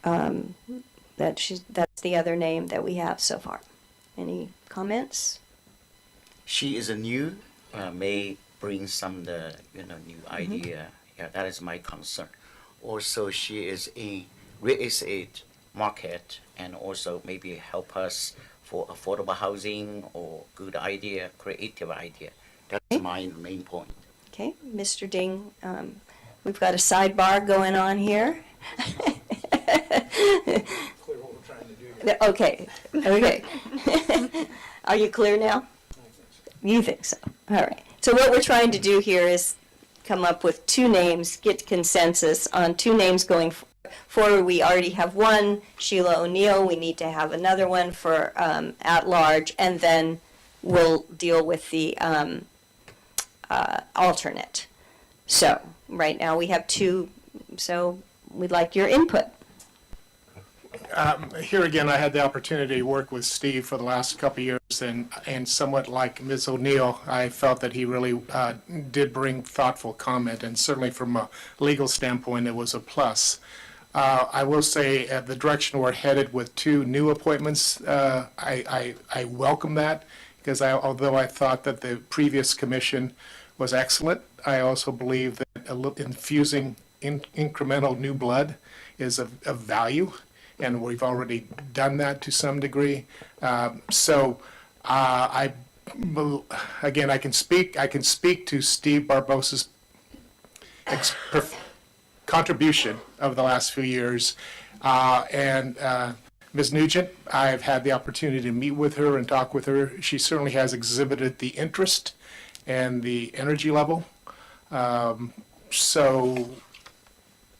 That's the other name that we have so far. Any comments? She is a new, may bring some new idea. Yeah, that is my concern. Also, she is in real estate market and also maybe help us for affordable housing or good idea, creative idea. That's my main point. Okay, Mr. Ding, we've got a sidebar going on here. Okay, okay. Are you clear now? You think so? All right. So what we're trying to do here is come up with two names, get consensus on two names going forward. We already have one, Sheila O'Neill. We need to have another one for at-large, and then we'll deal with the alternate. So right now we have two, so we'd like your input. Here again, I had the opportunity to work with Steve for the last couple of years, and somewhat like Ms. O'Neill, I felt that he really did bring thoughtful comment, and certainly from a legal standpoint, it was a plus. I will say the direction we're headed with two new appointments, I welcome that, because although I thought that the previous commission was excellent, I also believe that infusing incremental new blood is of value. And we've already done that to some degree. So I can speak to Steve Barbosa's contribution over the last few years. And Ms. Nugent, I've had the opportunity to meet with her and talk with her. She certainly has exhibited the interest and the energy level. So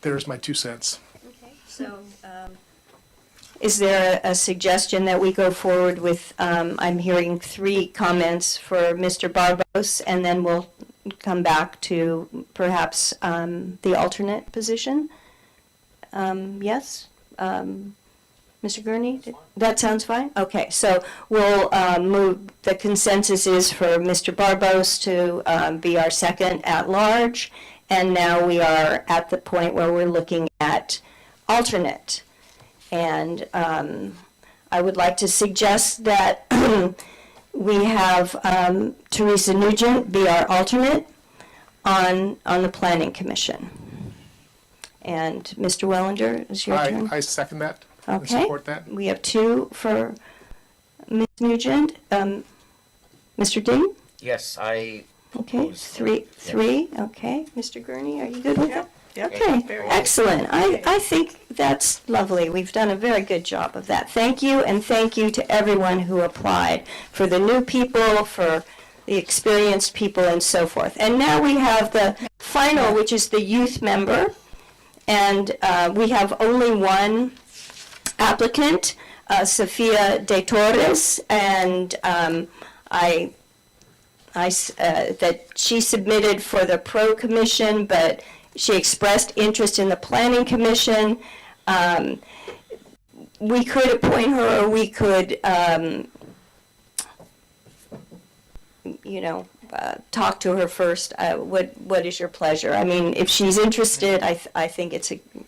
there's my 2 cents. Okay, so is there a suggestion that we go forward with, I'm hearing 3 comments for Mr. Barbos, and then we'll come back to perhaps the alternate position? Yes? Mr. Gurney, that sounds fine? Okay, so we'll move, the consensus is for Mr. Barbos to be our second at-large, and now we are at the point where we're looking at alternate. And I would like to suggest that we have Teresa Nugent be our alternate on the Planning Commission. And Mr. Wellender, is your turn? I second that. Okay. And support that. We have 2 for Ms. Nugent. Mr. Ding? Yes, I. Okay, three. Okay, Mr. Gurney, are you good with that? Yep. Okay, excellent. I think that's lovely. We've done a very good job of that. Thank you, and thank you to everyone who applied, for the new people, for the experienced people, and so forth. And now we have the final, which is the youth member, and we have only one applicant, Sofia de Torres, and that she submitted for the Pro Commission, but she expressed interest in the Planning Commission. We could appoint her, or we could, talk to her first. What is your pleasure? I mean, if she's interested, I think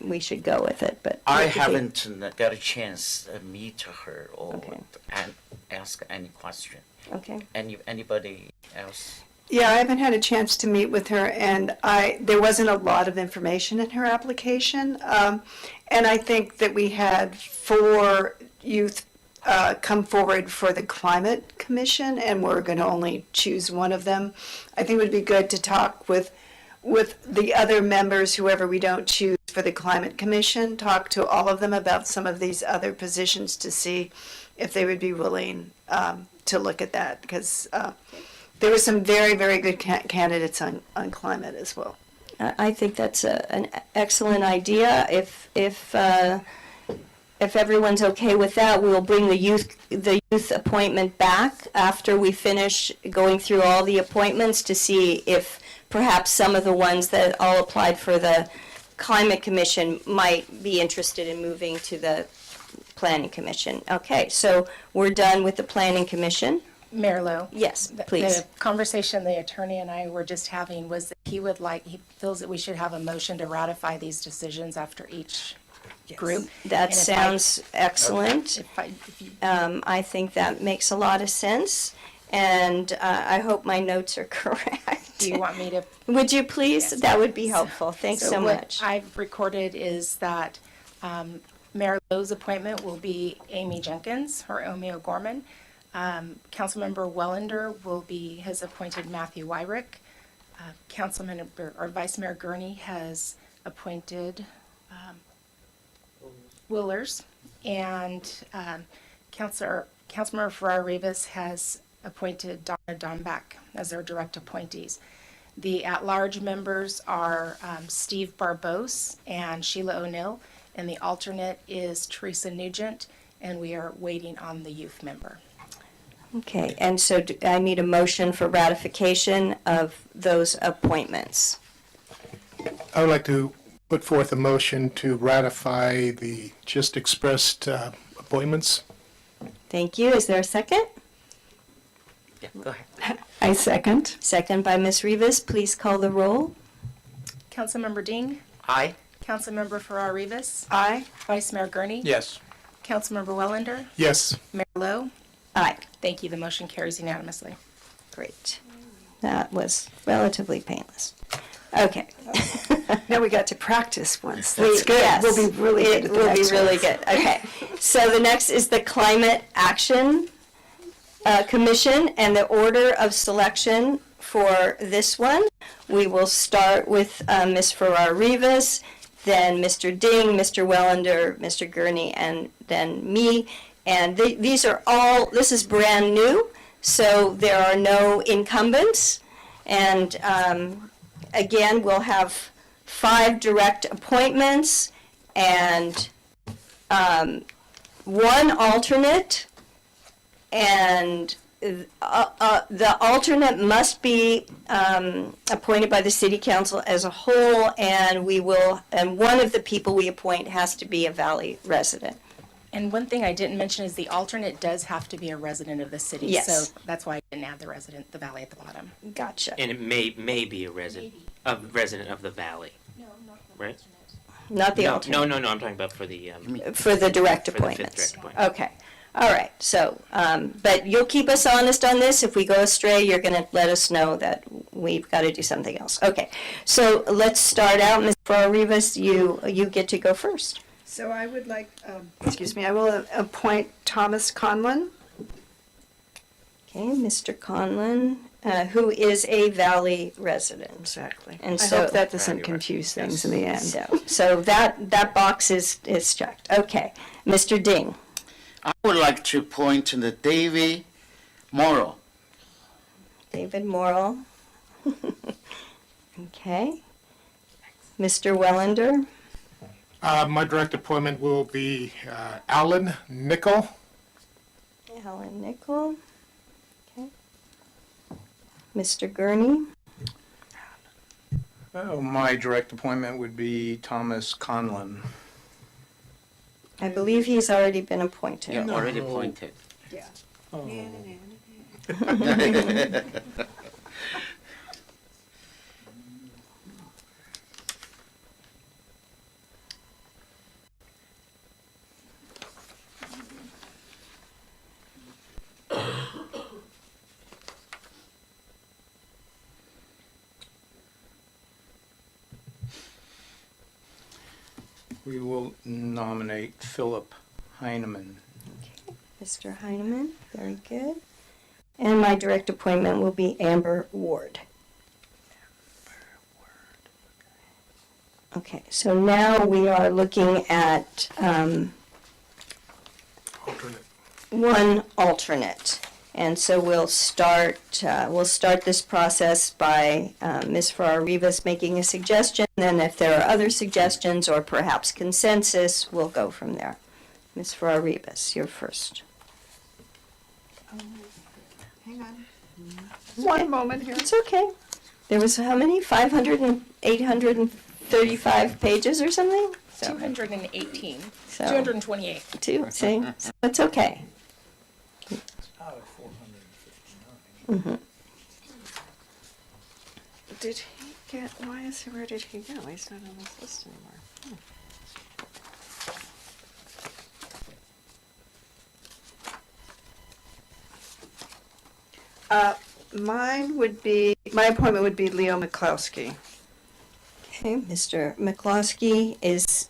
we should go with it. But I haven't got a chance to meet her or and ask any question. Okay. Anybody else? Yeah, I haven't had a chance to meet with her, and there wasn't a lot of information in her application. And I think that we had 4 youth come forward for the Climate Commission, and we're going to only choose one of them. I think it would be good to talk with the other members, whoever we don't choose for the Climate Commission, talk to all of them about some of these other positions to see if they would be willing to look at that, because there were some very, very good candidates on climate as well. I think that's an excellent idea. If everyone's okay with that, we'll bring the youth appointment back after we finish going through all the appointments to see if perhaps some of the ones that all applied for the Climate Commission might be interested in moving to the Planning Commission. Okay, so we're done with the Planning Commission. Mayor Lowe? Yes, The- please. The conversation the attorney and I were just having was that he feels that we should have a motion to ratify these decisions after each group. That And if I- sounds excellent. if you- I think that makes a lot of sense, and I hope my notes are correct. Do you want me to? Would you please? That would be helpful. Thanks so what much. I've recorded is that Mayor Lowe's appointment will be Amy Jenkins or Omi O'Gorman. Councilmember Wellender has appointed Matthew Wyrick. Councilman or Vice Mayor Gurney has appointed Willers, and Councilmember Ferrar Rivas has appointed Donna Dombeck as their direct appointees. The at-large members are Steve Barbos and Sheila O'Neill, and the alternate is Teresa Nugent, and we are waiting on the youth member. Okay, and so I need a motion for ratification of those appointments. I would like to put forth a motion to ratify the just expressed appointments. Thank you. Is there a second? Yeah, go ahead. I second. Second by Ms. Rivas. Please call the roll. Councilmember Ding. Aye. Councilmember Ferrar Rivas. Aye. Vice Mayor Gurney. Yes. Councilmember Wellender. Yes. Mayor Lowe. Aye. Thank you. The motion carries unanimously. Great. That was relatively painless. Okay. Now we got to practice once. That's good. Yes, We'll be really good at the It will be next really ones. good. Okay. So the next is the Climate Action Commission, and the order of selection for this one. We will start with Ms. Ferrar Rivas, then Mr. Ding, Mr. Wellender, Mr. Gurney, and then me. And these are all, this is brand new, so there are no incumbents. And again, we'll have 5 direct appointments and 1 alternate. And the alternate must be appointed by the city council as a whole, and one of the people we appoint has to be a Valley resident. And one thing I didn't mention is the alternate does have to be a resident of the city. Yes. So that's why I didn't add the Valley at the bottom. Gotcha. And it may be a resident of the valley. No, not the right? Not the alternate. No, I'm talking about for the For the direct for the fifth appointments. direct appointment. Okay. All right. So, but you'll keep us honest on this. If we go astray, you're going to let us know that we've got to do something else. Okay. So let's start out. Ms. Ferrar Rivas, you get to go first. So I would like, I will appoint Thomas Conlon. Okay, Mr. Conlon, who is a Valley resident. Exactly. And I so hope that doesn't confuse things in the end. So that box is checked. Okay. Mr. Ding. I would like to point to the David Morrow. David Morrill. Okay. Mr. Wellender. My direct appointment will be Alan Nickel. Alan Nickel. Okay. Mr. Gurney. My direct appointment would be Thomas Conlon. I believe he's already been appointed. You're already appointed. Yeah. We will nominate Philip Heineman. Mr. Heineman, very good. And my direct appointment will be Amber Ward. Okay, so now we are looking at one alternate. And so we'll start this process by Ms. Ferrar Rivas making a suggestion. Then if there are other suggestions or perhaps consensus, we'll go from there. Ms. Ferrar Rivas, you're first. Hang on. One moment here. It's okay. There was how many? 500 and 835 pages or something? 218. So- 228. See? So it's okay. Did he get, where did he go? He's not on this list anymore. My appointment would be Leo McCloskey. Okay, Mr. McCloskey is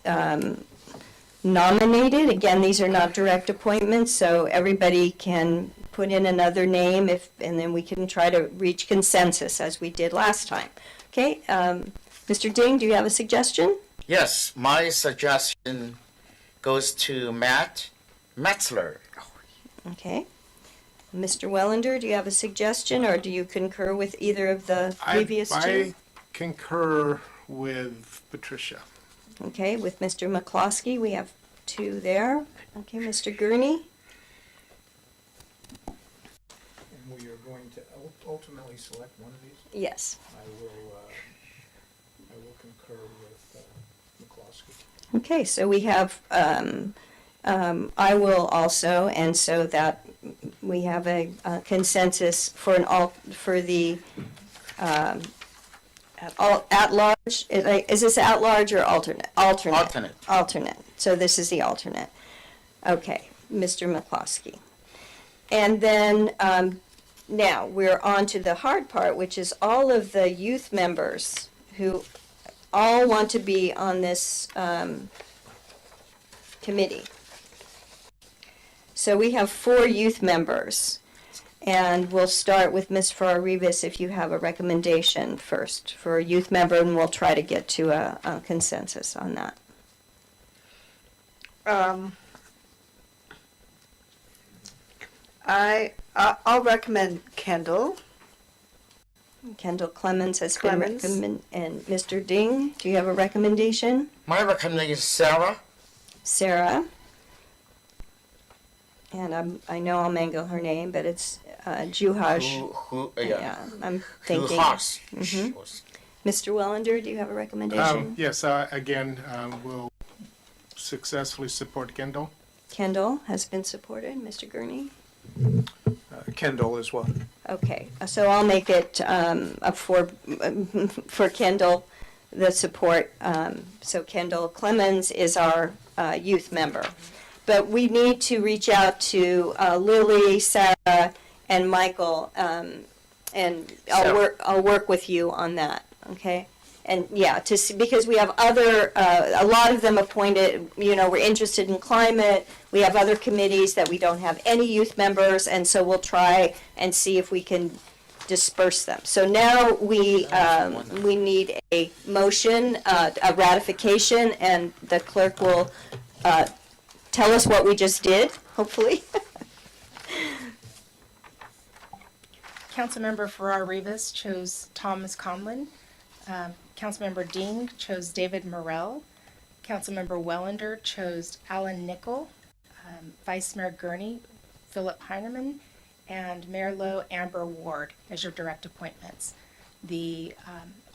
nominated. Again, these are not direct appointments, so everybody can put in another name and then we can try to reach consensus as we did last time. Okay, Mr. Ding, do you have a suggestion? Yes, my suggestion goes to Matt Metzler. Okay. Mr. Wellender, do you have a suggestion, or do you concur with either of the previous two? I concur with Patricia. Okay, with Mr. McCloskey, we have two there. Okay, Mr. Gurney? And we are going to ultimately select one of these? Yes. I will concur with McCloskey. Okay, so we have, I will also, and so that we have a consensus for the at large. Is this at large or alternate? Alternate. Alternate. So this is the alternate. Okay, Mr. McCloskey. And then now we're on to the hard part, which is all of the youth members who all want to be on this committee. So we have 4 youth members, and we'll start with Ms. Farrar-Rivas if you have a recommendation first for a youth member, and we'll try to get to a consensus on that. I'll recommend Kendall. Kendall Clemens has Clemens. been recommended. And Mr. Ding, do you have a recommendation? My recommendation is Sarah. Sarah. And I know I'll mangle her name, but it's Juhaj. Yeah. I'm thinking. Juhas. Mhm. Mr. Wellender, do you have a recommendation? Yes, again, we'll successfully support Kendall. Kendall has been supported. Mr. Gurney? Kendall as well. Okay, so I'll make it for Kendall, the support. So Kendall Clemens is our youth member. But we need to reach out to Lily, Sarah, and Michael, and I'll work with you on that, okay? And yeah, to see, because we have other, a lot of them appointed, we're interested in climate. We have other committees that we don't have any youth members, and so we'll try and see if we can disperse them. So now we need a motion, a ratification, and the clerk will tell us what we just did, hopefully. Councilmember Farrar-Rivas chose Thomas Conlon. Councilmember Ding chose David Morrell. Councilmember Wellender chose Alan Nickel. Vice Mayor Gurney, Philip Heineman, and Mayor Lowe, Amber Ward as your direct appointments. The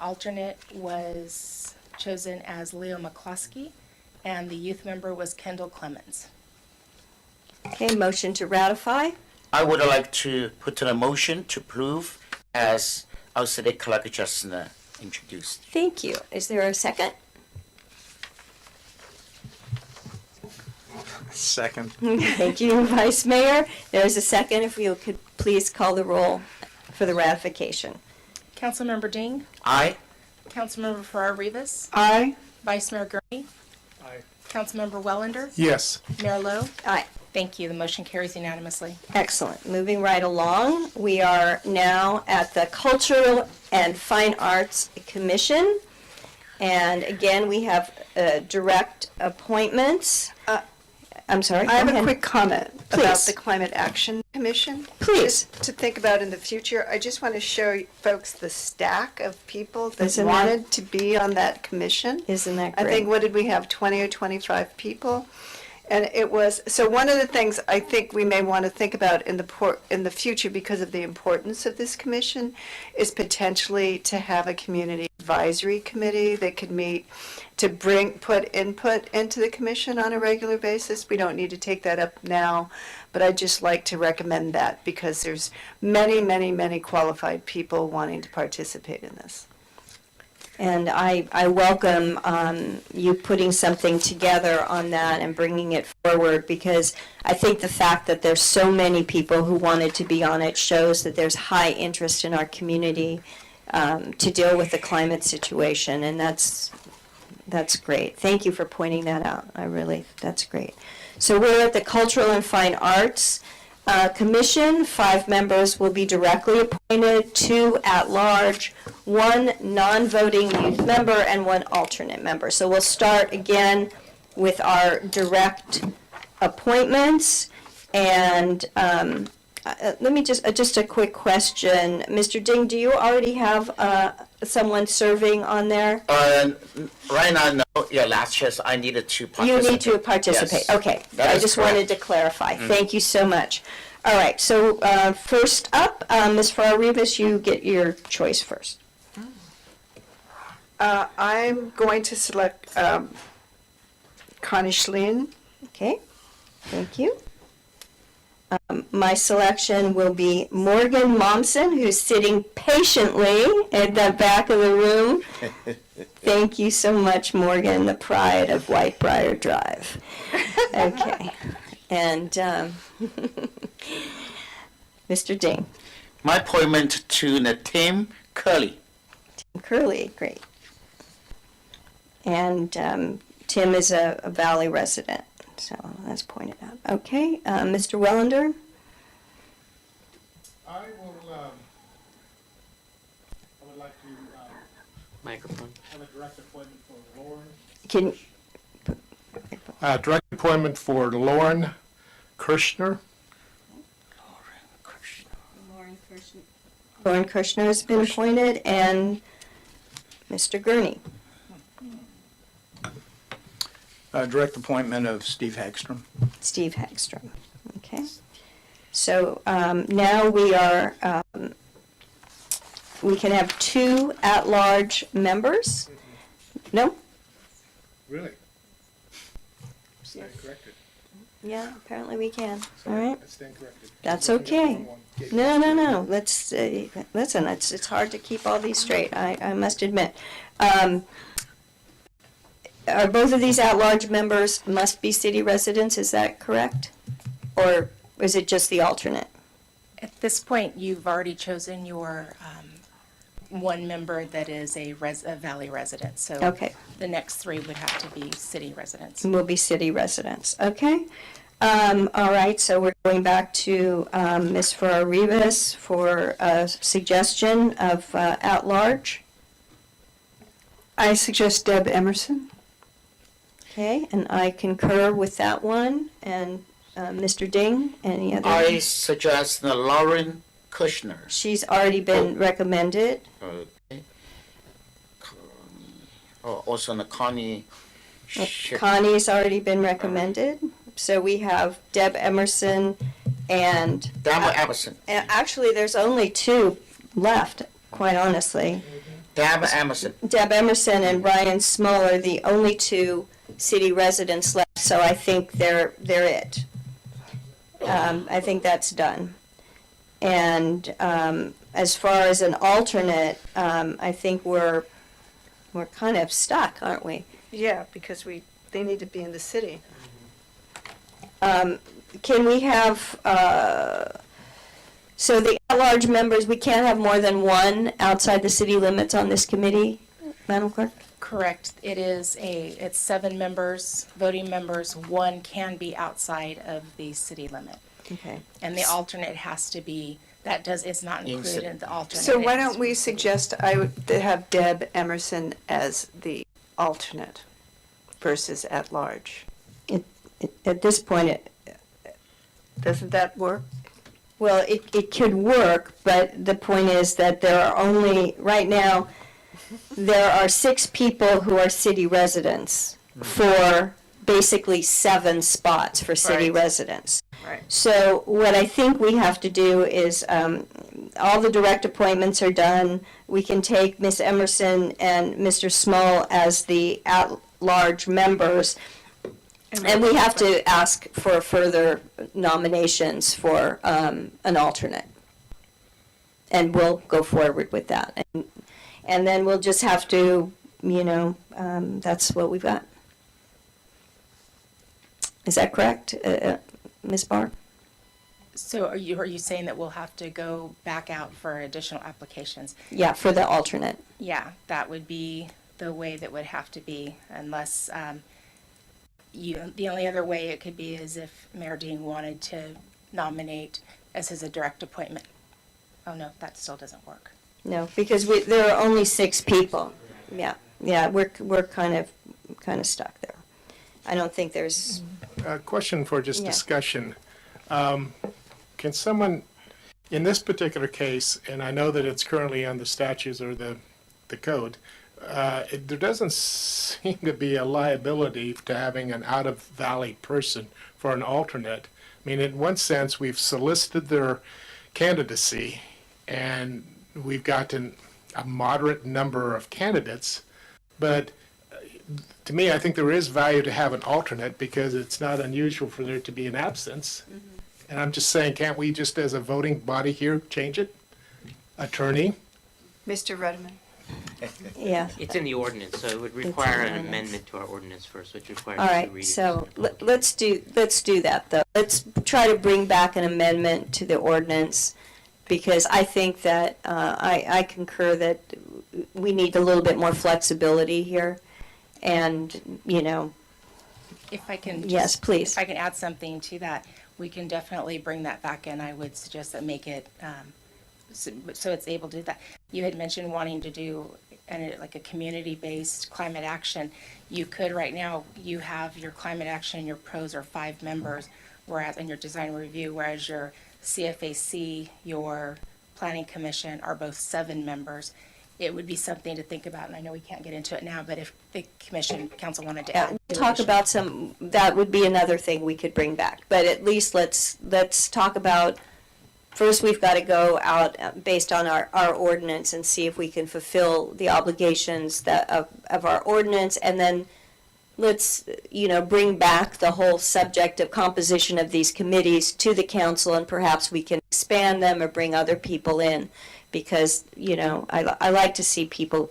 alternate was chosen as Leo McCloskey, and the youth member was Kendall Clemens. Okay, motion to ratify. I would like to put in a motion to approve as our city clerk just introduced. Thank you. Is there a second? Second. Thank you, Vice Mayor. There's a second. If you could please call the roll for the ratification. Councilmember Ding. Aye. Councilmember Farrar-Rivas. Aye. Vice Mayor Gurney. Aye. Councilmember Wellender. Yes. Mayor Lowe. Aye. Thank you. The motion carries unanimously. Excellent. Moving right along, we are now at the Cultural and Fine Arts Commission. And again, we have direct appointments. I'm sorry. I have go a ahead. quick comment about Please. the Climate Action Commission. Please. Just to think about in the future, I just want to show you folks the stack of people that Isn't that- wanted to be on that commission. Isn't that I great? think, what did we have, 20 or 25 people? And it was, so one of the things I think we may want to think about in the future, because of the importance of this commission, is potentially to have a community advisory committee that could meet to put input into the commission on a regular basis. We don't need to take that up now, but I'd just like to recommend that because there's many, many, many qualified people wanting to participate in this. And I welcome you putting something together on that and bringing it forward, because I think the fact that there's so many people who wanted to be on it shows that there's high interest in our community to deal with the climate situation, and that's great. Thank you for pointing that out. That's great. So we're at the Cultural and Fine Arts Commission. 5 members will be directly appointed, 2 at-large, 1 non-voting youth member, and 1 alternate member. So we'll start again with our direct appointments. And let me just a quick question. Mr. Ding, do you already have someone serving on there? Right now, no. Yeah, last year I needed to participate. You need to participate. Yes. Okay. That I is just correct. wanted to clarify. Thank you so much. All right. So first up, Ms. Farrar-Rivas, you get your choice first. I'm going to select Connie Schleen. Okay. Thank you. My selection will be Morgan Momsen, who's sitting patiently at the back of the room. Thank you so much, Morgan, the pride of Whitebriar Drive. Okay. And Mr. Ding. My appointment to Tim Curley. Tim Curley, great. And Tim is a Valley resident, so that's pointed out. Okay, Mr. Wellender? I would like to Microphone. have a direct appointment for Lauren. Can, Direct appointment for Lauren Kirshner. Lauren Kirshner has been appointed, and Mr. Gurney. Direct appointment of Steve Hagstrom. Steve Hagstrom. Okay. So now we are, we can have 2 at-large members. No? Really? Stand corrected. Yeah, apparently we can. All right. I stand corrected. That's okay. No. Let's, listen, it's hard to keep all these straight, I must admit. Are both of these at-large members must be city residents, is that correct? Or is it just the alternate? At this point, you've already chosen your 1 member that is a Valley resident. So Okay. the next 3 would have to be city residents. Will be city residents, okay? All right, so we're going back to Ms. Farrar-Rivas for a suggestion of at-large. I suggest Deb Emerson. Okay, and I concur with that one. And Mr. Ding, any other? I suggest Lauren Kushner. She's already been recommended. Okay. Also Connie. Connie's already been recommended. So we have Deb Emerson and... Deb Emerson. Actually, there's only 2 left, quite honestly. Deb Emerson. Deb Emerson and Brian Small are the only 2 city residents left, so I think they're it. I think that's done. And as far as an alternate, I think we're kind of stuck, aren't we? Yeah, because they need to be in the city. Can we have, so the at-large members, we can't have more than 1 outside the city limits on this committee, Madam Clerk? Correct. It's 7 members, voting members. 1 can be outside of the city limit. Okay. And the alternate has to be, is not included in the alternate. So why don't we suggest I would have Deb Emerson as the alternate versus at large? At this point, Doesn't that work? well, it could work, but the point is that there are only, right now, there are 6 people who are city residents for basically 7 spots for city Right. residents. Right. So what I think we have to do is all the direct appointments are done. We can take Ms. Emerson and Mr. Small as the at-large members. And we have to ask for further nominations for an alternate. And we'll go forward with that. And then we'll just have to, that's what we've got. Is that correct, Ms. Barr? So are you saying that we'll have to go back out for additional applications? Yeah, for the alternate. Yeah, that would be the way that would have to be, unless the only other way it could be is if Mayor Dean wanted to nominate us as a direct appointment. Oh, no, that still doesn't work. No, because there are only 6 people. Yeah, we're kind of stuck there. I don't think there's. A question for just Yeah. discussion. Can someone, in this particular case, and I know that it's currently on the statutes or the code, there doesn't seem to be a liability to having an out-of-valley person for an alternate. I mean, in one sense, we've solicited their candidacy, and we've gotten a moderate number of candidates, but to me, I think there is value to have an alternate because it's not unusual for there to be an absence. And I'm just saying, can't we just as a voting body here change it? Attorney? Mr. Rudiman? Yeah. It's in the ordinance, so it would require an amendment to our ordinance first, which requires All two right, readings. so let's do that, though. Let's try to bring back an amendment to the ordinance, because I think that, I concur that we need a little bit more flexibility here. And, If I can. Yes, just- please. If I can add something to that, we can definitely bring that back in. I would suggest that make it, so it's able to do that. You had mentioned wanting to do like a community-based climate action. You could, right now, you have your climate action, your pros are 5 members, whereas, and your design review, whereas your CFAC, your planning commission are both 7 members. It would be something to think about, and I know we can't get into it now, but if the council wanted to add. we'll talk about that would be another thing we could bring back. But at least let's talk about, first we've got to go out based on our ordinance and see if we can fulfill the obligations of our ordinance, and then let's, bring back the whole subject of composition of these committees to the council, and perhaps we can expand them or bring other people in, because, I like to see people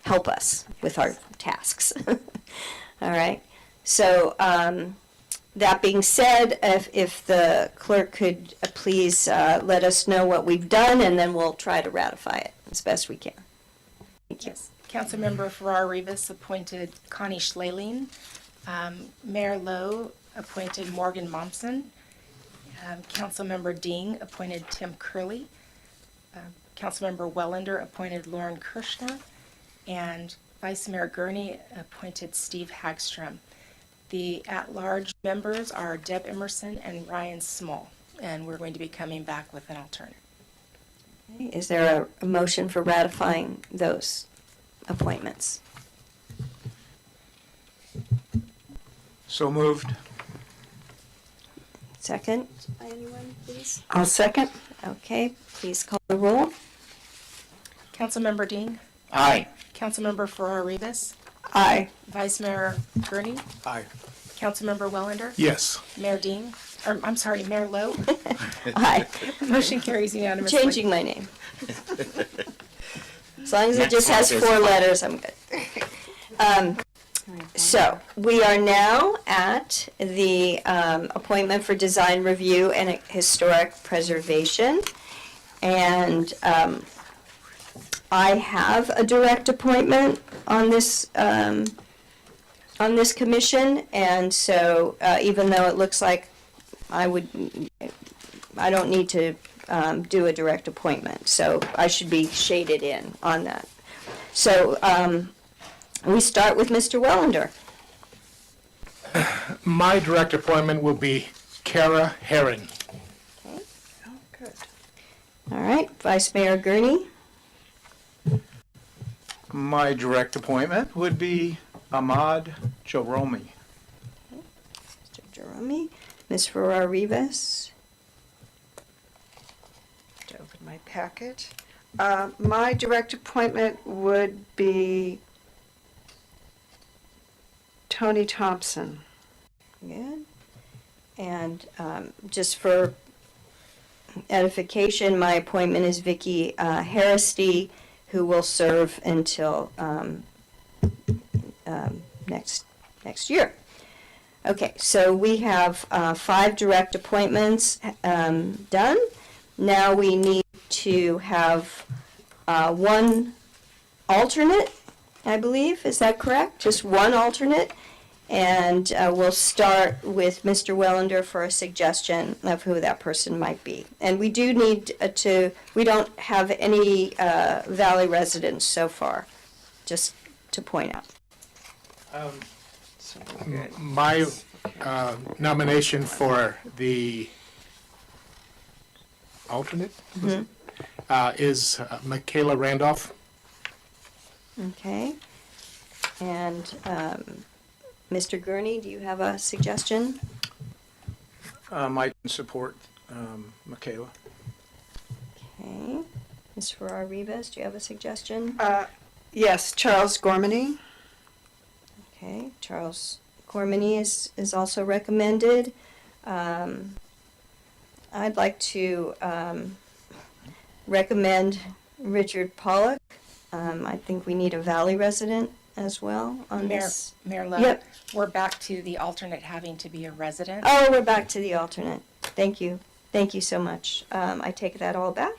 help us with our tasks. All right. So, that being said, if the clerk could please let us know what we've done, and then we'll try to ratify it as best we can. Thank you. Yes. Councilmember Farrar Rivas appointed Connie Schleling. Mayor Lowe appointed Morgan Momsen. Councilmember Ding appointed Tim Curley. Councilmember Wellender appointed Lauren Kirschner. And Vice Mayor Gurney appointed Steve Hagstrom. The at-large members are Deb Emerson and Ryan Small, and we're going to be coming back with an alternate. Is there a motion for ratifying those appointments? So moved. Second by anyone, please? I'll second. Okay, please call the roll. Councilmember Ding. Aye. Councilmember Farrar Rivas. Aye. Vice Mayor Gurney. Aye. Councilmember Wellender. Yes. Mayor Dean. Or, I'm sorry, Mayor Lowe. Aye. Motion carries unanimously. Changing my name. As long as it just has 4 letters, I'm good. So, we are now at the appointment for design review and historic preservation. And I have a direct appointment on this commission, and so even though it looks like I don't need to do a direct appointment, so I should be shaded in on that. So we start with Mr. Wellender. My direct appointment will be Kara Herron. Okay. Oh, good. All right, Vice Mayor Gurney. My direct appointment would be Ahmad Joromi. Mr. Jerome. Ms. Farrar Rivas. packet. My direct appointment would be Tony Thompson. Good. And just for edification, my appointment is Vicki Harristy, who will serve until next year. Okay, so we have 5 direct appointments done. Now we need to have 1 alternate, I believe. Is that correct? Just 1 alternate? And we'll start with Mr. Wellender for a suggestion of who that person might be. And we do need we don't have any Valley residents so far, just to point out. My nomination for the alternate is Michaela Randolph. Okay. And Mr. Gurney, do you have a suggestion? I can support Michaela. Okay. Ms. Farrar Rivas, do you have a suggestion? Yes, Charles Gormany. Okay, Charles Cormany is also recommended. I'd like to recommend Richard Pollock. I think we need a Valley resident as well on this. Mayor Lowe, Yep. we're back to the alternate having to be a resident. Oh, we're back to the alternate. Thank you. Thank you so much. I take that all back.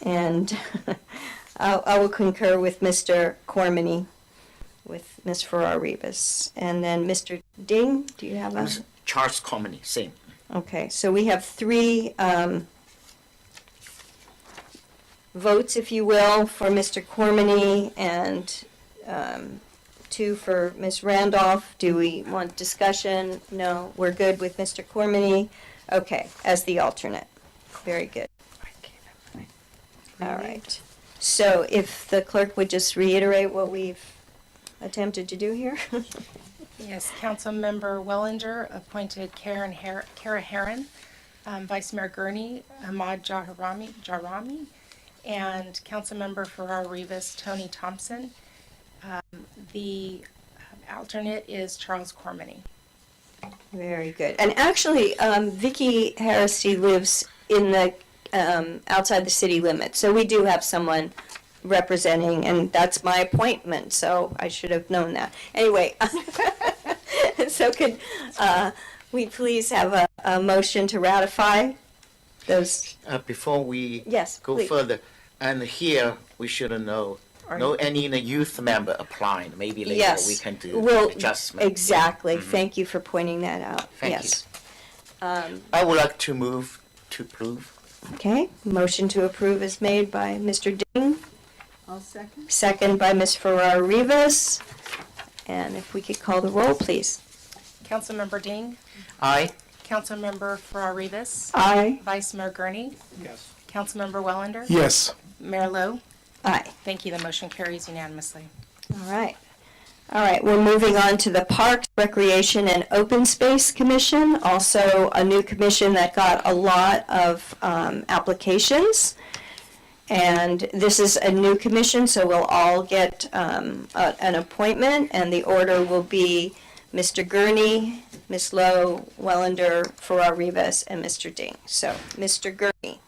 And I will concur with Mr. Cormany, with Ms. Farrar Rivas. And then Mr. Ding, do you have a? Charles Comedy, same. Okay, so we have 3 votes, if you will, for Mr. Cormany and 2 for Ms. Randolph. Do we want discussion? No, we're good with Mr. Cormany. Okay, as the alternate. Very good. All right. So if the clerk would just reiterate what we've attempted to do here. Yes, Councilmember Wellender appointed Kara Herron, Vice Mayor Gurney, Ahmad Jarrami, and Councilmember Farrar Rivas, Tony Thompson. The alternate is Charles Cormany. Very good. And actually, Vicki Harristy lives in the outside the city limits, so we do have someone representing, and that's my appointment, so I should have known that. Anyway, so could we please have a motion to ratify those? Before we Yes, go please. further, and here we should know any youth member applying. Maybe later Yes, we can do we'll- adjustment. Exactly. Thank you for pointing that out. Thank Yes. I would like to move to approve. Okay, motion to approve is made by Mr. Ding. I'll second. Second by Ms. Farrar Rivas. And if we could call the roll, please. Councilmember Ding, Aye. Councilmember Farrar Rivas, Aye. Vice Mayor Gurney, Yes. Councilmember Wellender. Yes. Mayor Lowe. Aye. Thank you. The motion carries unanimously. All right. All right, we're moving on to the Parks, Recreation, and Open Space Commission, also a new commission that got a lot of applications. And this is a new commission, so we'll all get an appointment, and the order will be Mr. Gurney, Ms. Lowe, Wellender, Farrar Rivas, and Mr. Ding. So, Mr. Gurney.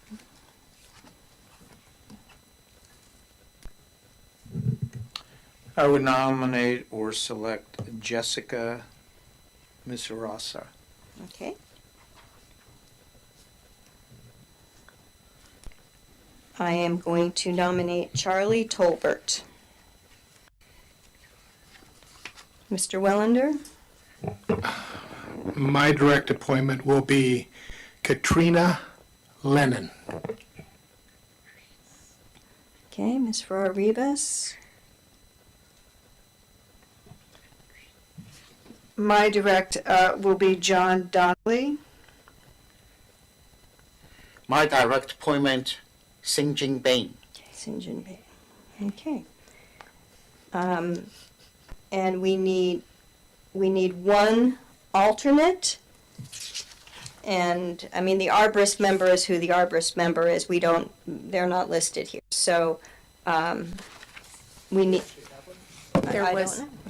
I would nominate or select Jessica Misurasa. Okay. I am going to nominate Charlie Tolbert. Mr. Wellender? My direct appointment will be Katrina Lennon. Okay, Ms. Farrar Rivas? My direct will be John Donnelly. My direct appointment, Sing Jin Bain. St. John Bay. Okay. And we need one alternate. And, I mean, the arborist member is who the arborist member is. They're not listed here. So, we need.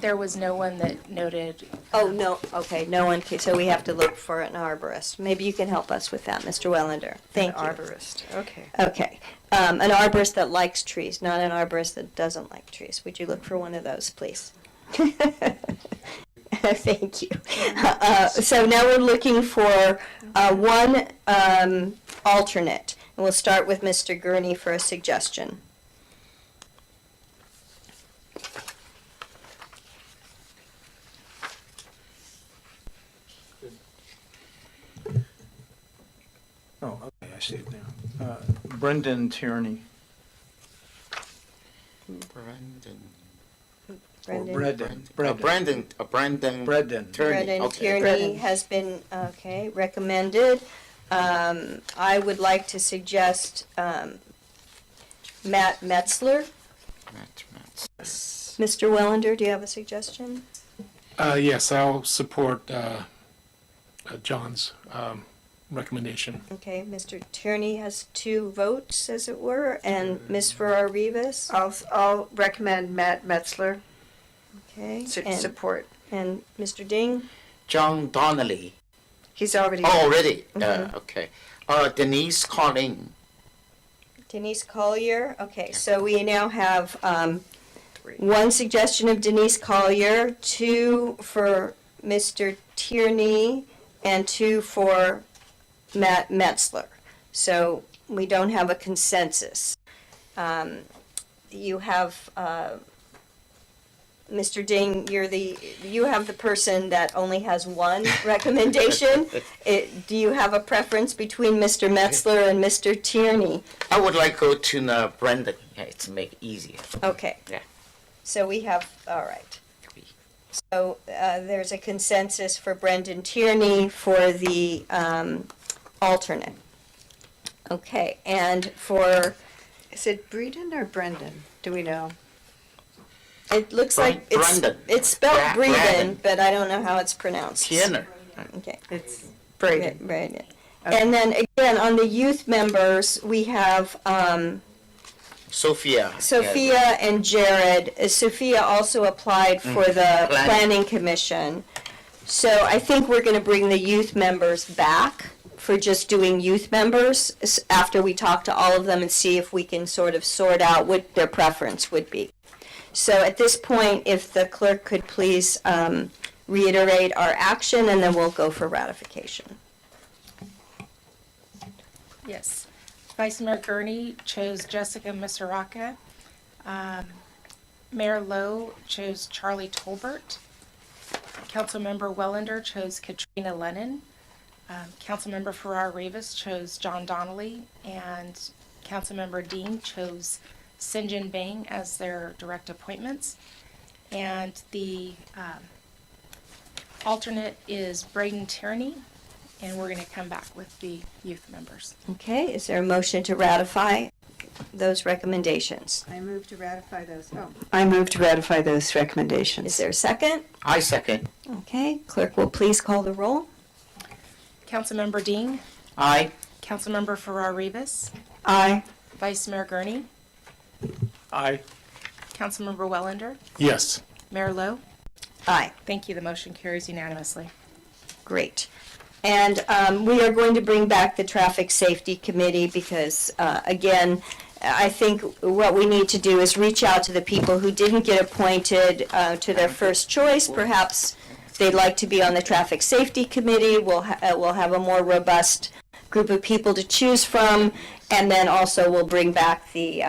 There was no one that noted. Oh, no, okay, no one, so we have to look for an arborist. Maybe you can help us with that, Mr. Wellender. Thank you. Arborist, okay. Okay, an arborist that likes trees, not an arborist that doesn't like trees. Would you look for one of those, please? Thank you. So now we're looking for one alternate. And we'll start with Mr. Gurney for a suggestion. Oh, okay, I see it now. Brendan Tierney. Brendan. Brendan. Brendan Tierney. Brendan Tierney has been, recommended. I would like to suggest Matt Metzler. Mr. Wellender, do you have a suggestion? Yes, I'll support John's recommendation. Okay, Mr. Tierney has 2 votes, as it were, and Ms. Ferrar-Rivas. I'll recommend Matt Metzler. Okay. Support. And Mr. Ding? John Donnelly. He's already. Oh, already? Mhm. Okay. Denise Colling. Denise Collier. Okay, so we now have 1 suggestion of Denise Collier, 2 for Mr. Tierney, and 2 for Matt Metzler. So we don't have a consensus. You have, Mr. Ding, you have the person that only has 1 recommendation. Do you have a preference between Mr. Metzler and Mr. Tierney? I would like to go to Brendan. Yeah, it's make it easier. Okay. Yeah. So we have, all right. So there's a consensus for Brendan Tierney for the alternate. Okay, and for... Is it Breeden or Brendan? Do we know? It looks like it's spelled Breeden, Brandon. but I don't know how it's pronounced. Tierney. Okay. It's Braden. Braden. And then again, on the youth members, we have Sophia. Sophia and Jared. Sophia also applied for the Planning Commission. So I think we're going to bring the youth members back for just doing youth members after we talk to all of them and see if we can sort of sort out what their preference would be. So at this point, if the clerk could please reiterate our action, and then we'll go for ratification. Yes. Vice Mayor Gurney chose Jessica Misaraka. Mayor Lowe chose Charlie Tolbert. Councilmember Wellender chose Katrina Lennon. Councilmember Ferrar-Rivas chose John Donnelly. And Councilmember Dean chose Sinjin Bang as their direct appointments. And the alternate is Braden Tierney. And we're going to come back with the youth members. Okay, is there a motion to ratify those recommendations? I move to ratify those. I move to ratify those recommendations. Is there a second? I second. Okay, clerk will please call the roll. Councilmember Dean. Aye. Councilmember Ferrar-Rivas. Aye. Vice Mayor Gurney. Aye. Councilmember Wellender. Yes. Mayor Lowe. Aye. Thank you. The motion carries unanimously. Great. And we are going to bring back the Traffic Safety Committee because, again, I think what we need to do is reach out to the people who didn't get appointed to their first choice. Perhaps they'd like to be on the Traffic Safety Committee. We'll have a more robust group of people to choose from, and then also we'll bring back the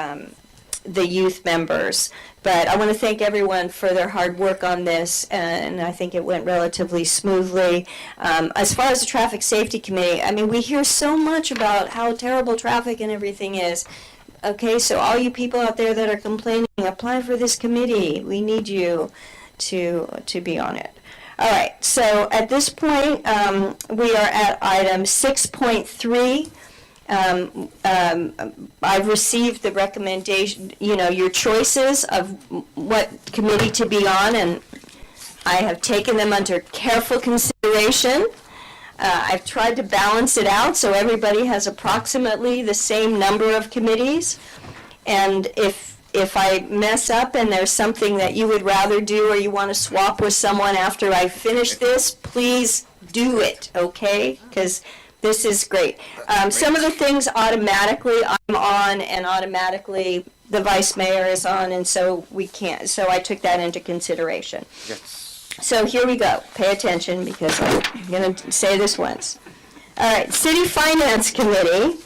youth members. But I want to thank everyone for their hard work on this, and I think it went relatively smoothly. As far as the Traffic Safety Committee, I mean, we hear so much about how terrible traffic and everything is. Okay, so all you people out there that are complaining, apply for this committee. We need you to be on it. All right, so at this point, we are at item 6.3. I've received the recommendation, your choices of what committee to be on, and I have taken them under careful consideration. I've tried to balance it out so everybody has approximately the same number of committees. And if I mess up and there's something that you would rather do or you want to swap with someone after I finish this, please do it, okay? Because this is great. Some of the things automatically I'm on and automatically the vice mayor is on, and so we can't, so I took that into consideration. So here we go. Pay attention because I'm going to say this once. All right, City Finance Committee,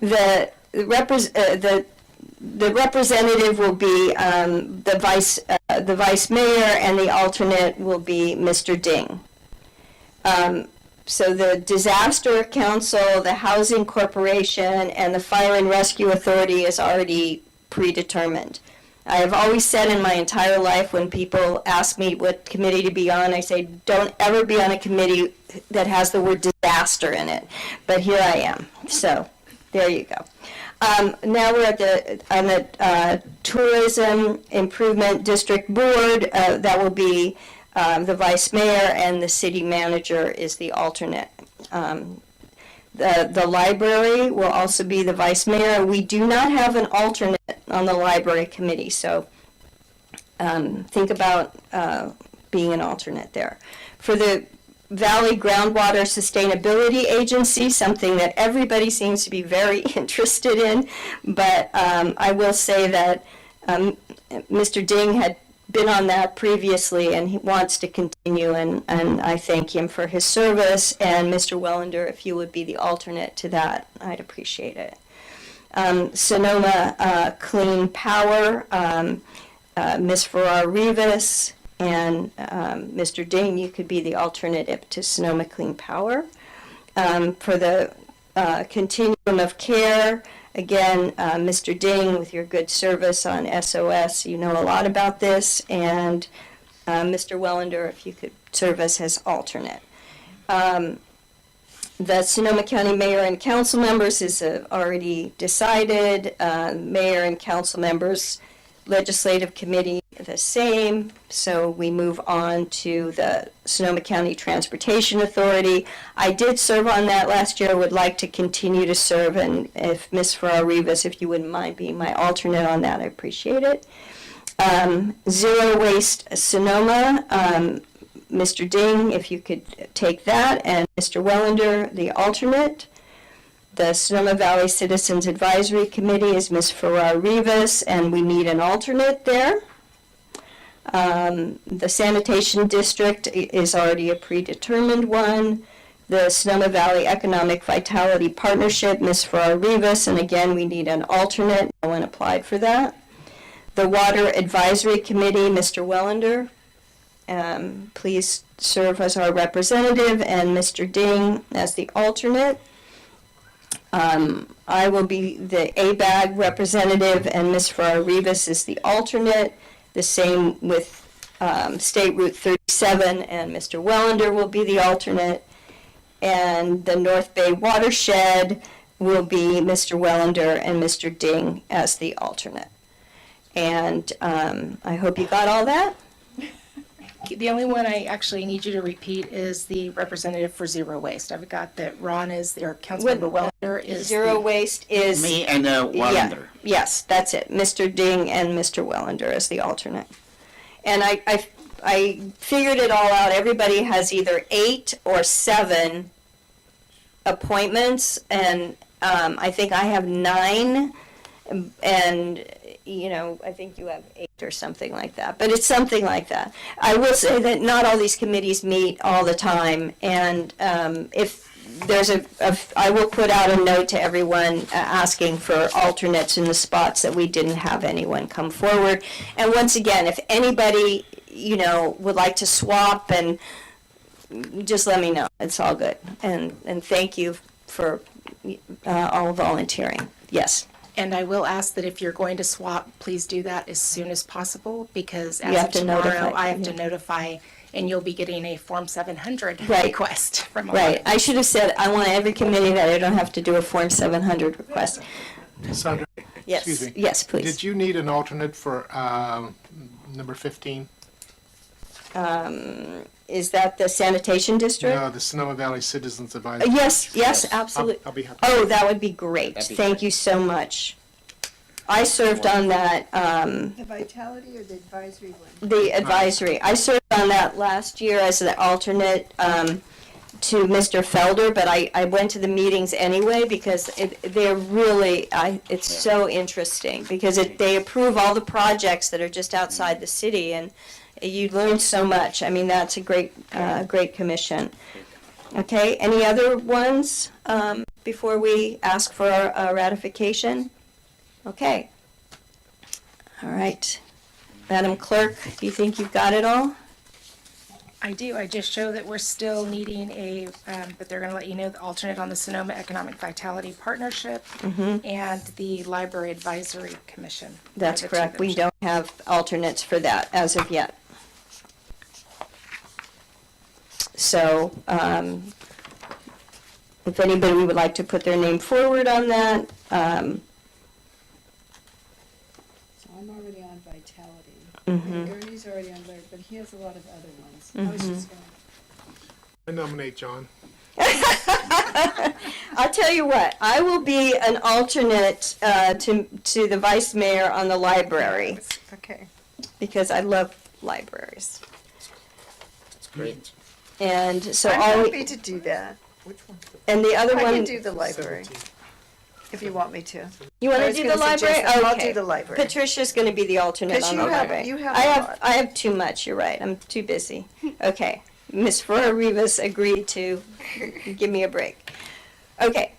the representative will be the vice mayor, and the alternate will be Mr. Ding. So the Disaster Council, the Housing Corporation, and the Fire and Rescue Authority is already predetermined. I have always said in my entire life when people ask me what committee to be on, I say, don't ever be on a committee that has the word disaster in it. But here I am. So there you go. Now we're at the Tourism Improvement District Board. That will be the vice mayor, and the city manager is the alternate. The library will also be the vice mayor. We do not have an alternate on the library committee, so think about being an alternate there. For the Valley Groundwater Sustainability Agency, something that everybody seems to be very interested in, but I will say that Mr. Ding had been on that previously and he wants to continue, and I thank him for his service. And Mr. Wellender, if you would be the alternate to that, I'd appreciate it. Sonoma Clean Power, Ms. Farrar Rivas, and Mr. Ding, you could be the alternative to Sonoma Clean Power. For the Continuum of Care, again, Mr. Ding, with your good service on SOS, you know a lot about this, and Mr. Wellender, if you could serve us as alternate. The Sonoma County Mayor and Council members is already decided. Mayor and Council members, Legislative Committee, the same. So we move on to the Sonoma County Transportation Authority. I did serve on that last year, would like to continue to serve, and if Ms. Farrar Rivas, if you wouldn't mind being my alternate on that, I appreciate it. Zero Waste Sonoma, Mr. Ding, if you could take that, and Mr. Wellender, the alternate. The Sonoma Valley Citizens Advisory Committee is Ms. Farrar Rivas, and we need an alternate there. The Sanitation District is already a predetermined one. The Sonoma Valley Economic Vitality Partnership, Ms. Farrar Rivas, and again, we need an alternate. No one applied for that. The Water Advisory Committee, Mr. Wellender, please serve as our representative, and Mr. Ding as the alternate. I will be the ABAG representative, and Ms. Farrar Rivas is the alternate. The same with State Route 37, and Mr. Wellender will be the alternate. And the North Bay Watershed will be Mr. Wellender and Mr. Ding as the alternate. And I hope you got all that. The only one I actually need you to repeat is the representative for Zero Waste. I've got that Ron is, or Councilmember Wellender is. Zero Waste is. Me and Wellender. Yeah, yes, that's it. Mr. Ding and Mr. Wellender as the alternate. And I figured it all out. Everybody has either 8 or 7 appointments, and I think I have 9, and you know, I think you have 8 or something like that, but it's something like that. I will say that not all these committees meet all the time, and if there's I will put out a note to everyone asking for alternates in the spots that we didn't have anyone come forward. And once again, if anybody, you know, would like to swap, and just let me know. It's all good. And thank you for all volunteering. Yes. And I will ask that if you're going to swap, please do that as soon as possible, because You as have of to tomorrow, notify, I have to yeah. notify, and you'll be getting a Form 700 Right. request from all Right. of I should have said I want every committee that I don't have to do a Form 700 request. Sandra, Yes. excuse me. Yes, please. Did you need an alternate for number 15? is that the sanitation district? No, the Sonoma Valley Citizens Advisory. Yes, absolutely. I'll be happy. Oh, that would be great. That'd be Thank you so much. I served on that, The vitality or the advisory one? the advisory. I served on that last year as the alternate to Mr. Felder, but I went to the meetings anyway because they're really, it's so interesting because they approve all the projects that are just outside the city, and you learn so much. I mean, that's a great commission. Okay, any other ones before we ask for a ratification? Okay. All right. Madam Clerk, do you think you've got it all? I do. I just show that we're still needing but they're going to let you know, the alternate on the Sonoma Economic Vitality Partnership and the Library Advisory Commission. That's Are the two correct. that We don't have alternates for that as of yet. So, if anybody would like to put their name forward on that, So I'm already on vitality. Mhm. Ernie's already on there, but he has a lot of other ones. I Mm-hmm. was just gonna. I nominate John. I'll tell you what, I will be an alternate to the vice mayor on the library Okay. because I love libraries. It's great. And so I'm all, happy to do that. and the other I one. can do the library, if you want me to. You want I to was do the gonna library? suggest that. I'll Okay. do the library. Patricia's going to be the alternate 'Cause on you the have- library. you have I a have lot. I have too much. You're right. I'm too busy. Okay. Ms. Ferrer Rivas agreed to give me a break. Okay.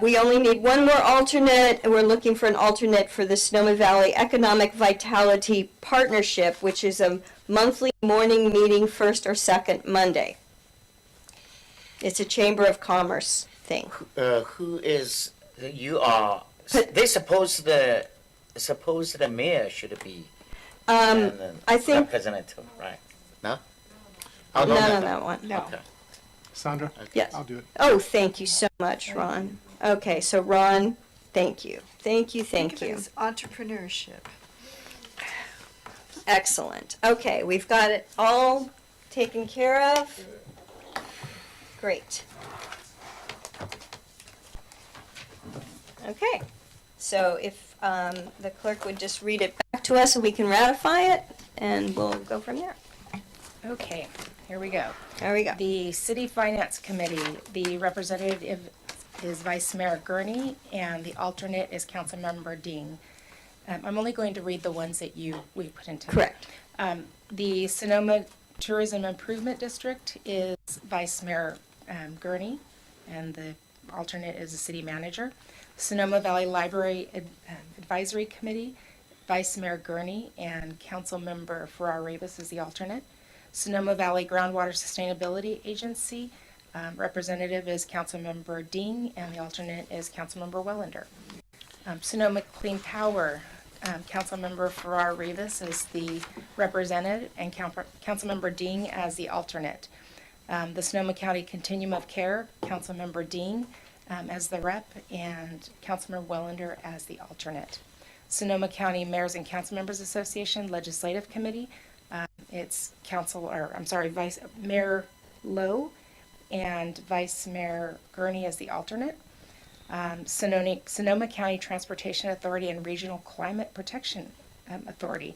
We only need one more alternate, and we're looking for an alternate for the Sonoma Valley Economic Vitality Partnership, which is a monthly morning meeting, first or second Monday. It's a Chamber of Commerce thing. Who is, you are, they suppose the mayor should be I think representative, right? No? Oh, none on that one. No. Okay. Sandra? Yes. I'll do it. Oh, thank you so much, Ron. Okay, so Ron, thank you. Thank you, Think thank of it you. as entrepreneurship. Excellent. Okay, we've got it all taken care of. Great. Okay, so if the clerk would just read it back to us and we can ratify it, and we'll go from there. Okay, here we go. There we go. The City Finance Committee, the representative is Vice Mayor Gurney, and the alternate is Councilmember Ding. I'm only going to read the ones that we put into. Correct. The Sonoma Tourism Improvement District is Vice Mayor Gurney, and the alternate is the city manager. Sonoma Valley Library Advisory Committee, Vice Mayor Gurney, and Councilmember Farrar Rivas is the alternate. Sonoma Valley Groundwater Sustainability Agency, representative is Councilmember Ding, and the alternate is Councilmember Wellender. Sonoma Clean Power, Councilmember Farrar Rivas is the representative, and Councilmember Ding as the alternate. The Sonoma County Continuum of Care, Councilmember Ding as the rep, and Councilmember Wellender as the alternate. Sonoma County Mayors and Council Members Association Legislative Committee, it's Vice Mayor Lowe and Vice Mayor Gurney as the alternate. Sonoma County Transportation Authority and Regional Climate Protection Authority,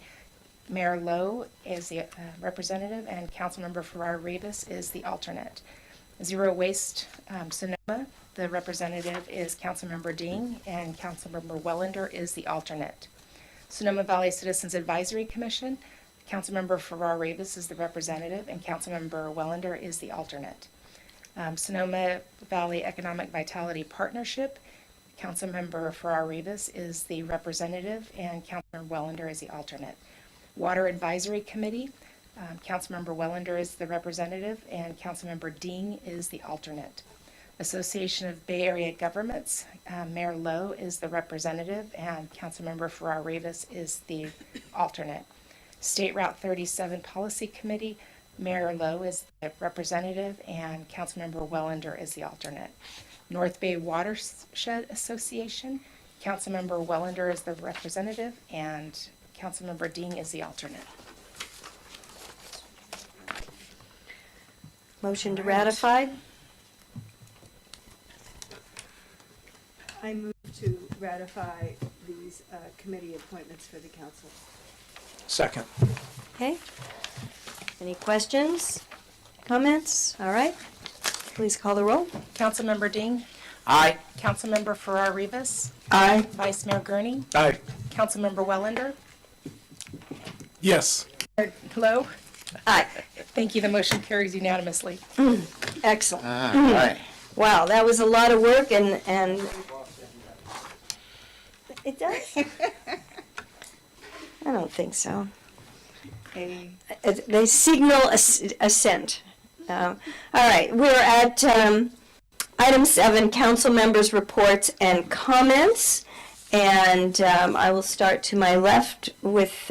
Mayor Lowe is the representative, and Councilmember Farrar Rivas is the alternate. Zero Waste Sonoma, the representative is Councilmember Ding, and Councilmember Wellender is the alternate. Sonoma Valley Citizens Advisory Commission, Councilmember Farrar Rivas is the representative, and Councilmember Wellender is the alternate. Sonoma Valley Economic Vitality Partnership, Councilmember Farrar Rivas is the representative, and Councilmember Wellender is the alternate. Water Advisory Committee, Councilmember Wellender is the representative, and Councilmember Ding is the alternate. Association of Bay Area Governments, Mayor Lowe is the representative, and Councilmember Farrar Rivas is the alternate. State Route 37 Policy Committee, Mayor Lowe is the representative, and Councilmember Wellender is the alternate. North Bay Watershed Association, Councilmember Wellender is the representative, and Councilmember Ding is the alternate. Motion to ratify? I move to ratify these committee appointments for the council. Second. Okay. Any questions, comments? All right. Please call the roll. Councilmember Ding. Aye. Councilmember Farrar Rivas. Aye. Vice Mayor Gurney. Aye. Councilmember Wellender. Yes. Hello. Aye. Thank you. The motion carries unanimously. Excellent. Aye. Wow, that was a lot of work and it does? I don't think so. They signal assent. All right, we're at item 7, council members' reports and comments. And I will start to my left with,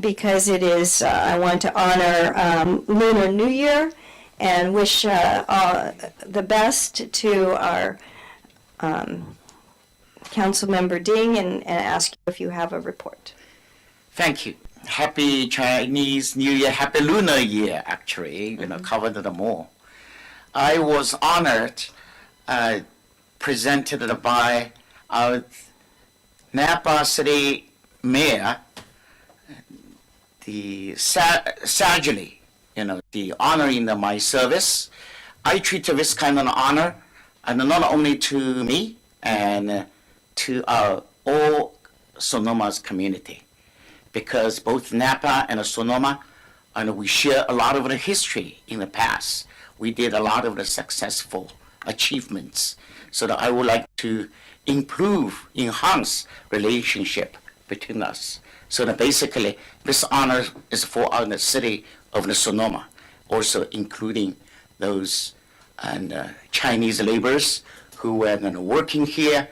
because it is, I want to honor Lunar New Year and wish the best to our council member Ding and ask you if you have a report. Thank you. Happy Chinese New Year, Happy Lunar Year, actually, covered them all. I was honored, presented by our Napa City Mayor, sagely, the honoring my service. I treat this kind of honor, and not only to me, and to our all Sonoma's community, because both Napa and Sonoma, and we share a lot of the history in the past. We did a lot of the successful achievements, so that I would like to enhance relationship between us. So that basically this honor is for the city of the Sonoma, also including those Chinese laborers who were working here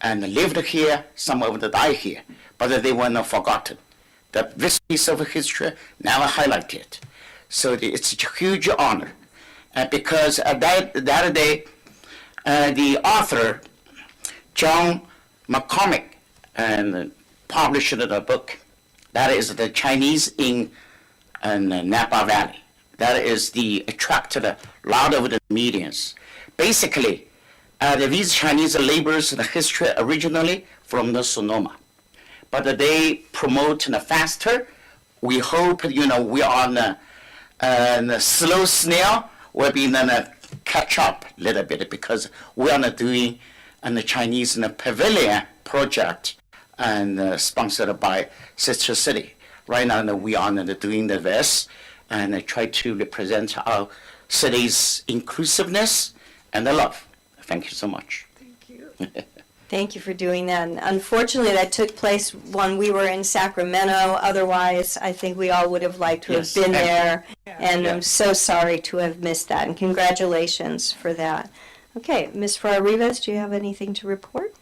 and lived here, some of them died here, but they were not forgotten. That this piece of history never highlighted. So it's a huge honor. Because that day, the author, John McCormick, published a book. That is the Chinese in Napa Valley. That is attracted a lot of the medians. Basically, these Chinese laborers, the history originally from the Sonoma. But they promote faster. We hope, we are on the slow snail. We'll be catch up a little bit because we are doing the Chinese pavilion project and sponsored by Sister City. Right now we are doing this and try to represent our city's inclusiveness and the love. Thank you so much. Thank you. Thank you for doing that. And unfortunately, that took place when we were in Sacramento. Otherwise, I think we all would have liked to have been there. And I'm so sorry to have missed that. And congratulations for that. Okay, Ms. Farrar Rivas, do you have anything to report?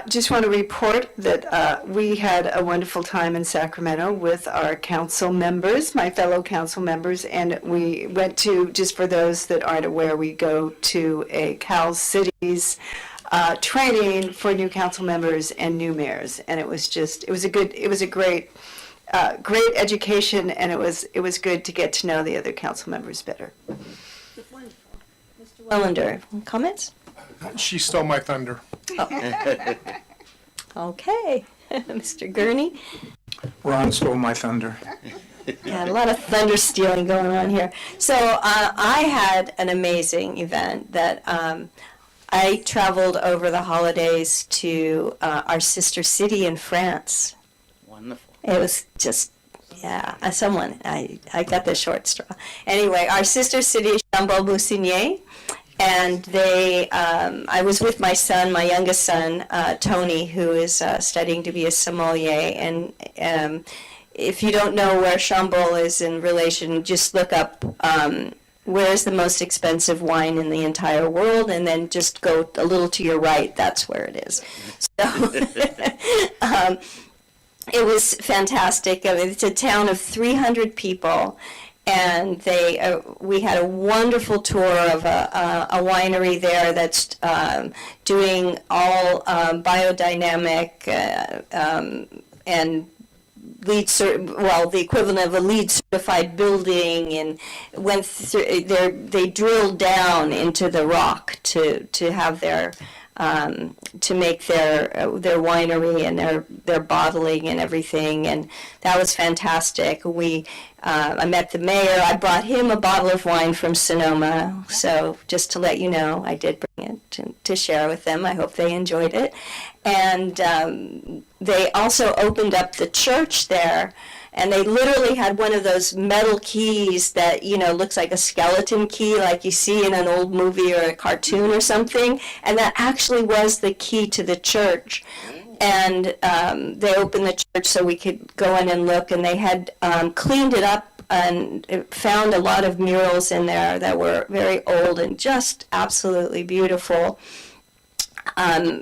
Just want to report that we had a wonderful time in Sacramento with our council members, my fellow council members, and we went to, just for those that aren't aware, we go to a Cal Cities training for new council members and new mayors, and it was a great education, and it was good to get to know the other council members better. Wonderful. Mr. Wellender, comments? She stole my thunder. Okay. Mr. Gurney? Ron stole my thunder. Yeah, a lot of thunder stealing going on here. So I had an amazing event that I traveled over the holidays to our sister city in France. Wonderful. It was just, I got the short straw. Anyway, our sister city is Chambord-Bussigny. And I was with my son, my youngest son, Tony, who is studying to be a sommelier. And if you don't know where Chambord is in relation, just look up where is the most expensive wine in the entire world, and then just go a little to your right. That's where it is. So it was fantastic. I mean, it's a town of 300 people. And we had a wonderful tour of a winery there that's doing all biodynamic and the equivalent of a LEED certified building, and went through, they drilled down into the rock to have their, to make their winery and their bottling and everything, and that was fantastic. I met the mayor. I brought him a bottle of wine from Sonoma, so just to let you know, I did bring it to share with them. I hope they enjoyed it. And they also opened up the church there, and they literally had one of those metal keys that, looks like a skeleton key like you see in an old movie or a cartoon or something, and that actually was the key to the church. And they opened the church so we could go in and look, and they had cleaned it up and found a lot of murals in there that were very old and just absolutely beautiful.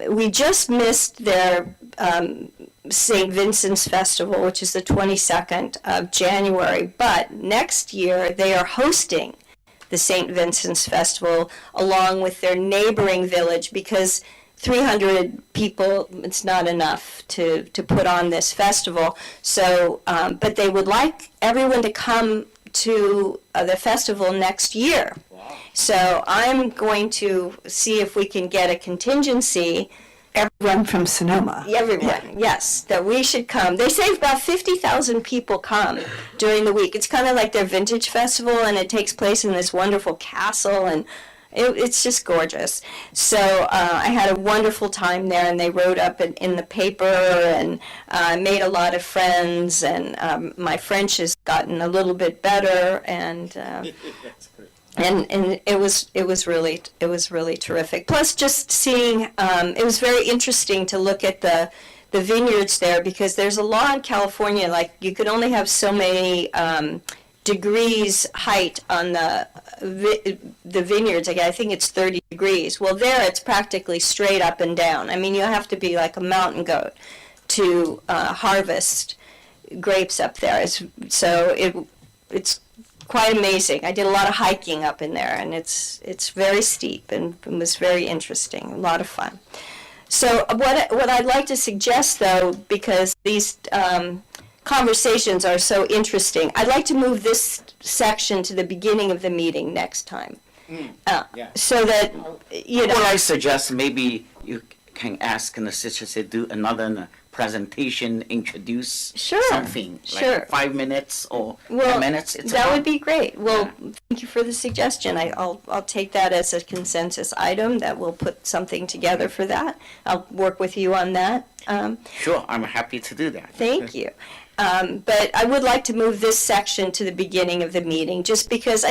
We just missed their St. Vincent's Festival, which is the 22nd of January, but next year they are hosting the St. Vincent's Festival along with their neighboring village, because 300 people, it's not enough to put on this festival. So, but they would like everyone to come to the festival next year. So I'm going to see if we can get a contingency. Everyone from Sonoma. Everyone, yes, that we should come. They say about 50,000 people come during the week. It's kind of like their vintage festival, and it takes place in this wonderful castle, and it's just gorgeous. So I had a wonderful time there, and they wrote up in the paper, and made a lot of friends, and my French has gotten a little bit better, and it was really terrific. Plus, just seeing, it was very interesting to look at the vineyards there, because there's a law in California, like you could only have so many degrees height on the vineyards. Like, I think it's 30 degrees. Well, there it's practically straight up and down. I mean, you have to be like a mountain goat to harvest grapes up there. It's quite amazing. I did a lot of hiking up in there, and it's very steep, and it was very interesting, a lot of fun. So what I'd like to suggest, though, because these conversations are so interesting, I'd like to move this section to the beginning of the meeting next time. So that, Well, I suggest maybe you can ask an assistant to do another presentation, introduce something, like 5 minutes or 10 minutes. That would be great. Well, thank you for the suggestion. I'll take that as a consensus item, that we'll put something together for that. I'll work with you on that. Sure, I'm happy to do that. Thank you. But I would like to move this section to the beginning of the meeting, just because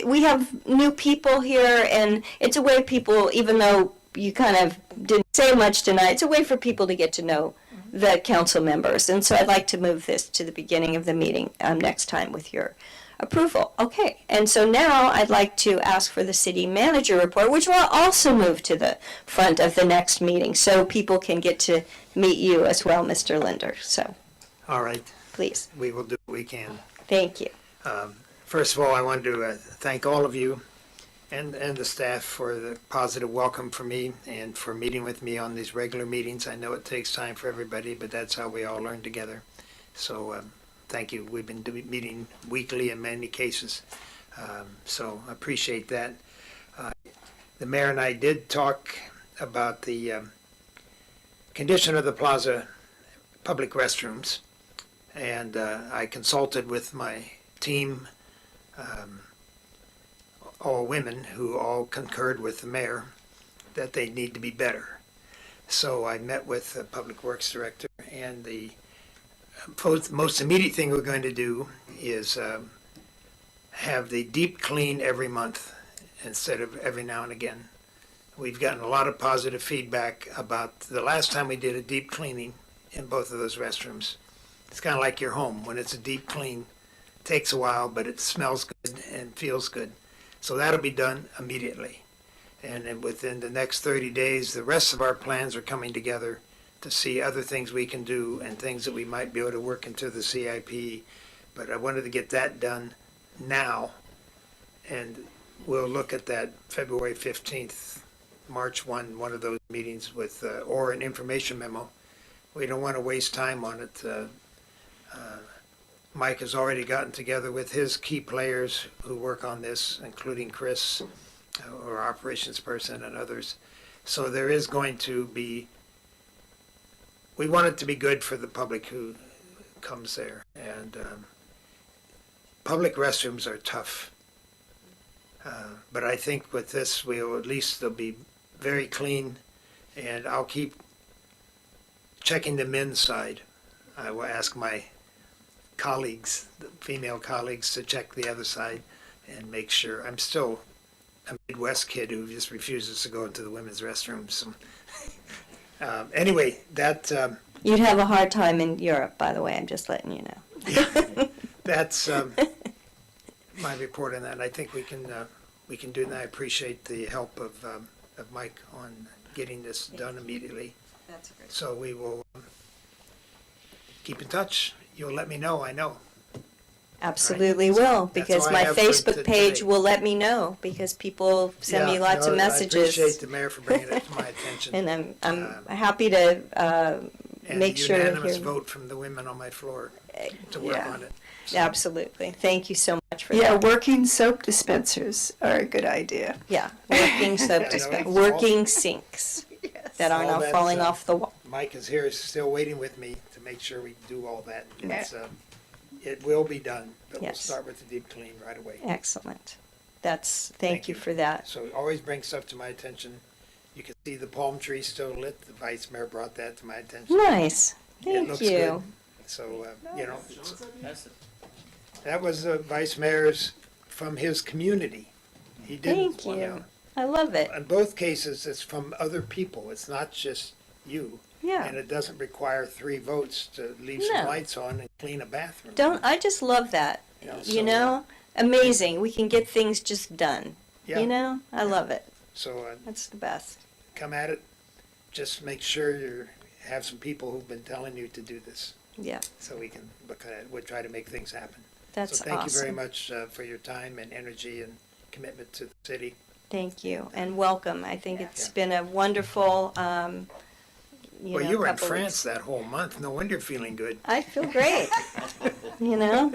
we have new people here, and it's a way people, even though you kind of didn't say much tonight, it's a way for people to get to know the council members. And so I'd like to move this to the beginning of the meeting next time with your approval. Okay, and so now I'd like to ask for the city manager report, which will also move to the front of the next meeting, so people can get to meet you as well, Mr. Linder. So, All right. Please. We will do what we can. Thank you. First of all, I wanted to thank all of you and the staff for the positive welcome for me and for meeting with me on these regular meetings. I know it takes time for everybody, but that's how we all learn together. So thank you. We've been meeting weekly in many cases, so I appreciate that. The mayor and I did talk about the condition of the plaza public restrooms, and I consulted with my team, all women who all concurred with the mayor that they need to be better. So I met with the Public Works Director, and the most immediate thing we're going to do is have the deep clean every month instead of every now and again. We've gotten a lot of positive feedback about the last time we did a deep cleaning in both of those restrooms. It's kind of like your home. When it's a deep clean, it takes a while, but it smells good and feels good. So that'll be done immediately. And then within the next 30 days, the rest of our plans are coming together to see other things we can do and things that we might be able to work into the CIP. But I wanted to get that done now. And we'll look at that February 15th, March 1, one of those meetings with, or an information memo. We don't want to waste time on it. Mike has already gotten together with his key players who work on this, including Chris, our operations person, and others. So there is going to be, we want it to be good for the public who comes there. And public restrooms are tough. But I think with this, we'll at least they'll be very clean, and I'll keep checking the men's side. I will ask my colleagues, the female colleagues, to check the other side and make sure. I'm still a Midwest kid who just refuses to go into the women's restrooms. Anyway, that You'd have a hard time in Europe, by the way, I'm just letting you know. that's my report on that. I think we can do that. I appreciate the help of Mike on getting this done immediately. That's great. So we will keep in touch. You'll let me know, I know. Absolutely All right. will, That's because all I my have for Facebook page today. will let me know, because people send me Yeah, lots of no, I messages. appreciate the mayor for bringing it to my attention. And I'm happy to And make the sure to unanimous hear. vote from the women on my floor to work Yeah. on it. Absolutely. Thank you so much for Yeah, that. working soap dispensers are a good idea. Yeah, working soap Yeah, dispenser, no, working sinks that are All now that's, falling off the wall. Mike is here, is still waiting with me to make sure we do all that. It's, it will be done, but we'll Yes. start with the deep clean right away. Excellent. Thank you for that. So always bring stuff to my attention. You can see the palm tree still lit. The vice mayor brought that to my attention. Nice. It Thank looks you. good. So, that was the vice mayor's from his community. He didn't. Thank you. I love it. In both cases, it's from other people. It's not just you. Yeah. And it doesn't require 3 votes to leave some No. lights on and clean a bathroom. I just love that. Yeah, You so, know, amazing. We can get things just done. Yeah. You know, I love it. So That's the best. come at it. Just make sure you have some people who've been telling you to do this. Yeah. So we can look at it. We'll try to make things happen. That's So thank you very awesome. much for your time and energy and commitment to the city. Thank you, and welcome. I think it's been a wonderful, Well, you were in couple France weeks. that whole month. No wonder you're feeling good. I feel great. You know,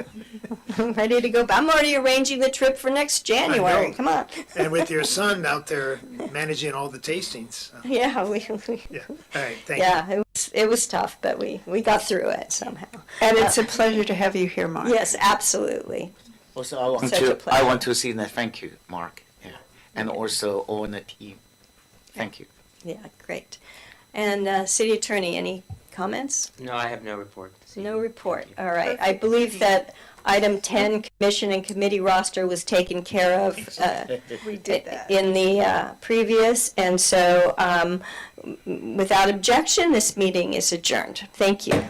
I'm ready to go. I'm already arranging the trip for next January. know. Come on. And with your son out there managing all the tastings. Yeah, Yeah. All right. Thank you. yeah, it was tough, but we got through it somehow. And it's a pleasure to have you here, Mark. Yes, absolutely. Also, I want Such a to pleasure. say that thank you, Mark. Yeah. And also all on the team. Thank you. Yeah, great. And City Attorney, any comments? No, I have no report. No report. All right. I believe that item 10, commission and committee roster, was taken care of We did that. in the previous. And so without objection, this meeting is adjourned. Thank you.